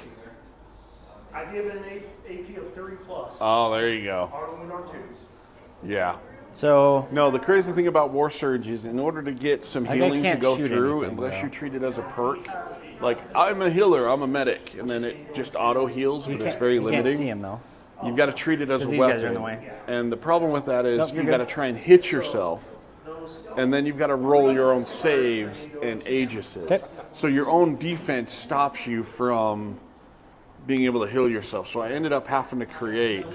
[SPEAKER 3] I give it an AP of 30 plus.
[SPEAKER 2] Oh, there you go.
[SPEAKER 3] Auto wound on 2s.
[SPEAKER 2] Yeah.
[SPEAKER 5] So
[SPEAKER 2] No, the crazy thing about Warsurge is in order to get some
[SPEAKER 5] Like, I
[SPEAKER 2] healing to
[SPEAKER 5] can't
[SPEAKER 2] go
[SPEAKER 5] shoot
[SPEAKER 2] through,
[SPEAKER 5] anything,
[SPEAKER 2] unless
[SPEAKER 5] though.
[SPEAKER 2] you treat it as a perk, like I'm a healer, I'm a medic, and then it just auto heals, but it's very
[SPEAKER 5] you can't
[SPEAKER 2] limiting.
[SPEAKER 5] see him though.
[SPEAKER 2] You've got to treat it as a
[SPEAKER 5] These
[SPEAKER 2] weapon.
[SPEAKER 5] guys are in the way.
[SPEAKER 2] And the problem with that is
[SPEAKER 5] Nope, you're
[SPEAKER 2] you've got to
[SPEAKER 5] good.
[SPEAKER 2] try and hit yourself, and then you've got to roll your own saves and aegises.
[SPEAKER 5] Okay.
[SPEAKER 2] So your own defense stops you from being able to heal yourself. So I ended up having to create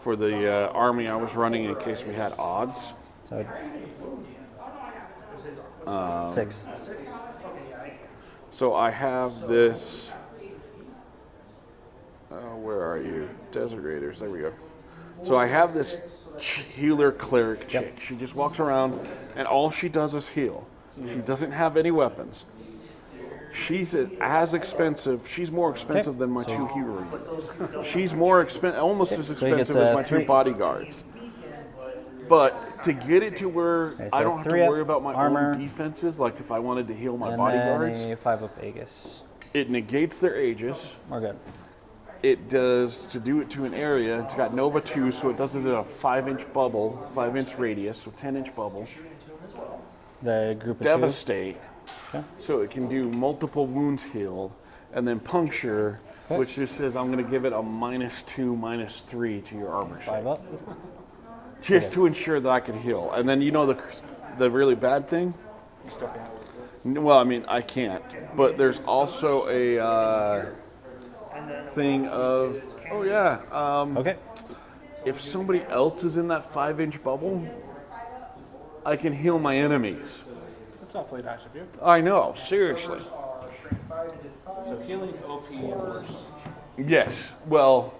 [SPEAKER 2] for the army I was running in case we had odds.
[SPEAKER 5] So 6.
[SPEAKER 2] So I have this. Where are you? Desert Raiders. There we go. So I have this healer cleric chick. She just walks around, and all she does is heal. She doesn't have any weapons. She's as expensive. She's more expensive than my 2 hero units. She's more expensive, almost as
[SPEAKER 5] So he gets,
[SPEAKER 2] expensive as my 2
[SPEAKER 5] 3
[SPEAKER 2] bodyguards. But to get it to where
[SPEAKER 5] so
[SPEAKER 2] I don't have to
[SPEAKER 5] 3 up,
[SPEAKER 2] worry about my
[SPEAKER 5] armor,
[SPEAKER 2] own defenses, like if I wanted to heal my
[SPEAKER 5] And
[SPEAKER 2] bodyguards,
[SPEAKER 5] then a 5 up Aegis.
[SPEAKER 2] it negates their aegis.
[SPEAKER 5] We're good.
[SPEAKER 2] It does, to do it to an area, it's got Nova 2, so it does it in a 5-inch bubble, 5-inch radius, so 10-inch bubble.
[SPEAKER 5] The group of 2.
[SPEAKER 2] Devastate,
[SPEAKER 5] Okay.
[SPEAKER 2] so it can do multiple wounds healed. And then Puncture,
[SPEAKER 5] Okay.
[SPEAKER 2] which just says I'm going to give it a -2, -3 to your armor
[SPEAKER 5] 5
[SPEAKER 2] check.
[SPEAKER 5] up.
[SPEAKER 2] Just to ensure that I can heal. And then you know the really bad thing?
[SPEAKER 4] You still can't.
[SPEAKER 2] Well, I mean, I can't. But there's also a thing of, oh yeah,
[SPEAKER 5] Okay.
[SPEAKER 2] if somebody else is in that 5-inch bubble, I can heal my enemies.
[SPEAKER 4] That's awfully nice of you.
[SPEAKER 2] I know, seriously.
[SPEAKER 4] So healing OP and worse.
[SPEAKER 2] Yes. Well,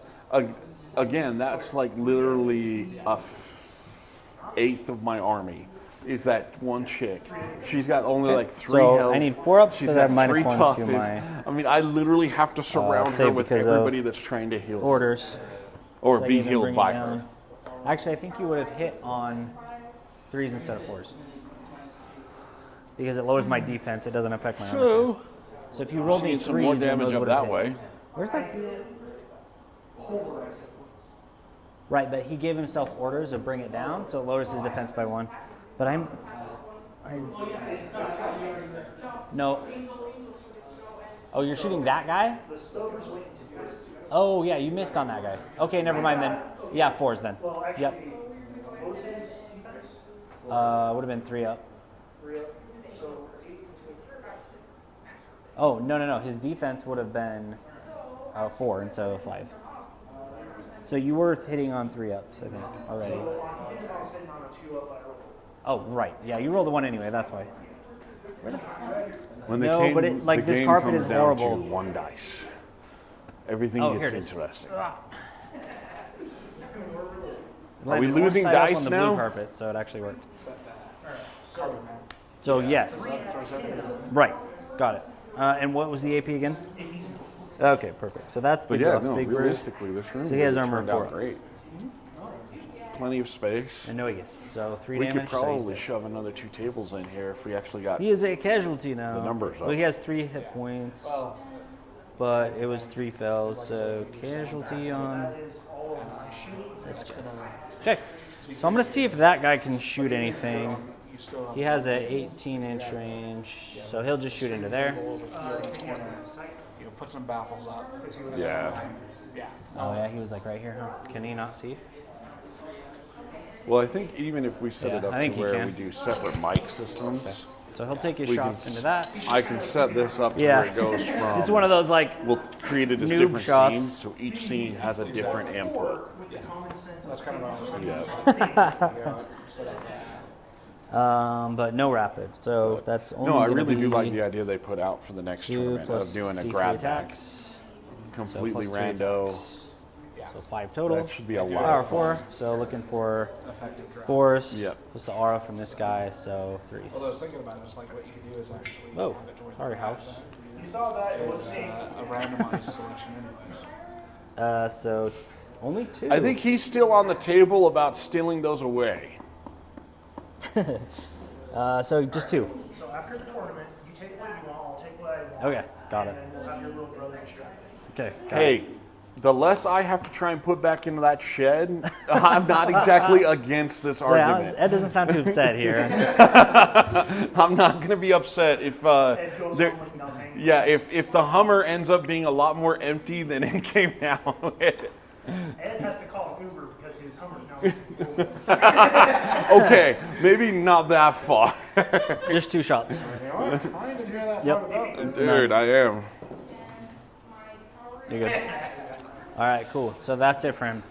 [SPEAKER 2] again, that's like literally a 1/8 of my army. Is that one chick? She's got only like 3
[SPEAKER 5] So
[SPEAKER 2] health.
[SPEAKER 5] I need 4 ups
[SPEAKER 2] She's
[SPEAKER 5] for that
[SPEAKER 2] got
[SPEAKER 5] minus
[SPEAKER 2] 3
[SPEAKER 5] 1
[SPEAKER 2] toughness.
[SPEAKER 5] to my
[SPEAKER 2] I mean, I literally have to surround her
[SPEAKER 5] save
[SPEAKER 2] with
[SPEAKER 5] because of
[SPEAKER 2] everybody that's trying to heal her.
[SPEAKER 5] orders.
[SPEAKER 2] Or
[SPEAKER 5] So I
[SPEAKER 2] be
[SPEAKER 5] can even
[SPEAKER 2] healed
[SPEAKER 5] bring it
[SPEAKER 2] by
[SPEAKER 5] down.
[SPEAKER 2] her.
[SPEAKER 5] Actually, I think you would have hit on 3s instead of 4s. Because it lowers my defense, it doesn't affect my armor.
[SPEAKER 2] So,
[SPEAKER 5] So if you rolled
[SPEAKER 2] see
[SPEAKER 5] any
[SPEAKER 2] some more
[SPEAKER 5] 3s, then
[SPEAKER 2] damage
[SPEAKER 5] those
[SPEAKER 2] up
[SPEAKER 5] would have
[SPEAKER 2] that
[SPEAKER 5] hit.
[SPEAKER 2] way.
[SPEAKER 5] Where's that? Right, but he gave himself orders to bring it down, so it lowers his defense by 1. But no. Oh, you're shooting that guy? Oh, yeah, you missed on that guy. Okay, never mind then. Yeah, 4s then. Yep.
[SPEAKER 3] What was his defense?
[SPEAKER 5] Would have been 3 up.
[SPEAKER 3] 3 up. So 8
[SPEAKER 5] Oh, no. His defense would have been 4 instead of 5. So you were hitting on 3 ups, I think, already.
[SPEAKER 3] I was hitting on a 2 up. I rolled.
[SPEAKER 5] Oh, right. Yeah, you rolled a 1 anyway, that's why.
[SPEAKER 2] When
[SPEAKER 5] No, but it- like,
[SPEAKER 2] the
[SPEAKER 5] this
[SPEAKER 2] game
[SPEAKER 5] carpet
[SPEAKER 2] comes
[SPEAKER 5] is
[SPEAKER 2] down
[SPEAKER 5] horrible.
[SPEAKER 2] to 1 dice. Everything
[SPEAKER 5] Oh,
[SPEAKER 2] gets
[SPEAKER 5] here it is.
[SPEAKER 2] interesting.
[SPEAKER 5] Are
[SPEAKER 2] we losing dice
[SPEAKER 5] on the
[SPEAKER 2] now?
[SPEAKER 5] blue carpet, so it actually worked. So yes. Right. Got it. And what was the AP again? Okay, perfect. So that's the
[SPEAKER 2] But yeah,
[SPEAKER 5] Ghost
[SPEAKER 2] no,
[SPEAKER 5] Big Bird.
[SPEAKER 2] realistically, this room
[SPEAKER 5] So he has
[SPEAKER 2] really
[SPEAKER 5] armor
[SPEAKER 2] turned out
[SPEAKER 5] 4 up.
[SPEAKER 2] great. Plenty of space.
[SPEAKER 5] And no Aegis. So 3
[SPEAKER 2] We
[SPEAKER 5] damage.
[SPEAKER 2] could
[SPEAKER 5] so he's
[SPEAKER 2] probably
[SPEAKER 5] dead.
[SPEAKER 2] shove another 2 tables in here if we actually got.
[SPEAKER 5] He is a casualty now.
[SPEAKER 2] The numbers up.
[SPEAKER 5] Well, he has 3 hit points. But it was 3 fails, so casualty on this guy. Okay. So I'm going to see if that guy can shoot anything. He has an 18-inch range, so he'll just shoot into there.
[SPEAKER 4] You know, put some baffles up.
[SPEAKER 2] Yeah.
[SPEAKER 5] Oh yeah, he was like right here, huh? Can he not see?
[SPEAKER 2] Well, I think even if we set
[SPEAKER 5] Yeah,
[SPEAKER 2] it up
[SPEAKER 5] I think
[SPEAKER 2] to
[SPEAKER 5] he
[SPEAKER 2] where
[SPEAKER 5] can.
[SPEAKER 2] we do separate mic systems,
[SPEAKER 5] So he'll take his
[SPEAKER 2] We
[SPEAKER 5] shots
[SPEAKER 2] can-
[SPEAKER 5] into that.
[SPEAKER 2] I can set this up to
[SPEAKER 5] Yeah.
[SPEAKER 2] where it goes from.
[SPEAKER 5] It's one of those like,
[SPEAKER 2] We'll create it as
[SPEAKER 5] noob
[SPEAKER 2] different
[SPEAKER 5] shots.
[SPEAKER 2] scenes, so each scene has a different input.
[SPEAKER 4] That's kind of what I was thinking.
[SPEAKER 2] Yes.
[SPEAKER 5] but no rapids. So that's only
[SPEAKER 2] No, I
[SPEAKER 5] gonna
[SPEAKER 2] really do
[SPEAKER 5] be
[SPEAKER 2] like the idea they put out for the next
[SPEAKER 5] 2
[SPEAKER 2] tournament
[SPEAKER 5] plus
[SPEAKER 2] of doing a
[SPEAKER 5] D3
[SPEAKER 2] grab bag.
[SPEAKER 5] attacks. So
[SPEAKER 2] Completely
[SPEAKER 5] plus 3
[SPEAKER 2] rando.
[SPEAKER 5] attacks.
[SPEAKER 4] Yeah.
[SPEAKER 5] So 5 total.
[SPEAKER 2] That should be a lot
[SPEAKER 5] Power
[SPEAKER 2] of
[SPEAKER 5] 4. So looking for 4s.
[SPEAKER 2] Yep.
[SPEAKER 5] Plus the aura from this guy, so 3s.
[SPEAKER 4] What I was thinking about is like what you could do is actually
[SPEAKER 5] Oh,
[SPEAKER 4] have it to where
[SPEAKER 5] sorry, house.
[SPEAKER 6] You saw that, it
[SPEAKER 4] it's,
[SPEAKER 6] was me.
[SPEAKER 4] a randomized selection anyways.
[SPEAKER 5] So only 2.
[SPEAKER 2] I think he's still on the table about stealing those away.
[SPEAKER 5] So just 2.
[SPEAKER 3] So after the tournament, you take what you want, I'll take what I want.
[SPEAKER 5] Okay, got it.
[SPEAKER 3] And then we'll have your little brother distracted.
[SPEAKER 5] Okay. got it.
[SPEAKER 2] Hey, the less I have to try and put back into that shed, I'm not exactly against this
[SPEAKER 5] So
[SPEAKER 2] argument.
[SPEAKER 5] Ed doesn't sound too upset here.
[SPEAKER 2] I'm not going to be upset if
[SPEAKER 6] It goes
[SPEAKER 2] there,
[SPEAKER 6] home with nothing.
[SPEAKER 2] yeah, if the Hummer ends up being a lot more empty than it came out with.
[SPEAKER 6] Ed has to call an Uber because his Hummer's now missing.
[SPEAKER 2] Okay, maybe not that far.
[SPEAKER 5] Just 2 shots.
[SPEAKER 4] You know what? I didn't hear that
[SPEAKER 5] Yep.
[SPEAKER 4] part about
[SPEAKER 2] Dude, I am.
[SPEAKER 5] You're good. All right, cool. So that's it for him.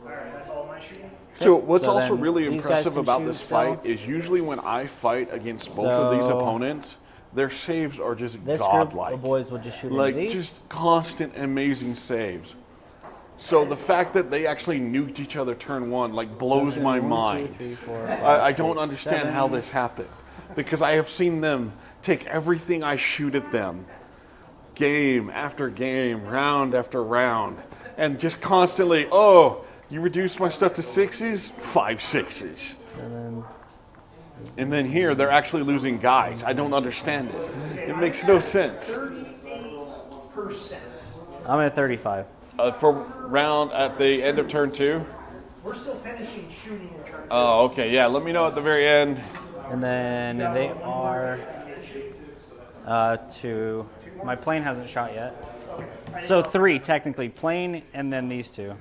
[SPEAKER 6] Alright, that's all my shooting.
[SPEAKER 2] So what's
[SPEAKER 5] So
[SPEAKER 2] also
[SPEAKER 5] then
[SPEAKER 2] really
[SPEAKER 5] these guys
[SPEAKER 2] impressive
[SPEAKER 5] can
[SPEAKER 2] about
[SPEAKER 5] shoot
[SPEAKER 2] this
[SPEAKER 5] still.
[SPEAKER 2] fight is usually when I fight against both of these
[SPEAKER 5] So-
[SPEAKER 2] opponents, their saves are just
[SPEAKER 5] This group
[SPEAKER 2] godlike.
[SPEAKER 5] of boys will just shoot into
[SPEAKER 2] Like
[SPEAKER 5] these.
[SPEAKER 2] just constant amazing saves. So the fact that they actually nuked each other turn 1 like blows
[SPEAKER 5] So
[SPEAKER 2] my
[SPEAKER 5] 1, 2,
[SPEAKER 2] mind.
[SPEAKER 5] 3, 4, 5,
[SPEAKER 2] I don't
[SPEAKER 5] 6,
[SPEAKER 2] understand
[SPEAKER 5] 7.
[SPEAKER 2] how this happened because I have seen them take everything I shoot at them, game after game, round after round, and just constantly, oh, you reduced my stuff to 6s, 5 6s.
[SPEAKER 5] And then
[SPEAKER 2] And then here they're actually losing guys. I don't understand it. It makes no sense.
[SPEAKER 6] 38%.
[SPEAKER 5] I'm at 35.
[SPEAKER 2] For round at the end of turn 2.
[SPEAKER 6] We're still finishing shooting in turn.
[SPEAKER 2] Oh, okay, yeah. Let me know at the very end.
[SPEAKER 5] And then they are 2. My plane hasn't shot yet. So 3 technically, plane and then these 2.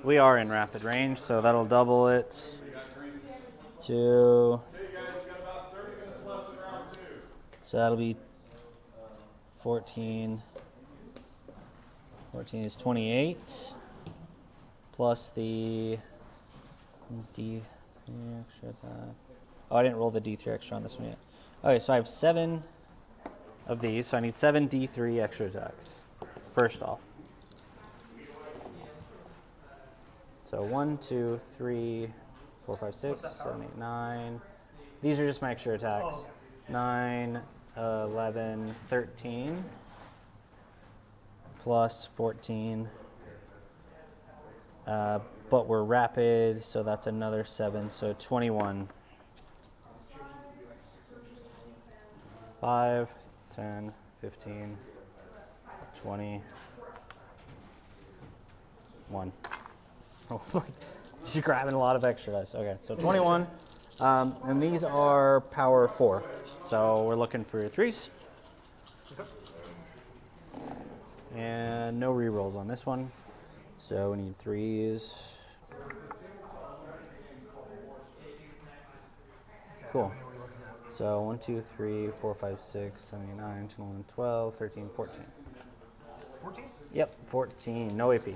[SPEAKER 5] We are in rapid range, so that'll double it to. So that'll be 14. 14 is 28 plus the D3 extra attack. Oh, I didn't roll the D3 extra on this one yet. Okay, so I have 7 of these, so I need 7 D3 extra attacks. First off. So 1, 2, 3, 4, 5, 6, 7, 8, 9. These are just my extra attacks. 9, 11, 13. Plus 14. But we're rapid, so that's another 7, so 21. 5, 10, 15, 20, 1. Oh, she's grabbing a lot of extra dice. Okay, so 21. And these are power 4. So we're looking for 3s. And no rerolls on this one. So we need 3s. Cool. So 1, 2, 3, 4, 5, 6, 7, 8, 9, 10, 11, 12, 13, 14.
[SPEAKER 3] 14?
[SPEAKER 5] Yep, 14. No AP.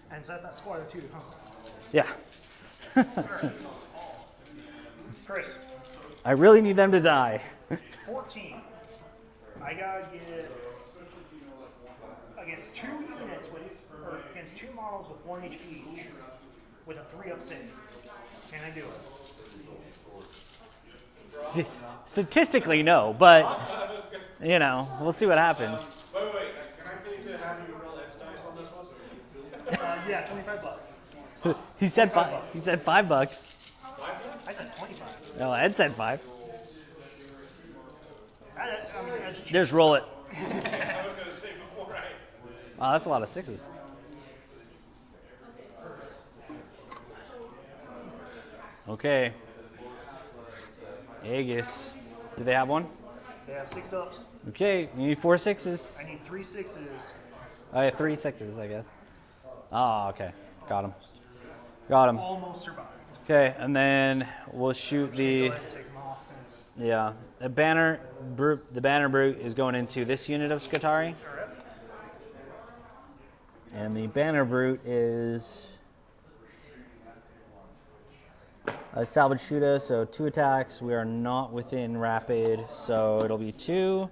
[SPEAKER 3] And is that squad of 2 to come?
[SPEAKER 5] Yeah.
[SPEAKER 3] Chris,
[SPEAKER 5] I really need them to die.
[SPEAKER 3] 14. I gotta get against 2 units with, or against 2 models with 1 HP each, with a 3-up save. Can I do it?
[SPEAKER 5] Statistically, no, but you know, we'll see what happens.
[SPEAKER 7] Wait, can I pay to have you roll X dice on this one?
[SPEAKER 3] Yeah, $25.
[SPEAKER 5] He said 5. He said $5.
[SPEAKER 3] I said 25.
[SPEAKER 5] No, Ed said 5.
[SPEAKER 3] I mean, that's cheap.
[SPEAKER 5] Just roll it.
[SPEAKER 7] I was gonna say before I.
[SPEAKER 5] Wow, that's a lot of 6s. Okay. Aegis. Do they have one?
[SPEAKER 3] They have 6 ups.
[SPEAKER 5] Okay, you need 4 6s.
[SPEAKER 3] I need 3 6s.
[SPEAKER 5] Oh, yeah, 3 6s, I guess. Oh, okay. Got him. Got him.
[SPEAKER 3] Almost survived.
[SPEAKER 5] Okay, and then we'll shoot the.
[SPEAKER 3] Go ahead and take them off since.
[SPEAKER 5] Yeah, the banner brute is going into this unit of Scutari. And the banner brute is a salvage shooter, so 2 attacks. We are not within rapid, so it'll be 2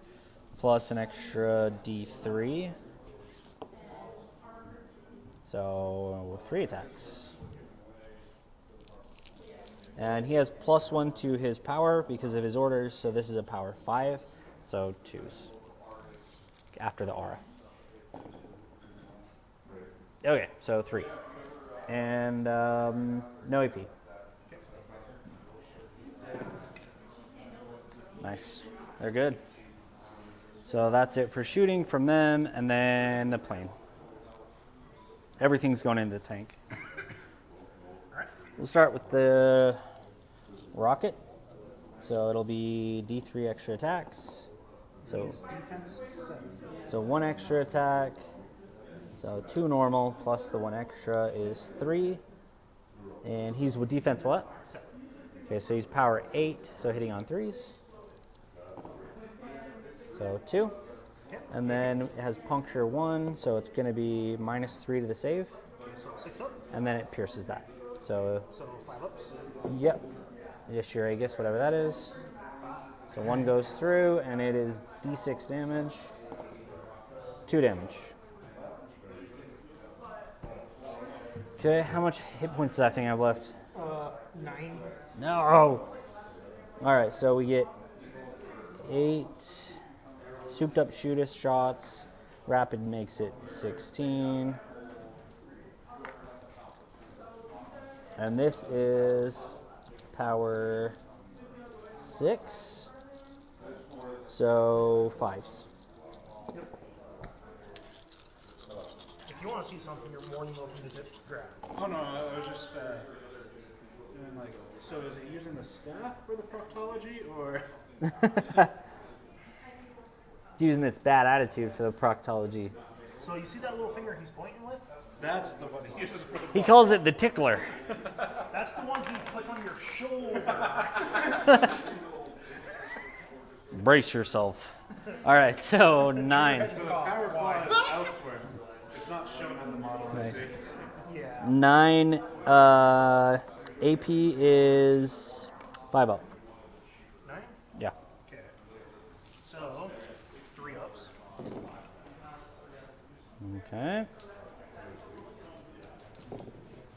[SPEAKER 5] plus an extra D3. So 3 attacks. And he has +1 to his power because of his orders, so this is a power 5, so 2s after the aura. Okay, so 3. And no AP. Nice. They're good. So that's it for shooting from them, and then the plane. Everything's going into the tank. We'll start with the rocket. So it'll be D3 extra attacks. So
[SPEAKER 3] Defense 7.
[SPEAKER 5] So 1 extra attack. So 2 normal plus the 1 extra is 3. And he's with defense what?
[SPEAKER 3] 7.
[SPEAKER 5] Okay, so he's power 8, so hitting on 3s. So 2. And then it has puncture 1, so it's going to be -3 to the save.
[SPEAKER 3] Okay, so 6 up.
[SPEAKER 5] And then it pierces that. So,
[SPEAKER 3] So 5 ups.
[SPEAKER 5] yep. Yes, your Aegis, whatever that is. So 1 goes through, and it is D6 damage. 2 damage. Okay, how much hit points does that thing have left?
[SPEAKER 3] 9.
[SPEAKER 5] No! Alright, so we get 8 souped up shootist shots. Rapid makes it 16. And this is power 6. So 5s.
[SPEAKER 3] If you want to see something, you're more than welcome to just grab.
[SPEAKER 4] Oh no, I was just doing like, so is it using the staff for the proctology or?
[SPEAKER 5] Using its bad attitude for the proctology.
[SPEAKER 3] So you see that little finger he's pointing with?
[SPEAKER 4] That's the one he uses for the.
[SPEAKER 5] He calls it the tickler.
[SPEAKER 3] That's the one he puts on your shoulder.
[SPEAKER 5] Brace yourself. Alright, so 9.
[SPEAKER 4] So the power flies elsewhere. It's not shown on the model, I see.
[SPEAKER 3] Yeah.
[SPEAKER 5] 9 AP is 5 up.
[SPEAKER 3] 9?
[SPEAKER 5] Yeah.
[SPEAKER 3] Okay. So 3 ups.
[SPEAKER 5] Okay.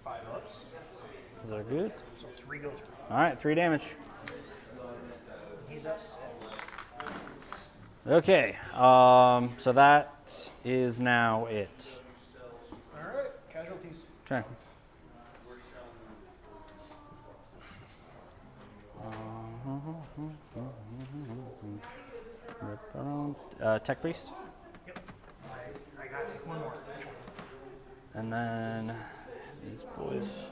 [SPEAKER 3] 5 ups.
[SPEAKER 5] Those are good.
[SPEAKER 3] So 3 go through.
[SPEAKER 5] Alright, 3 damage.
[SPEAKER 3] He's at 6.
[SPEAKER 5] Okay. So that is now it.
[SPEAKER 3] Alright, casualties.
[SPEAKER 5] Okay. Tech Priest.
[SPEAKER 3] Yep. I gotta take 1 more.
[SPEAKER 5] And then these boys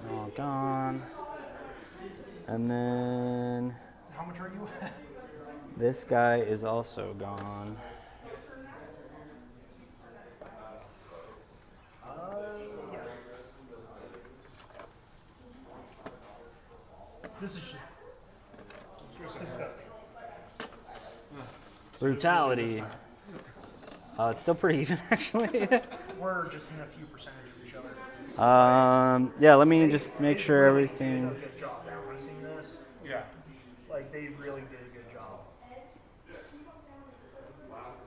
[SPEAKER 5] are all gone. And then
[SPEAKER 3] How much are you?
[SPEAKER 5] this guy is also gone.
[SPEAKER 3] Yeah. This is just disgusting.
[SPEAKER 5] Brutality. It's still pretty even, actually.
[SPEAKER 3] We're just in a few percentage of each other.
[SPEAKER 5] Yeah, let me just make sure
[SPEAKER 3] Did
[SPEAKER 5] everything.
[SPEAKER 3] a good job balancing this.
[SPEAKER 4] Yeah.
[SPEAKER 3] Like, they really did a good job.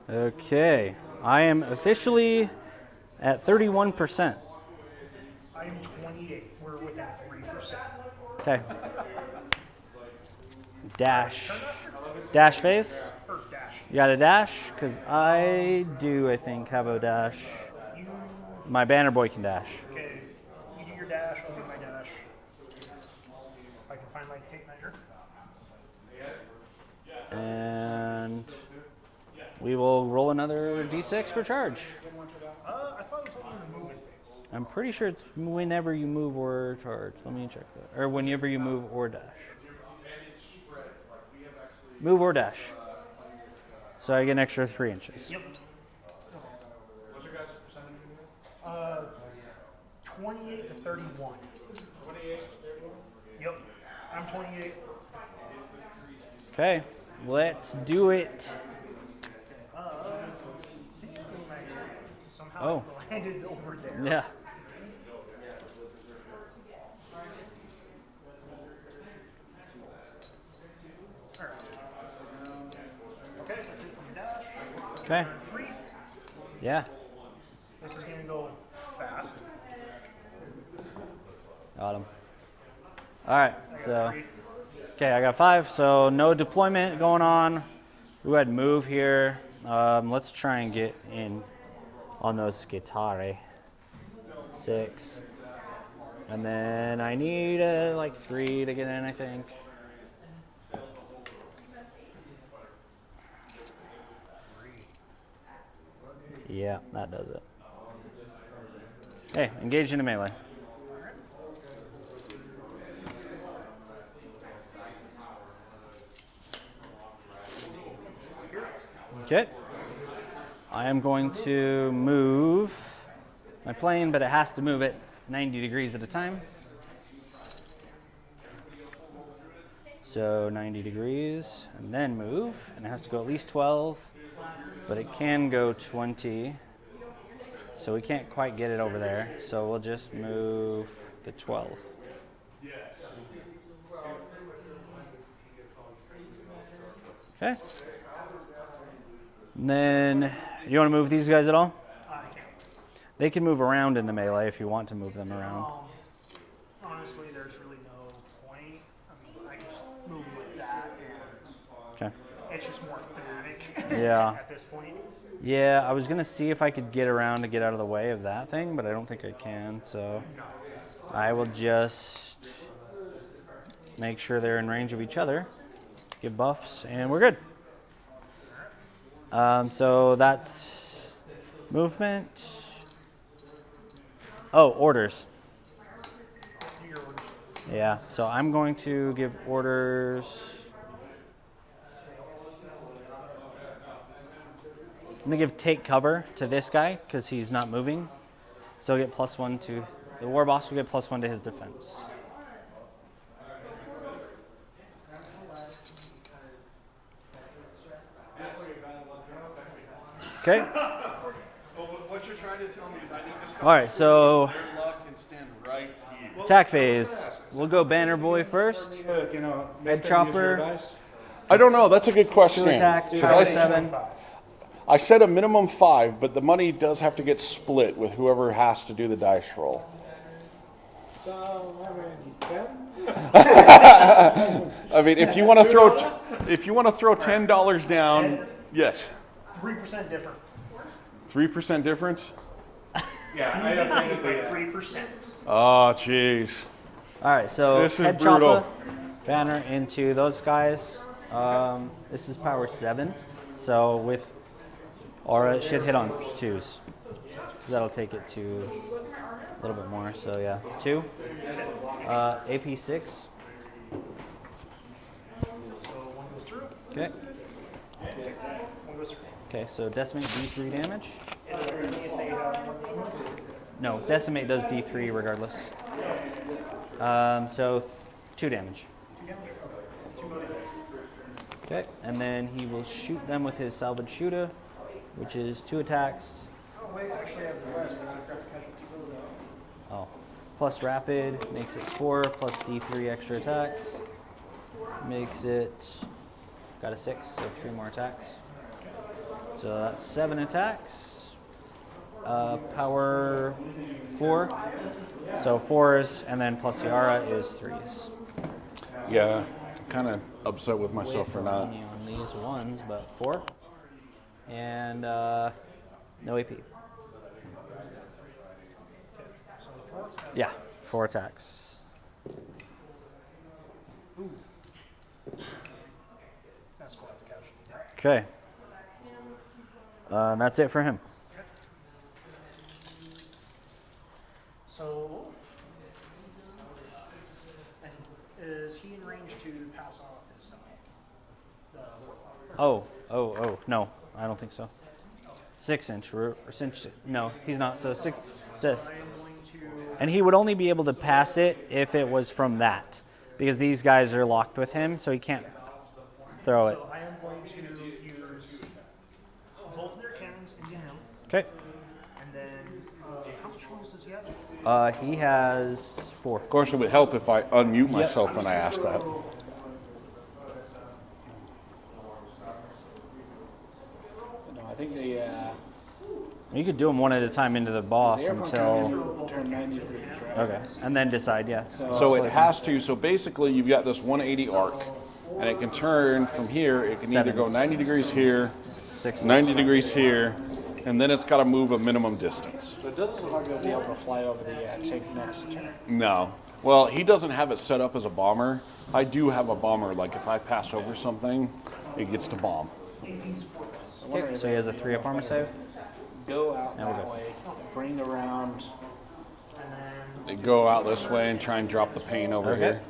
[SPEAKER 5] Okay, I am officially at 31%.
[SPEAKER 3] I am 28. We're within 3%.
[SPEAKER 5] Okay. Dash. Dash phase?
[SPEAKER 3] Or dash.
[SPEAKER 5] You got a dash? Because I do, I think, have a dash.
[SPEAKER 3] You,
[SPEAKER 5] My banner boy can dash.
[SPEAKER 3] okay, you do your dash, I'll do my dash. If I can find my tape measure.
[SPEAKER 5] And we will roll another d6 for charge.
[SPEAKER 3] I thought it was only in the movement phase.
[SPEAKER 5] I'm pretty sure it's whenever you move or charge. Let me check that. Or whenever you move or dash. Move or dash. So I get an extra 3 inches.
[SPEAKER 3] Yep.
[SPEAKER 7] What's your guys' percentage?
[SPEAKER 3] 28 to 31.
[SPEAKER 7] 28.
[SPEAKER 3] Yep. I'm 28.
[SPEAKER 5] Okay, let's do it.
[SPEAKER 3] Somehow I landed over there.
[SPEAKER 5] Yeah.
[SPEAKER 3] Alright. Okay, that's it for my dash.
[SPEAKER 5] Okay.
[SPEAKER 3] 3.
[SPEAKER 5] Yeah.
[SPEAKER 3] This is gonna go fast.
[SPEAKER 5] Got him. All right. So, okay, I got 5. So no deployment going on. Go ahead and move here. Let's try and get in on those guitarre. 6. And then I need like 3 to get in, I think. Yeah, that does it. Hey, engage into melee. Okay. I am going to move my plane, but it has to move it 90 degrees at a time. So 90 degrees, and then move, and it has to go at least 12, but it can go 20. So we can't quite get it over there, so we'll just move the 12. Okay. And then, you want to move these guys at all? They can move around in the melee if you want to move them around.
[SPEAKER 3] Honestly, there's really no point. I mean, I can just move like that, and
[SPEAKER 5] Okay.
[SPEAKER 3] it's just more thematic
[SPEAKER 5] Yeah.
[SPEAKER 3] at this point.
[SPEAKER 5] Yeah, I was going to see if I could get around to get out of the way of that thing, but I don't think I can, so I will just make sure they're in range of each other, give buffs, and we're good. So that's movement. Oh, orders. Yeah, so I'm going to give orders. I'm going to give take cover to this guy because he's not moving. So he'll get +1 to, the war boss will get +1 to his defense. Okay.
[SPEAKER 7] What you're trying to tell me is I need to stop.
[SPEAKER 5] All right, so
[SPEAKER 7] Their luck and stand right here.
[SPEAKER 5] attack phase. We'll go Banner Boy first.
[SPEAKER 4] You know,
[SPEAKER 5] Head
[SPEAKER 4] make them use your
[SPEAKER 5] chopper.
[SPEAKER 4] dice.
[SPEAKER 2] I don't know. That's a good
[SPEAKER 5] 2
[SPEAKER 2] question.
[SPEAKER 5] attacks,
[SPEAKER 2] 'Cause
[SPEAKER 5] power 7.
[SPEAKER 2] I said a minimum 5, but the money does have to get split with whoever has to do the dice roll.
[SPEAKER 4] So, I mean, 10?
[SPEAKER 2] I mean, if you want to throw $10 down, yes.
[SPEAKER 3] 3% different.
[SPEAKER 2] 3% difference.
[SPEAKER 3] Yeah, I updated by 3%.
[SPEAKER 2] Oh, jeez.
[SPEAKER 5] All right, so
[SPEAKER 2] This is
[SPEAKER 5] head
[SPEAKER 2] brutal.
[SPEAKER 5] chopper, Banner into those guys. This is power 7, so with aura it should hit on 2s. That'll take it to a little bit more. So yeah, 2. AP 6.
[SPEAKER 3] So 1 goes through.
[SPEAKER 5] Okay.
[SPEAKER 3] 1 goes through.
[SPEAKER 5] Okay, so decimate D3 damage.
[SPEAKER 3] Is it only if they have 1 movement?
[SPEAKER 5] No, decimate does D3 regardless. So 2 damage.
[SPEAKER 3] 2 damage? 2 damage.
[SPEAKER 5] Okay, and then he will shoot them with his salvage shooter, which is 2 attacks.
[SPEAKER 6] Oh, wait, actually, I have the rest because I've got the casualty bills out.
[SPEAKER 5] Oh, plus rapid makes it 4 plus D3 extra attacks. Makes it, got a 6, so 3 more attacks. So that's 7 attacks. Power 4. So 4s, and then plus the aura is 3s.
[SPEAKER 2] Yeah, kind of upset with myself for not.
[SPEAKER 5] Only on these ones, but 4. And no AP. Yeah, 4 attacks.
[SPEAKER 3] That's cool. That's casualty.
[SPEAKER 5] Okay. And that's it for him.
[SPEAKER 3] So, and is he in range to pass off his stuff?
[SPEAKER 5] Oh, no, I don't think so. 6 inch, or 6 inch, no, he's not, so 6,
[SPEAKER 3] I am going to.
[SPEAKER 5] and he would only be able to pass it if it was from that, because these guys are locked with him, so he can't throw it.
[SPEAKER 3] So I am going to use both of their cannons into him,
[SPEAKER 5] Okay.
[SPEAKER 3] and then how much rolls does he have?
[SPEAKER 5] He has 4.
[SPEAKER 2] Of course, it would help if I unmute myself when I asked that.
[SPEAKER 4] think they,
[SPEAKER 5] You could do them one at a time into the boss
[SPEAKER 4] the airplane
[SPEAKER 5] until.
[SPEAKER 4] turn 90 degrees, right?
[SPEAKER 5] Okay, and then decide, yeah.
[SPEAKER 2] So it has to. So basically, you've got this 180 arc, and it can turn from here. It can either go 90 degrees here, 90 degrees here, and then it's got to move a minimum distance.
[SPEAKER 4] So it doesn't look like it'll be able to fly over the tank next turn.
[SPEAKER 2] No. Well, he doesn't have it set up as a bomber. I do have a bomber. Like if I pass over something, it gets to bomb.
[SPEAKER 5] Okay, so he has a 3-up armor save.
[SPEAKER 4] Go out
[SPEAKER 5] Now we're
[SPEAKER 4] that
[SPEAKER 5] good.
[SPEAKER 4] way, bring around.
[SPEAKER 2] They go out this way and try and drop the pain over
[SPEAKER 5] Okay.
[SPEAKER 2] here.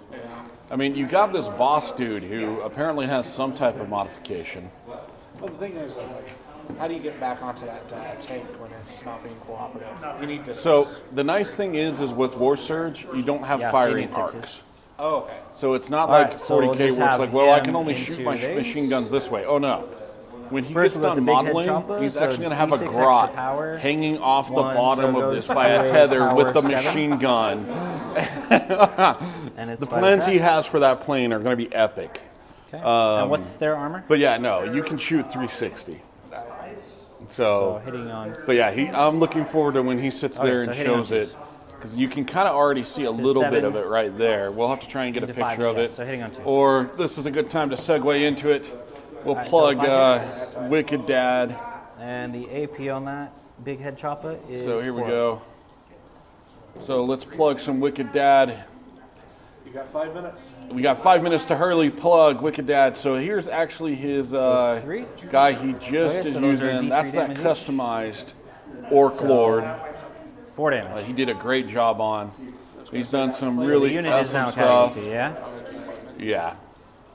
[SPEAKER 2] I mean, you got this boss dude who apparently has some type of modification.
[SPEAKER 4] Well, the thing is, like, how do you get back onto that tank when it's not being cooperative? You need to.
[SPEAKER 2] So the nice thing is with Warsurge, you don't have
[SPEAKER 5] Yeah, so you
[SPEAKER 2] firing
[SPEAKER 5] need sixes.
[SPEAKER 2] arcs.
[SPEAKER 4] Oh, okay.
[SPEAKER 2] So it's not
[SPEAKER 5] All
[SPEAKER 2] like
[SPEAKER 5] right, so we'll
[SPEAKER 2] 40K
[SPEAKER 5] just
[SPEAKER 2] where it's
[SPEAKER 5] have
[SPEAKER 2] like, well, I
[SPEAKER 5] him
[SPEAKER 2] can only
[SPEAKER 5] in
[SPEAKER 2] shoot
[SPEAKER 5] 2
[SPEAKER 2] my
[SPEAKER 5] days.
[SPEAKER 2] machine guns this way. Oh no. When he
[SPEAKER 5] First
[SPEAKER 2] gets
[SPEAKER 5] with
[SPEAKER 2] done
[SPEAKER 5] the big head
[SPEAKER 2] modeling,
[SPEAKER 5] chopper,
[SPEAKER 2] he's
[SPEAKER 5] so
[SPEAKER 2] actually going to have a
[SPEAKER 5] D6 extra
[SPEAKER 2] grot
[SPEAKER 5] power.
[SPEAKER 2] hanging off the
[SPEAKER 5] One,
[SPEAKER 2] bottom
[SPEAKER 5] so it
[SPEAKER 2] of
[SPEAKER 5] goes
[SPEAKER 2] this by a
[SPEAKER 5] to
[SPEAKER 2] tether
[SPEAKER 5] power
[SPEAKER 2] with the
[SPEAKER 5] 7.
[SPEAKER 2] machine gun.
[SPEAKER 5] And it's
[SPEAKER 2] The
[SPEAKER 5] by
[SPEAKER 2] plans he
[SPEAKER 5] attacks.
[SPEAKER 2] has for that plane are going to be epic.
[SPEAKER 5] Okay. And what's their armor?
[SPEAKER 2] But yeah, no, you can shoot 360.
[SPEAKER 5] So
[SPEAKER 2] So,
[SPEAKER 5] hitting on.
[SPEAKER 2] but yeah, I'm looking forward to when he sits
[SPEAKER 5] Okay,
[SPEAKER 2] there
[SPEAKER 5] so
[SPEAKER 2] and
[SPEAKER 5] hitting on
[SPEAKER 2] shows it.
[SPEAKER 5] twos.
[SPEAKER 2] Because you can kind of already see a little bit
[SPEAKER 5] 7
[SPEAKER 2] of it right there. We'll have to try and get a
[SPEAKER 5] into
[SPEAKER 2] picture
[SPEAKER 5] 5,
[SPEAKER 2] of
[SPEAKER 5] yeah,
[SPEAKER 2] it.
[SPEAKER 5] so hitting on 2.
[SPEAKER 2] Or this is a good time to segue into it. We'll
[SPEAKER 5] Alright, so
[SPEAKER 2] plug
[SPEAKER 5] 5
[SPEAKER 2] Wicked Dad.
[SPEAKER 5] And the AP on that big head chopper is.
[SPEAKER 2] So here we
[SPEAKER 5] 4.
[SPEAKER 2] go. So let's plug some Wicked Dad.
[SPEAKER 4] You got 5 minutes.
[SPEAKER 2] We got 5 minutes to hurry plug Wicked Dad. So here's actually his
[SPEAKER 5] 3?
[SPEAKER 2] guy he just
[SPEAKER 5] Okay,
[SPEAKER 2] is
[SPEAKER 5] so those are
[SPEAKER 2] using.
[SPEAKER 5] D3
[SPEAKER 2] That's that
[SPEAKER 5] damage each.
[SPEAKER 2] customized Orc Lord.
[SPEAKER 5] 4 damage.
[SPEAKER 2] He did a great job on. He's done some
[SPEAKER 5] The
[SPEAKER 2] really
[SPEAKER 5] unit is now
[SPEAKER 2] awesome stuff.
[SPEAKER 5] casualty, yeah?
[SPEAKER 2] Yeah.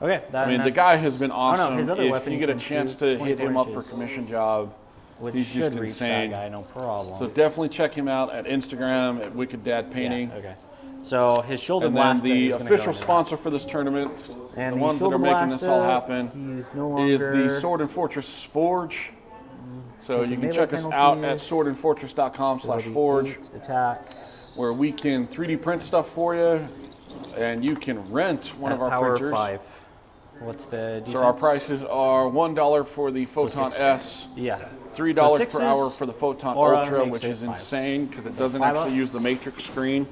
[SPEAKER 5] Okay.
[SPEAKER 2] I mean, the guy has been awesome.
[SPEAKER 5] his other
[SPEAKER 2] If
[SPEAKER 5] weapon
[SPEAKER 2] you get a
[SPEAKER 5] can
[SPEAKER 2] chance
[SPEAKER 5] shoot
[SPEAKER 2] to hit
[SPEAKER 5] 24
[SPEAKER 2] him up for
[SPEAKER 5] inches,
[SPEAKER 2] commission job,
[SPEAKER 5] which
[SPEAKER 2] he's
[SPEAKER 5] should
[SPEAKER 2] just
[SPEAKER 5] reach
[SPEAKER 2] insane.
[SPEAKER 5] that guy, no problem.
[SPEAKER 2] So definitely check him out at Instagram at Wicked Dad Painting.
[SPEAKER 5] Yeah, okay. So his shoulder
[SPEAKER 2] And then
[SPEAKER 5] blaster
[SPEAKER 2] the
[SPEAKER 5] is gonna
[SPEAKER 2] official
[SPEAKER 5] go into that.
[SPEAKER 2] sponsor for this tournament,
[SPEAKER 5] And
[SPEAKER 2] the
[SPEAKER 5] the
[SPEAKER 2] ones that are
[SPEAKER 5] shoulder
[SPEAKER 2] making this all
[SPEAKER 5] blaster,
[SPEAKER 2] happen,
[SPEAKER 5] he's no
[SPEAKER 2] is
[SPEAKER 5] longer
[SPEAKER 2] the Sword and Fortress Forge. So
[SPEAKER 5] taking
[SPEAKER 2] you can
[SPEAKER 5] melee
[SPEAKER 2] check us out at
[SPEAKER 5] penalties.
[SPEAKER 2] swordandfortress.com/forge,
[SPEAKER 5] 8 attacks.
[SPEAKER 2] where we can 3D print stuff for you, and you can rent one of our
[SPEAKER 5] Power
[SPEAKER 2] printers.
[SPEAKER 5] 5. What's the defense?
[SPEAKER 2] So our prices are $1 for the Photon
[SPEAKER 5] 6.
[SPEAKER 2] S,
[SPEAKER 5] Yeah.
[SPEAKER 2] $3
[SPEAKER 5] sixes,
[SPEAKER 2] per hour for the Photon
[SPEAKER 5] or
[SPEAKER 2] Ultra,
[SPEAKER 5] makes
[SPEAKER 2] which
[SPEAKER 5] it
[SPEAKER 2] is
[SPEAKER 5] 5s.
[SPEAKER 2] insane because it doesn't
[SPEAKER 5] 5
[SPEAKER 2] actually
[SPEAKER 5] ups.
[SPEAKER 2] use the matrix screen.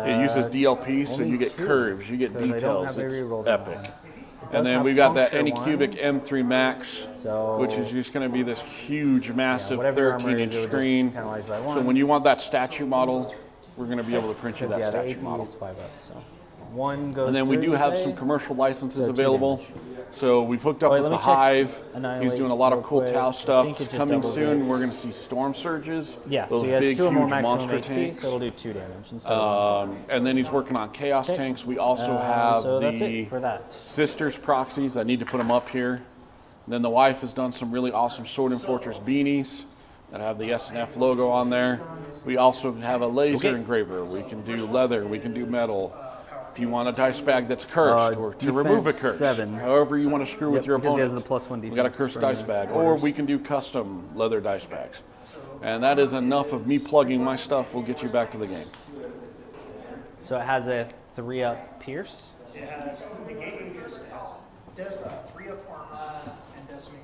[SPEAKER 2] It uses DLP, so
[SPEAKER 5] only
[SPEAKER 2] you get
[SPEAKER 5] 2,
[SPEAKER 2] curves, you get
[SPEAKER 5] 'cause I don't
[SPEAKER 2] details.
[SPEAKER 5] have any
[SPEAKER 2] It's
[SPEAKER 5] rerolls on
[SPEAKER 2] epic.
[SPEAKER 5] that.
[SPEAKER 2] And
[SPEAKER 5] does
[SPEAKER 2] then
[SPEAKER 5] have
[SPEAKER 2] we've got that
[SPEAKER 5] puncture
[SPEAKER 2] Anycubic M3 Max,
[SPEAKER 5] So
[SPEAKER 2] which is just going to be this huge, massive
[SPEAKER 5] whatever your armor
[SPEAKER 2] 13-inch
[SPEAKER 5] is, it would just
[SPEAKER 2] screen.
[SPEAKER 5] penalize by
[SPEAKER 2] So
[SPEAKER 5] 1.
[SPEAKER 2] when you want that statue model, we're going to be able to print you
[SPEAKER 5] Because
[SPEAKER 2] that
[SPEAKER 5] yeah, the
[SPEAKER 2] statue
[SPEAKER 5] AP
[SPEAKER 2] model.
[SPEAKER 5] is 5 up. So 1 goes.
[SPEAKER 2] And then we
[SPEAKER 5] through,
[SPEAKER 2] do
[SPEAKER 5] you
[SPEAKER 2] have
[SPEAKER 5] say?
[SPEAKER 2] some commercial licenses
[SPEAKER 5] So 2
[SPEAKER 2] available.
[SPEAKER 5] damage.
[SPEAKER 2] So we've hooked up
[SPEAKER 5] Wait,
[SPEAKER 2] with
[SPEAKER 5] let
[SPEAKER 2] the
[SPEAKER 5] me check
[SPEAKER 2] Hive. He's
[SPEAKER 5] Annihilate
[SPEAKER 2] doing a lot of
[SPEAKER 5] real
[SPEAKER 2] cool
[SPEAKER 5] quick.
[SPEAKER 2] Tau
[SPEAKER 5] I
[SPEAKER 2] stuff.
[SPEAKER 5] think it just
[SPEAKER 2] Coming
[SPEAKER 5] doubles
[SPEAKER 2] soon,
[SPEAKER 5] it.
[SPEAKER 2] we're going to see Storm Surges.
[SPEAKER 5] Yeah,
[SPEAKER 2] those
[SPEAKER 5] so he has
[SPEAKER 2] big,
[SPEAKER 5] 2 or more
[SPEAKER 2] huge
[SPEAKER 5] maximum
[SPEAKER 2] monster
[SPEAKER 5] HP,
[SPEAKER 2] tanks.
[SPEAKER 5] so it'll do 2 damage instead of 1.
[SPEAKER 2] And then he's working on Chaos
[SPEAKER 5] Okay.
[SPEAKER 2] tanks. We also have
[SPEAKER 5] so that's
[SPEAKER 2] the
[SPEAKER 5] it for that.
[SPEAKER 2] Sisters proxies. I need to put them up here. And then the wife has done some really awesome Sword and Fortress beanies that have the S&F logo on there. We also have a laser
[SPEAKER 5] Okay.
[SPEAKER 2] engraver. We can do leather. We can do metal. If you want a dice bag that's cursed, or to remove a
[SPEAKER 5] defense
[SPEAKER 2] curse,
[SPEAKER 5] 7.
[SPEAKER 2] however you want to screw with
[SPEAKER 5] Yep,
[SPEAKER 2] your
[SPEAKER 5] because he has
[SPEAKER 2] opponent.
[SPEAKER 5] the +1
[SPEAKER 2] We got a
[SPEAKER 5] defense
[SPEAKER 2] cursed
[SPEAKER 5] from
[SPEAKER 2] dice
[SPEAKER 5] the
[SPEAKER 2] bag, or
[SPEAKER 5] orders.
[SPEAKER 2] we can do custom leather dice bags. And that is enough of me plugging my stuff. We'll get you back to the game.
[SPEAKER 5] So it has a 3-up pierce.
[SPEAKER 3] It has the gate ages, it has 3-up armor and decimate.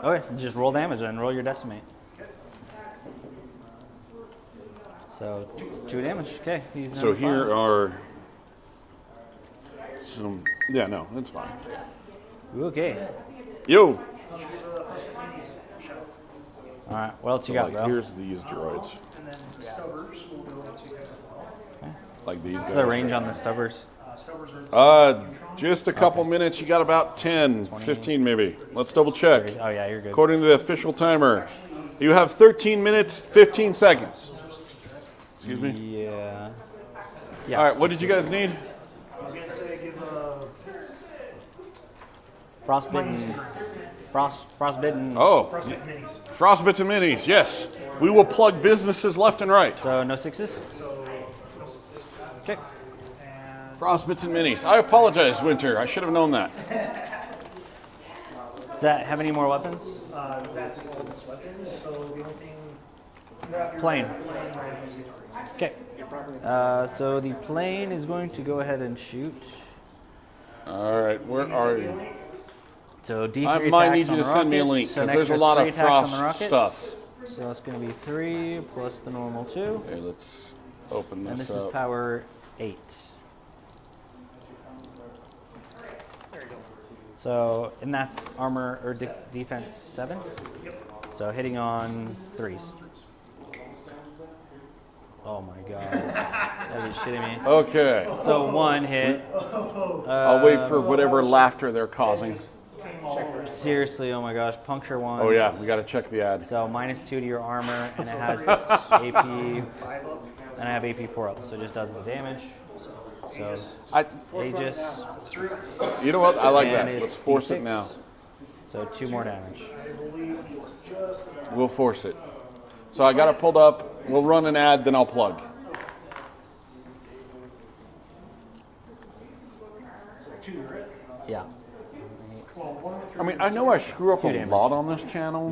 [SPEAKER 5] Okay, just roll damage and roll your decimate. So 2 damage. Okay, he's
[SPEAKER 2] So
[SPEAKER 5] number
[SPEAKER 2] here
[SPEAKER 5] 5.
[SPEAKER 2] are some. Yeah, no, that's fine.
[SPEAKER 5] Okay.
[SPEAKER 2] Yo.
[SPEAKER 5] All right. What else you got,
[SPEAKER 2] Like,
[SPEAKER 5] bro?
[SPEAKER 2] here's these droids,
[SPEAKER 3] And then the stubbers will go into here as well.
[SPEAKER 2] like these.
[SPEAKER 5] What's
[SPEAKER 2] guys.
[SPEAKER 5] the range on the stubbers?
[SPEAKER 3] Stubbers are
[SPEAKER 2] Just a couple minutes. You got about 10, 15 maybe. Let's double check.
[SPEAKER 5] Oh yeah, you're good.
[SPEAKER 2] According to the official timer, you have 13 minutes, 15 seconds. Excuse me.
[SPEAKER 5] Yeah.
[SPEAKER 2] All right, what did you guys need?
[SPEAKER 3] I was gonna say give a
[SPEAKER 5] Frostbitten. Frostbitten.
[SPEAKER 2] Oh,
[SPEAKER 3] frostbite minis.
[SPEAKER 2] Frostbitten minis. Yes, we will plug businesses left and right.
[SPEAKER 5] So no 6s.
[SPEAKER 3] So
[SPEAKER 5] Okay.
[SPEAKER 2] Frostbitten minis. I apologize, Winter. I should have known that.
[SPEAKER 5] Does that have any more weapons?
[SPEAKER 3] that's all its weapons. So the only thing you have your
[SPEAKER 5] Plane.
[SPEAKER 3] plane right is your-
[SPEAKER 5] Okay. So the plane is going to go ahead and shoot
[SPEAKER 2] All right, where are you?
[SPEAKER 5] So D3
[SPEAKER 2] I
[SPEAKER 5] attacks
[SPEAKER 2] might need
[SPEAKER 5] on
[SPEAKER 2] you to
[SPEAKER 5] the
[SPEAKER 2] send me a
[SPEAKER 5] rockets,
[SPEAKER 2] link,
[SPEAKER 5] so
[SPEAKER 2] 'cause
[SPEAKER 5] an
[SPEAKER 2] there's a
[SPEAKER 5] extra
[SPEAKER 2] lot of
[SPEAKER 5] 3 attacks on the
[SPEAKER 2] frost
[SPEAKER 5] rockets.
[SPEAKER 2] stuff.
[SPEAKER 5] So that's going to be 3 plus the normal 2.
[SPEAKER 2] Okay, let's open
[SPEAKER 5] And
[SPEAKER 2] this
[SPEAKER 5] this is
[SPEAKER 2] up.
[SPEAKER 5] power 8. So, and that's armor or defense 7? So hitting on 3s. Oh my god. Are you shitting me?
[SPEAKER 2] Okay.
[SPEAKER 5] So 1 hit.
[SPEAKER 2] I'll wait for whatever laughter they're causing.
[SPEAKER 5] Seriously, oh my gosh. Puncture 1.
[SPEAKER 2] Oh yeah, we gotta check the ad.
[SPEAKER 5] So -2 to your armor, and it has AP, and I have AP 4 up, so it just does the damage. So Aegis,
[SPEAKER 2] You know what? I like
[SPEAKER 5] and
[SPEAKER 2] that.
[SPEAKER 5] it's
[SPEAKER 2] Let's force it
[SPEAKER 5] D6.
[SPEAKER 2] now.
[SPEAKER 5] So 2 more damage.
[SPEAKER 2] We'll force it. So I got it pulled up. We'll run an ad, then I'll plug.
[SPEAKER 5] Yeah.
[SPEAKER 2] I mean, I know I screw up
[SPEAKER 5] 2
[SPEAKER 2] a
[SPEAKER 5] damage.
[SPEAKER 2] lot on this channel.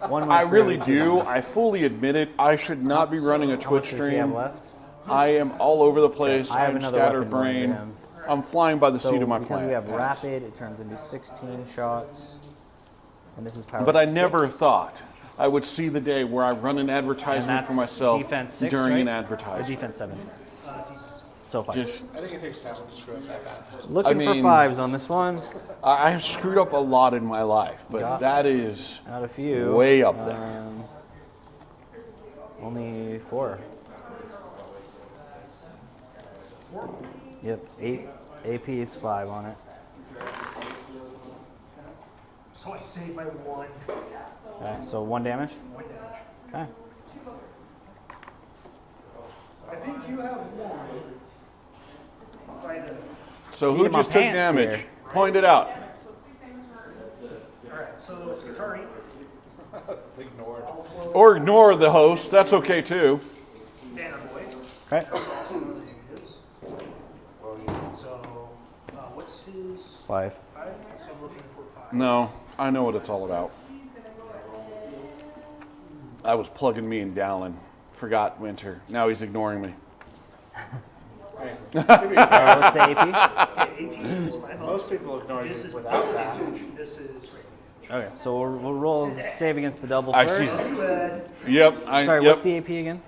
[SPEAKER 5] One
[SPEAKER 2] I
[SPEAKER 5] went
[SPEAKER 2] really
[SPEAKER 5] through, 2
[SPEAKER 2] do.
[SPEAKER 5] damage.
[SPEAKER 2] I fully admit it. I should not be running a
[SPEAKER 5] How
[SPEAKER 2] Twitch
[SPEAKER 5] much does he have
[SPEAKER 2] stream.
[SPEAKER 5] left?
[SPEAKER 2] I am all over the place.
[SPEAKER 5] I have
[SPEAKER 2] I'm
[SPEAKER 5] another weapon going to
[SPEAKER 2] scatterbrained.
[SPEAKER 5] him.
[SPEAKER 2] I'm flying by the
[SPEAKER 5] So
[SPEAKER 2] seat of my
[SPEAKER 5] because we
[SPEAKER 2] pants.
[SPEAKER 5] have rapid, it turns into 16 shots, and this is power.
[SPEAKER 2] But I
[SPEAKER 5] 6.
[SPEAKER 2] never thought I would see the day where I run an
[SPEAKER 5] And
[SPEAKER 2] advertisement
[SPEAKER 5] that's
[SPEAKER 2] for myself
[SPEAKER 5] defense 6,
[SPEAKER 2] during
[SPEAKER 5] right?
[SPEAKER 2] an
[SPEAKER 5] Or
[SPEAKER 2] advertisement.
[SPEAKER 5] defense 7. So 5.
[SPEAKER 2] Just,
[SPEAKER 4] I think it takes time to screw up that bad.
[SPEAKER 5] Looking
[SPEAKER 2] I mean-
[SPEAKER 5] for 5s on this one.
[SPEAKER 2] I have screwed up a lot in my life, but
[SPEAKER 5] Got-
[SPEAKER 2] that is
[SPEAKER 5] Out a few.
[SPEAKER 2] way up there.
[SPEAKER 5] Only 4. Yep, 8 AP is 5 on it.
[SPEAKER 6] So I saved by 1.
[SPEAKER 5] Okay, so 1 damage.
[SPEAKER 6] 1 damage.
[SPEAKER 5] Okay.
[SPEAKER 6] I think you have 1. By the.
[SPEAKER 2] So
[SPEAKER 5] Seat
[SPEAKER 2] who
[SPEAKER 5] of my
[SPEAKER 2] just took
[SPEAKER 5] pants
[SPEAKER 2] damage?
[SPEAKER 5] here.
[SPEAKER 2] Point it out.
[SPEAKER 6] Alright, so Skitari.
[SPEAKER 4] Ignore it.
[SPEAKER 2] Or ignore the host. That's okay too.
[SPEAKER 6] Banner Boy.
[SPEAKER 5] Okay.
[SPEAKER 6] So, what's his
[SPEAKER 5] 5.
[SPEAKER 6] 5? So I'm looking for 5.
[SPEAKER 2] No, I know what it's all about. I was plugging me and Dallin. Forgot Winter. Now he's ignoring me.
[SPEAKER 5] What's the AP?
[SPEAKER 6] AP is my
[SPEAKER 4] Most people ignore
[SPEAKER 6] This
[SPEAKER 4] you
[SPEAKER 6] is
[SPEAKER 4] without that.
[SPEAKER 6] This is right.
[SPEAKER 5] Okay, so we'll roll save against the double
[SPEAKER 2] I
[SPEAKER 5] first.
[SPEAKER 2] see.
[SPEAKER 6] Good.
[SPEAKER 2] Yep.
[SPEAKER 5] Sorry,
[SPEAKER 2] Yep.
[SPEAKER 5] what's the AP again?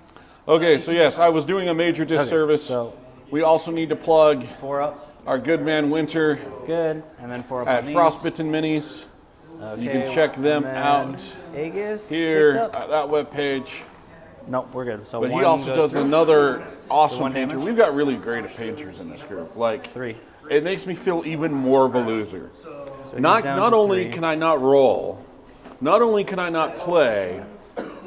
[SPEAKER 2] Okay, so yes, I was doing a major disservice.
[SPEAKER 5] So
[SPEAKER 2] We also need to plug
[SPEAKER 5] 4 up,
[SPEAKER 2] our good man Winter
[SPEAKER 5] good, and then 4 up
[SPEAKER 2] at
[SPEAKER 5] on these.
[SPEAKER 2] Frostbitten Minis.
[SPEAKER 5] Okay,
[SPEAKER 2] You can check them
[SPEAKER 5] and then
[SPEAKER 2] out
[SPEAKER 5] Aegis, 6
[SPEAKER 2] here
[SPEAKER 5] up.
[SPEAKER 2] at that webpage.
[SPEAKER 5] Nope, we're good. So
[SPEAKER 2] But he
[SPEAKER 5] 1
[SPEAKER 2] also
[SPEAKER 5] goes
[SPEAKER 2] does
[SPEAKER 5] through.
[SPEAKER 2] another awesome
[SPEAKER 5] 1
[SPEAKER 2] painter.
[SPEAKER 5] damage?
[SPEAKER 2] We've got really great painters in this group. Like
[SPEAKER 5] 3.
[SPEAKER 2] it makes me feel even more of a loser.
[SPEAKER 5] So he's
[SPEAKER 2] Not
[SPEAKER 5] down to
[SPEAKER 2] only
[SPEAKER 5] 3.
[SPEAKER 2] can I not roll, not only can I not play,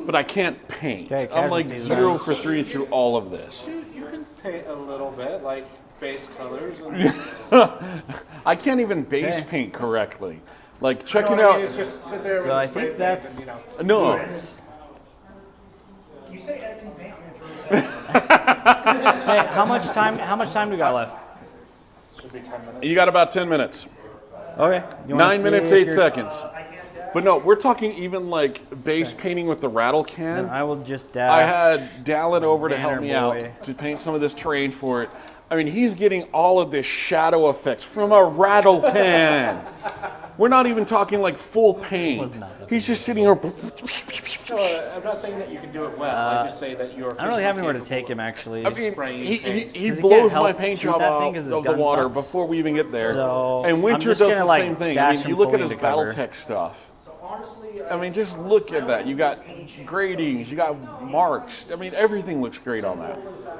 [SPEAKER 2] but I can't paint.
[SPEAKER 5] Okay,
[SPEAKER 2] I'm like
[SPEAKER 5] casualties
[SPEAKER 2] 0
[SPEAKER 5] then.
[SPEAKER 2] for 3 through all of this.
[SPEAKER 4] You can paint a little bit, like base colors. And
[SPEAKER 2] I can't even base
[SPEAKER 5] Okay.
[SPEAKER 2] paint correctly. Like check it
[SPEAKER 4] No, I
[SPEAKER 2] out.
[SPEAKER 4] mean, it's just sit there with
[SPEAKER 5] So I
[SPEAKER 4] a spray
[SPEAKER 5] think
[SPEAKER 4] paint
[SPEAKER 5] that's-
[SPEAKER 4] and, you know.
[SPEAKER 2] No,
[SPEAKER 6] You say Ed can paint, I'm gonna throw this out.
[SPEAKER 5] Hey, how much time do we got left?
[SPEAKER 4] Should be 10 minutes.
[SPEAKER 2] you got about 10 minutes.
[SPEAKER 5] Okay. You wanna
[SPEAKER 2] 9
[SPEAKER 5] see
[SPEAKER 2] minutes,
[SPEAKER 5] if
[SPEAKER 2] 8
[SPEAKER 5] you're-
[SPEAKER 2] seconds. But no, we're talking even like base painting with the rattle can.
[SPEAKER 5] Then I will just dash.
[SPEAKER 2] I had Dallin over to help
[SPEAKER 5] Banner
[SPEAKER 2] me out
[SPEAKER 5] boy.
[SPEAKER 2] to paint some of this terrain for it. I mean, he's getting all of this shadow effects from a rattle can. We're not even talking like full paint.
[SPEAKER 5] Was not that
[SPEAKER 2] He's just sitting here.
[SPEAKER 4] No, I'm not saying that you can do it well. I just say that you're.
[SPEAKER 5] I don't really have anywhere to
[SPEAKER 4] physically
[SPEAKER 5] take him actually.
[SPEAKER 2] I mean,
[SPEAKER 4] spraying
[SPEAKER 2] he
[SPEAKER 4] paint.
[SPEAKER 2] he
[SPEAKER 5] 'Cause he
[SPEAKER 2] blows
[SPEAKER 5] can't
[SPEAKER 2] my
[SPEAKER 5] help
[SPEAKER 2] paint
[SPEAKER 5] shoot
[SPEAKER 2] job
[SPEAKER 5] that
[SPEAKER 2] out
[SPEAKER 5] thing 'cause his
[SPEAKER 2] of the
[SPEAKER 5] gun
[SPEAKER 2] water
[SPEAKER 5] sucks.
[SPEAKER 2] before we even get there.
[SPEAKER 5] So,
[SPEAKER 2] and
[SPEAKER 5] I'm
[SPEAKER 2] Winter
[SPEAKER 5] just
[SPEAKER 2] does
[SPEAKER 5] gonna,
[SPEAKER 2] the
[SPEAKER 5] like,
[SPEAKER 2] same thing. I
[SPEAKER 5] dash
[SPEAKER 2] mean,
[SPEAKER 5] him
[SPEAKER 2] you look at
[SPEAKER 5] fully
[SPEAKER 2] his
[SPEAKER 5] into cover.
[SPEAKER 2] BattleTech stuff.
[SPEAKER 6] So honestly,
[SPEAKER 2] I mean, just look at that. You got gradings, you got marks. I mean, everything looks great on that.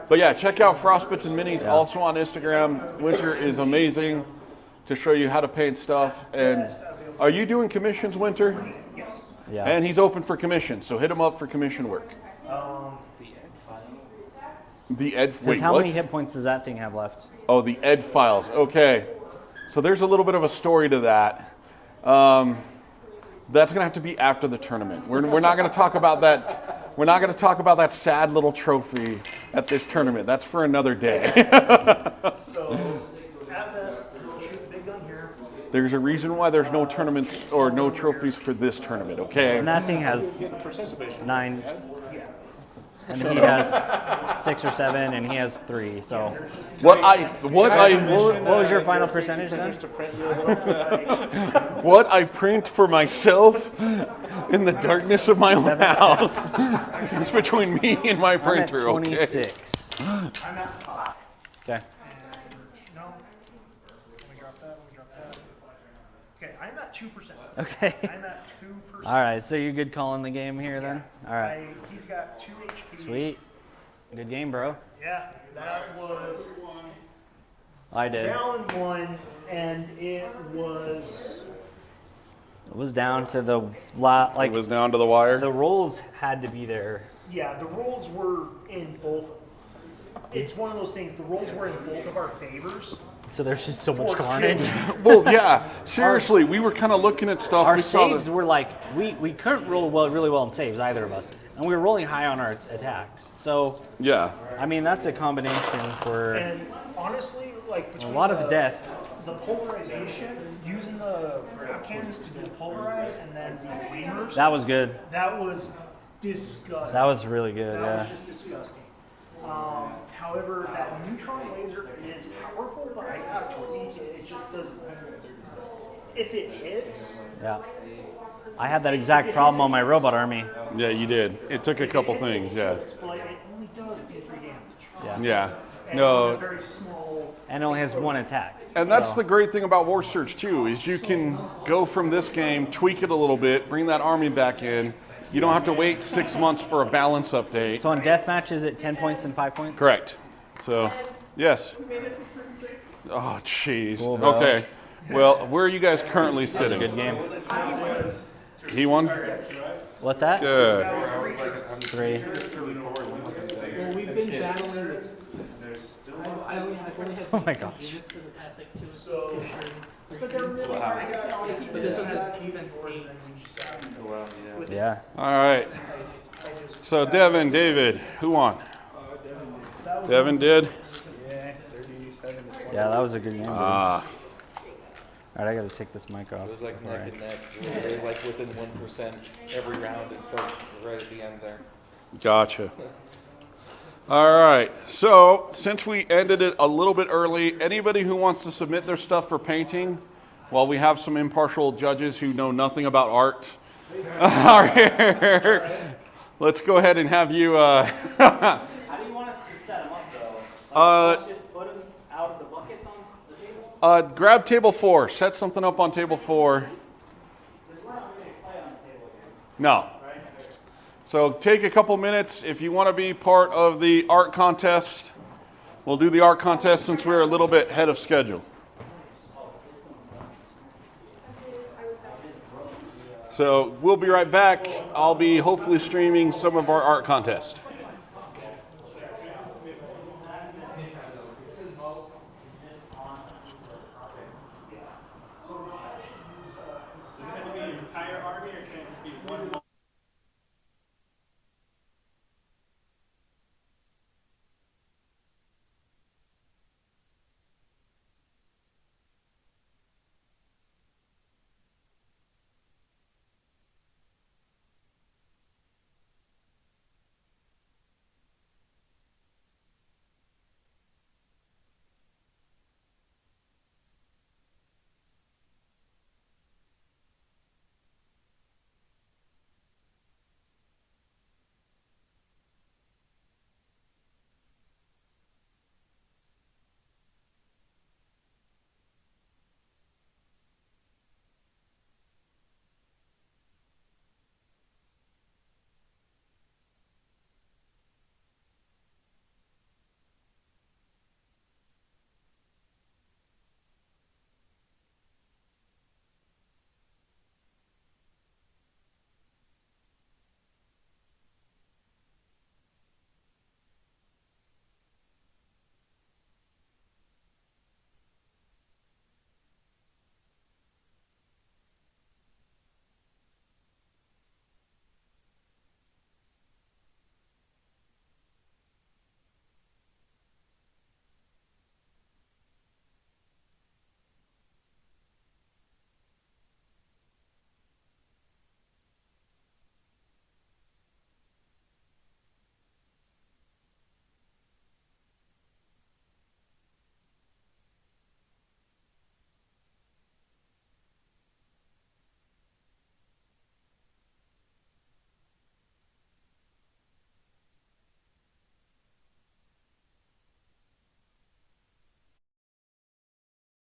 [SPEAKER 2] But yeah, check out Frostbits and Minis also on Instagram. Winter is amazing to show you how to paint stuff. And are you doing commissions, Winter?
[SPEAKER 6] yes.
[SPEAKER 5] Yeah.
[SPEAKER 2] And he's open for commissions, so hit him up for commission work. The Ed.
[SPEAKER 5] Because
[SPEAKER 2] Wait,
[SPEAKER 5] how
[SPEAKER 2] what?
[SPEAKER 5] many hit points does that thing have left?
[SPEAKER 2] Oh, the Ed files. Okay, so there's a little bit of a story to that. That's gonna have to be after the tournament. We're not gonna talk about that. We're not gonna talk about that sad little trophy at this tournament. That's for another day.
[SPEAKER 6] So at best, we'll shoot the big gun here.
[SPEAKER 2] There's a reason why there's no tournaments or no trophies for this tournament. Okay.
[SPEAKER 5] And that thing has
[SPEAKER 4] Get participation.
[SPEAKER 5] 9. and he has 6 or 7, and he has 3. So,
[SPEAKER 2] What
[SPEAKER 5] what was your final percentage then?
[SPEAKER 2] what I print for myself in the darkness of my own house. It's between me and my
[SPEAKER 5] I'm at
[SPEAKER 2] printer.
[SPEAKER 5] 26.
[SPEAKER 2] Okay.
[SPEAKER 3] I'm at 5.
[SPEAKER 5] Okay.
[SPEAKER 3] No. Let me drop that. Okay, I'm at 2%.
[SPEAKER 5] Okay.
[SPEAKER 3] I'm at 2%.
[SPEAKER 5] All right. So you're good calling the game here then. All right.
[SPEAKER 3] He's got 2 HP.
[SPEAKER 5] Sweet. Good game, bro.
[SPEAKER 3] Yeah, that was
[SPEAKER 5] I did.
[SPEAKER 3] down 1, and it was.
[SPEAKER 5] It was down to the like.
[SPEAKER 2] It was down to the wire.
[SPEAKER 5] The rolls had to be there.
[SPEAKER 3] Yeah, the rolls were in both. It's one of those things. The rolls were in both of our favors.
[SPEAKER 5] So there's just so much
[SPEAKER 3] For
[SPEAKER 5] carnage.
[SPEAKER 2] Well, yeah. Seriously, we were kind of looking at stuff.
[SPEAKER 5] Our
[SPEAKER 2] we saw
[SPEAKER 5] saves were like we couldn't roll really well in saves, either of us, and we were rolling high on our attacks. So
[SPEAKER 2] Yeah.
[SPEAKER 5] I mean that's a combination for
[SPEAKER 3] And honestly, like
[SPEAKER 5] a
[SPEAKER 3] between
[SPEAKER 5] lot of death.
[SPEAKER 3] the polarization, using the grab cannons to depolarize, and then the flamers,
[SPEAKER 5] That was good.
[SPEAKER 3] that was disgusting.
[SPEAKER 5] That was really good.
[SPEAKER 3] That
[SPEAKER 5] Yeah.
[SPEAKER 3] was just disgusting. However, that neutron laser is powerful, but I got it just doesn't. If it hits,
[SPEAKER 5] Yeah. I had that exact problem on my robot army.
[SPEAKER 2] Yeah, you did. It took a couple things. Yeah.
[SPEAKER 3] but it only does D3 damage.
[SPEAKER 5] Yeah.
[SPEAKER 2] Yeah.
[SPEAKER 3] And on a
[SPEAKER 2] No.
[SPEAKER 3] very small.
[SPEAKER 5] And it only has 1 attack.
[SPEAKER 2] And that's
[SPEAKER 5] So-
[SPEAKER 2] the great thing about Warsurge too, is you can go from this game, tweak it a little bit, bring that army back in. You don't have to wait 6 months for a balance update.
[SPEAKER 5] So on deathmatch, is it 10 points and 5 points?
[SPEAKER 2] Correct. So, yes. Oh, jeez.
[SPEAKER 5] Cool, bro.
[SPEAKER 2] Okay. Well, where are you guys currently
[SPEAKER 5] That's a
[SPEAKER 2] sitting?
[SPEAKER 5] good game.
[SPEAKER 2] He won?
[SPEAKER 5] What's that?
[SPEAKER 2] Good.
[SPEAKER 5] 3.
[SPEAKER 9] Well, we've been battling with. I've only had
[SPEAKER 5] Oh my gosh.
[SPEAKER 9] units for the past like 2 but they're really hard. But this one has defense 8.
[SPEAKER 5] Yeah.
[SPEAKER 2] All right. So, Devin, David, who won? Devin did?
[SPEAKER 5] Yeah, that was a good game.
[SPEAKER 2] Ah.
[SPEAKER 5] All right, I got to take this mic off.
[SPEAKER 10] It was like
[SPEAKER 5] All
[SPEAKER 10] neck
[SPEAKER 5] right.
[SPEAKER 10] and neck. We were like within 1% every round until right at the end there.
[SPEAKER 2] Gotcha. All right. So, since we ended it a little bit early, anybody who wants to submit their stuff for painting, while we have some impartial judges who know nothing about art, are here. Let's go ahead and have you.
[SPEAKER 5] How do you want us to set them up, though? Just put them out of the buckets on the table?
[SPEAKER 2] Grab table 4. Set something up on table 4. No. So take a couple minutes. If you want to be part of the art contest, we'll do the art contest since we're a little bit ahead of schedule. So we'll be right back. I'll be hopefully streaming some of our art contest.